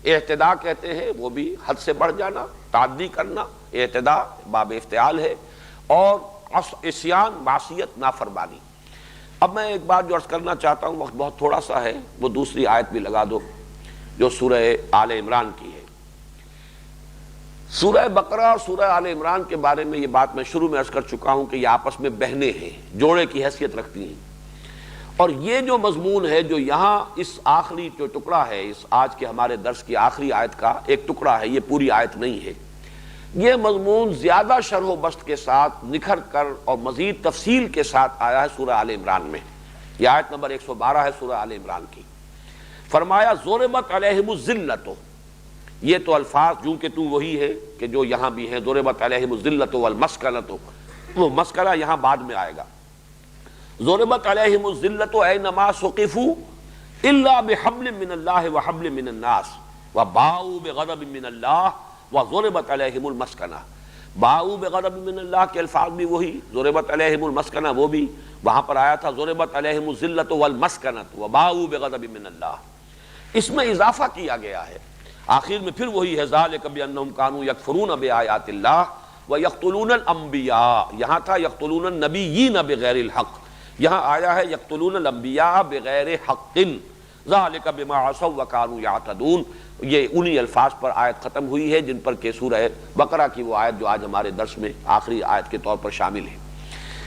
اعتداء کہتے ہیں وہ بھی حد سے بڑھ جانا، تعدی کرنا، اعتداء باب افتعال ہے، اور عصیان معصیت نافرمانی. اب میں ایک بات جو عرض کرنا چاہتا ہوں، وقت بہت تھوڑا سا ہے، وہ دوسری آیت بھی لگا دو جو سورہ آل عمران کی ہے. سورہ بقرہ اور سورہ آل عمران کے بارے میں یہ بات میں شروع میں عرض کر چکا ہوں کہ یہ آپس میں بہنیں ہیں، جوڑے کی حیثیت رکھتی ہیں. اور یہ جو مضمون ہے جو یہاں اس آخری جو ٹکڑا ہے، اس آج کے ہمارے درس کی آخری آیت کا ایک ٹکڑا ہے، یہ پوری آیت نہیں ہے. یہ مضمون زیادہ شرح و بسط کے ساتھ نکھر کر اور مزید تفصیل کے ساتھ آیا ہے سورہ آل عمران میں. یہ آیت نمبر 112 ہے سورہ آل عمران کی. فرمایا ضربت علیہم الذلۃ، یہ تو الفاظ جو کہ تو وہی ہے کہ جو یہاں بھی ہیں، ضربت علیہم الذلۃ والمسکنۃ، وہ مسکنہ یہاں بعد میں آئے گا. ضربت علیہم الذلۃ اینما ثقفوا الا بحبل من اللہ وحبل من الناس وباؤوا بغضب من اللہ وضربت علیہم المسکنہ. باؤوا بغضب من اللہ کے الفاظ بھی وہی، ضربت علیہم المسکنہ وہ بھی وہاں پر آیا تھا ضربت علیہم الذلۃ والمسکنۃ وباؤوا بغضب من اللہ. اس میں اضافہ کیا گیا ہے آخر میں پھر وہی ہے، ذالک بانہم کانوا یکفرون بآیات اللہ ویقتلون الانبیاء. یہاں تھا یقتلون النبیین بغیر الحق، یہاں آیا ہے یقتلون الانبیاء بغیر حق. ذالک بما عصوا وکانوا یعتدون. یہ انہی الفاظ پر آیت ختم ہوئی ہے جن پر کہ سورہ بقرہ کی وہ آیت جو آج ہمارے درس میں آخری آیت کے طور پر شامل ہے.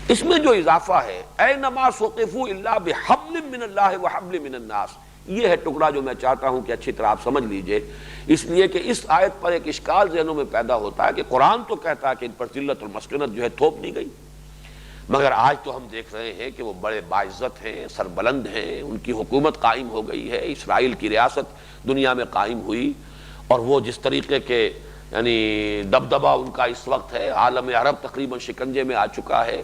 اس میں جو اضافہ ہے اینما ثقفوا الا بحبل من اللہ وحبل من الناس، یہ ہے ٹکڑا جو میں چاہتا ہوں کہ اچھی طرح آپ سمجھ لیجئے، اس لیے کہ اس آیت پر ایک اشکال ذہنوں میں پیدا ہوتا ہے کہ قرآن تو کہتا ہے کہ ان پر ذلت اور مسکنت جو ہے تھوپ دی گئی، مگر آج تو ہم دیکھ رہے ہیں کہ وہ بڑے باعزت ہیں، سربلند ہیں، ان کی حکومت قائم ہو گئی ہے، اسرائیل کی ریاست دنیا میں قائم ہوئی، اور وہ جس طریقے کے یعنی دبدبہ ان کا اس وقت ہے، عالم عرب تقریباً شکنجے میں آ چکا ہے.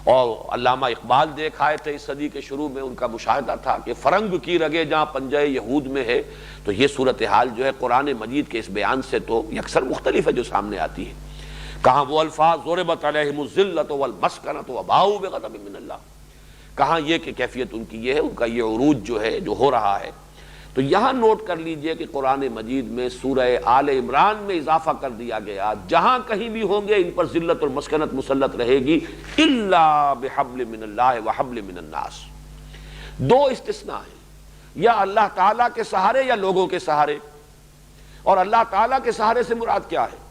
اور علامہ اقبال دیکھ آئے تھے اس صدی کے شروع میں، ان کا مشاہدہ تھا کہ فرنگ کی رگے جہاں پنجہ یہود میں ہے. تو یہ صورتحال جو ہے قرآن مجید کے اس بیان سے تو یکسر مختلف ہے جو سامنے آتی ہے. کہاں وہ الفاظ ضربت علیہم الذلۃ والمسکنۃ وباؤوا بغضب من اللہ، کہاں یہ کہ کیفیت ان کی یہ ہے، ان کا یہ عروج جو ہے جو ہو رہا ہے. تو یہاں نوٹ کر لیجئے کہ قرآن مجید میں سورہ آل عمران میں اضافہ کر دیا گیا، جہاں کہیں بھی ہوں گے ان پر ذلت اور مسکنت مسلط رہے گی الا بحبل من اللہ وحبل من الناس. دو استثناء ہیں، یا اللہ تعالیٰ کے سہارے یا لوگوں کے سہارے. اور اللہ تعالیٰ کے سہارے سے مراد کیا ہے؟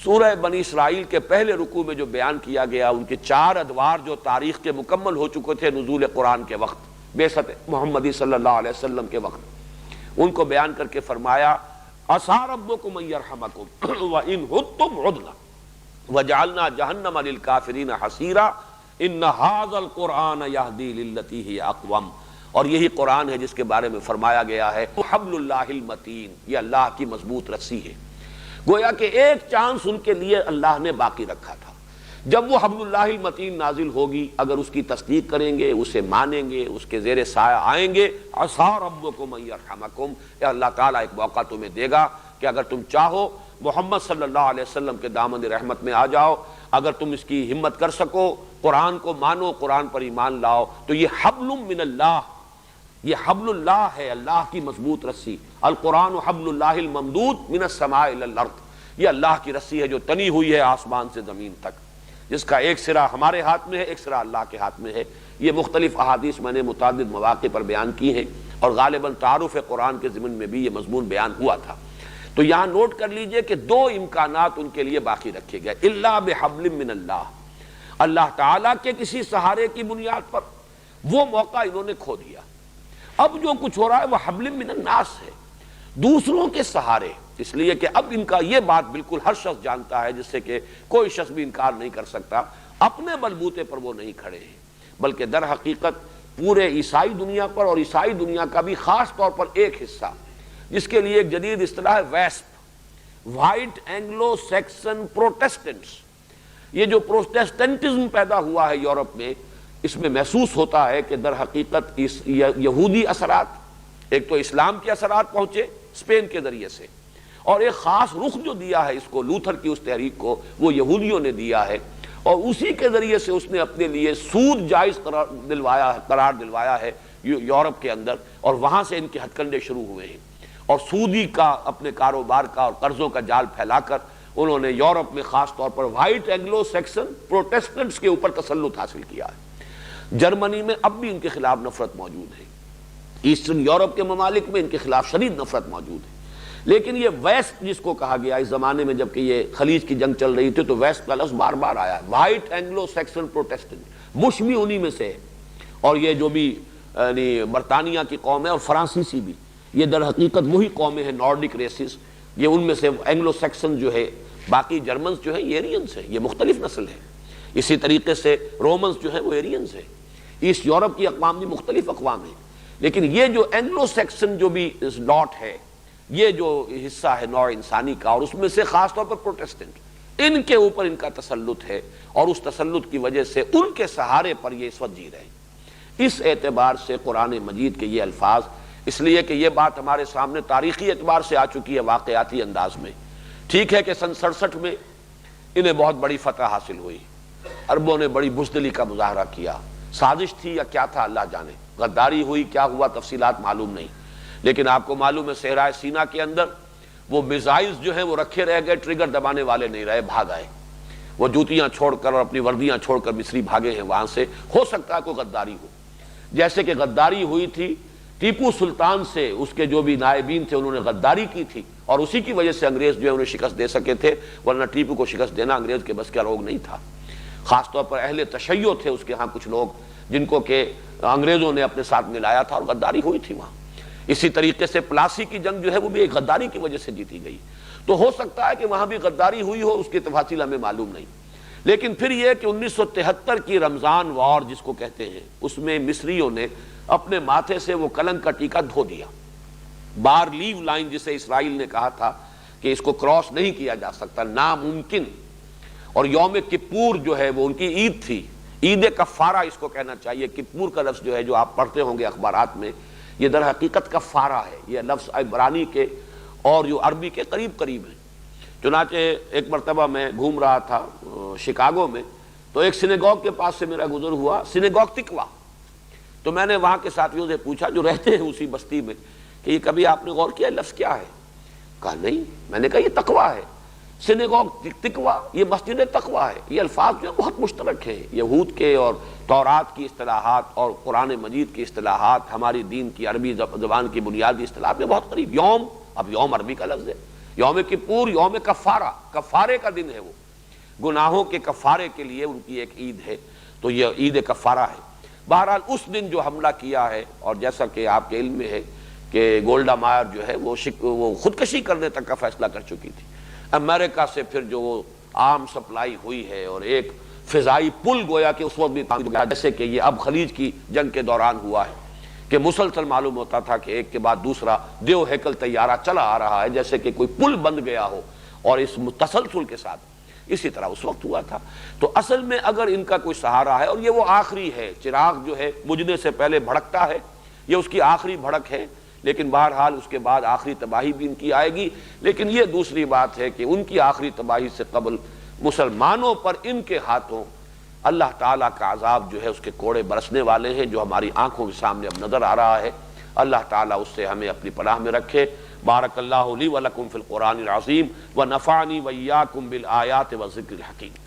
سورہ بنی اسرائیل کے پہلے رکوع میں جو بیان کیا گیا، ان کے 4 ادوار جو تاریخ کے مکمل ہو چکے تھے نزول قرآن کے وقت، بعثت محمدی صلی اللہ علیہ وسلم کے وقت، ان کو بیان کر کے فرمایا عسیٰ ربکم ان یرحمکم وان عدتم عدنا وجعلنا جہنم للکافرین حصیرا ان ھذا القرآن یہدی للتی ہی اقوم. اور یہی قرآن ہے جس کے بارے میں فرمایا گیا ہے حبل اللہ المتین، یہ اللہ کی مضبوط رسی ہے. گویا کہ ایک چانس ان کے لیے اللہ نے باقی رکھا تھا. جب وہ حبل اللہ المتین نازل ہوگی، اگر اس کی تصدیق کریں گے، اسے مانیں گے، اس کے زیر سایہ آئیں گے، عسیٰ ربکم ان یرحمکم، اللہ تعالیٰ ایک موقع تمہیں دے گا کہ اگر تم چاہو محمد صلی اللہ علیہ وسلم کے دامن رحمت میں آ جاؤ، اگر تم اس کی ہمت کر سکو، قرآن کو مانو، قرآن پر ایمان لاؤ، تو یہ حبل من اللہ، یہ حبل اللہ ہے، اللہ کی مضبوط رسی. القرآن حبل اللہ الممدود من السماء الی الارض، یہ اللہ کی رسی ہے جو تنی ہوئی ہے آسمان سے زمین تک، جس کا ایک سرا ہمارے ہاتھ میں ہے، ایک سرا اللہ کے ہاتھ میں ہے. یہ مختلف احادیث میں نے متعدد مواقع پر بیان کی ہیں، اور غالباً تعارف قرآن کے ضمن میں بھی یہ مضمون بیان ہوا تھا. تو یہاں نوٹ کر لیجئے کہ 2 امکانات ان کے لیے باقی رکھے گئے، الا بحبل من اللہ، اللہ تعالیٰ کے کسی سہارے کی بنیاد پر. وہ موقع انہوں نے کھو دیا. اب جو کچھ ہو رہا ہے وہ حبل من الناس ہے، دوسروں کے سہارے. اس لیے کہ اب ان کا یہ بات بالکل ہر شخص جانتا ہے، جس سے کہ کوئی شخص بھی انکار نہیں کر سکتا، اپنے بلبوتے پر وہ نہیں کھڑے ہیں، بلکہ در حقیقت پورے عیسائی دنیا پر، اور عیسائی دنیا کا بھی خاص طور پر ایک حصہ جس کے لیے ایک جدید اصطلاح ہے ویسپ، وائٹ اینگلو سیکسن پروٹیسٹنٹس، یہ جو پروٹیسٹنٹزم پیدا ہوا ہے یورپ میں، اس میں محسوس ہوتا ہے کہ در حقیقت اس یہودی اثرات، ایک تو اسلام کے اثرات پہنچے اسپین کے ذریعے سے، اور ایک خاص رخ جو دیا ہے اس کو، لوتھر کی اس تحریک کو، وہ یہودیوں نے دیا ہے، اور اسی کے ذریعے سے اس نے اپنے لیے سود جائز قرار دلوایا ہے یورپ کے اندر، اور وہاں سے ان کے ہتھ کنڈے شروع ہوئے ہیں، اور سودی کا اپنے کاروبار کا اور قرضوں کا جال پھیلا کر انہوں نے یورپ میں خاص طور پر وائٹ اینگلو سیکسن پروٹیسٹنٹس کے اوپر تسلط حاصل کیا ہے۔ جرمنی میں اب بھی ان کے خلاف نفرت موجود ہے، ایسٹرن یورپ کے ممالک میں ان کے خلاف شدید نفرت موجود ہے، لیکن یہ ویسٹ جس کو کہا گیا اس زمانے میں جبکہ یہ خلیج کی جنگ چل رہی تھی تو ویسٹ کا لفظ بار بار آیا ہے، white Anglo Saxon Protestant, Bush بھی انہی میں سے ہے، اور یہ جو بھی یعنی برطانیہ کی قوم ہے اور فرانسیسی بھی، یہ در حقیقت وہی قومیں ہیں نارڈک ریسز، یہ ان میں سے اینگلو سیکسن جو ہے، باقی جرمنز جو ہیں یہ ایرینز ہیں، یہ مختلف نسل ہے، اسی طریقے سے رومنز جو ہیں وہ ایرینز ہیں، ایسٹ یورپ کی اقوام بھی مختلف اقوام ہیں، لیکن یہ جو اینگلو سیکسن جو بھی لاٹ ہے، یہ جو حصہ ہے نوع انسانی کا، اور اس میں سے خاص طور پر پروٹیسٹنٹ، ان کے اوپر ان کا تسلط ہے، اور اس تسلط کی وجہ سے ان کے سہارے پر یہ اس وقت جی رہے ہیں۔ اس اعتبار سے قرآن مجید کے یہ الفاظ، اس لیے کہ یہ بات ہمارے سامنے تاریخی اعتبار سے آ چکی ہے واقعاتی انداز میں، ٹھیک ہے کہ سن 67 میں انہیں بہت بڑی فتح حاصل ہوئی، عربوں نے بڑی بزدلی کا مظاہرہ کیا، سازش تھی یا کیا تھا اللہ جانے، غداری ہوئی، کیا ہوا تفصیلات معلوم نہیں، لیکن آپ کو معلوم ہے صحرائے سینا کے اندر وہ میزائلز جو ہیں وہ رکھے رہ گئے، ٹریگر دبانے والے نہیں رہے، بھاگ آئے، وہ جوتیاں چھوڑ کر اور اپنی وردیاں چھوڑ کر مصری بھاگے ہیں وہاں سے۔ ہو سکتا ہے کوئی غداری ہو، جیسے کہ غداری ہوئی تھی ٹیپو سلطان سے، اس کے جو بھی نائبین تھے انہوں نے غداری کی تھی، اور اسی کی وجہ سے انگریز جو ہے انہیں شکست دے سکے تھے، ورنہ ٹیپو کو شکست دینا انگریز کے بس کا روگ نہیں تھا۔ خاص طور پر اہل تشیع تھے اس کے ہاں کچھ لوگ جن کو کہ انگریزوں نے اپنے ساتھ ملایا تھا، اور غداری ہوئی تھی وہاں۔ اسی طریقے سے پلاسی کی جنگ جو ہے وہ بھی ایک غداری کی وجہ سے جیتی گئی، تو ہو سکتا ہے کہ وہاں بھی غداری ہوئی ہو، اس کی تفاصیل ہمیں معلوم نہیں، لیکن پھر یہ کہ 1973 کی رمضان وار جس کو کہتے ہیں، اس میں مصریوں نے اپنے ماتھے سے وہ کلنک کا ٹیکہ دھو دیا، بار لیو لائن جسے اسرائیل نے کہا تھا کہ اس کو کراس نہیں کیا جا سکتا، ناممکن، اور یوم کپور جو ہے وہ ان کی عید تھی، عید کفارہ اس کو کہنا چاہیے، کپور کا لفظ جو ہے جو آپ پڑھتے ہوں گے اخبارات میں، یہ در حقیقت کفارہ ہے، یہ لفظ عبرانی کے اور جو عربی کے قریب قریب ہیں۔ چنانچہ ایک مرتبہ میں گھوم رہا تھا شکاگو میں، تو ایک سینیگوگ کے پاس سے میرا گزر ہوا، سینیگوگ تقویٰ، تو میں نے وہاں کے ساتھیوں سے پوچھا جو رہتے ہیں اسی بستی میں کہ یہ کبھی آپ نے غور کیا لفظ کیا ہے؟ کہا نہیں، میں نے کہا یہ تقویٰ ہے، سینیگوگ تقویٰ، یہ مسجد تقویٰ ہے، یہ الفاظ جو ہیں بہت مشترک ہیں، یہود کے اور تورات کی اصطلاحات اور قرآن مجید کی اصطلاحات ہماری دین کی عربی زبان کی بنیادی اصطلاحات میں بہت قریب۔ یوم، اب یوم عربی کا لفظ ہے، یوم کپور یوم کفارہ، کفارے کا دن ہے، وہ گناہوں کے کفارے کے لیے ان کی ایک عید ہے، تو یہ عید کفارہ ہے۔ بہرحال اس دن جو حملہ کیا ہے، اور جیسا کہ آپ کے علم میں ہے کہ گولڈا مائر جو ہے وہ خودکشی کرنے تک کا فیصلہ کر چکی تھی، امریکہ سے پھر جو وہ آرم سپلائی ہوئی ہے، اور ایک فضائی پل گویا کہ اس وقت بھی جیسے کہ یہ اب خلیج کی جنگ کے دوران ہوا ہے کہ مسلسل معلوم ہوتا تھا کہ ایک کے بعد دوسرا دیو ہیکل طیارہ چلا آ رہا ہے، جیسے کہ کوئی پل بند گیا ہو، اور اس تسلسل کے ساتھ اسی طرح اس وقت ہوا تھا۔ تو اصل میں اگر ان کا کوئی سہارا ہے، اور یہ وہ آخری ہے، چراغ جو ہے بجھنے سے پہلے بھڑکتا ہے، یہ اس کی آخری بھڑک ہے، لیکن بہرحال اس کے بعد آخری تباہی بھی ان کی آئے گی، لیکن یہ دوسری بات ہے کہ ان کی آخری تباہی سے قبل مسلمانوں پر ان کے ہاتھوں اللہ تعالیٰ کا عذاب جو ہے اس کے کوڑے برسنے والے ہیں، جو ہماری آنکھوں کے سامنے اب نظر آ رہا ہے۔ اللہ تعالیٰ اس سے ہمیں اپنی پناہ میں رکھے۔ بارک اللہ لی و لکم فی القرآن العظیم و نفعنی و ایاکم بالآیات و ذکر الحکیم۔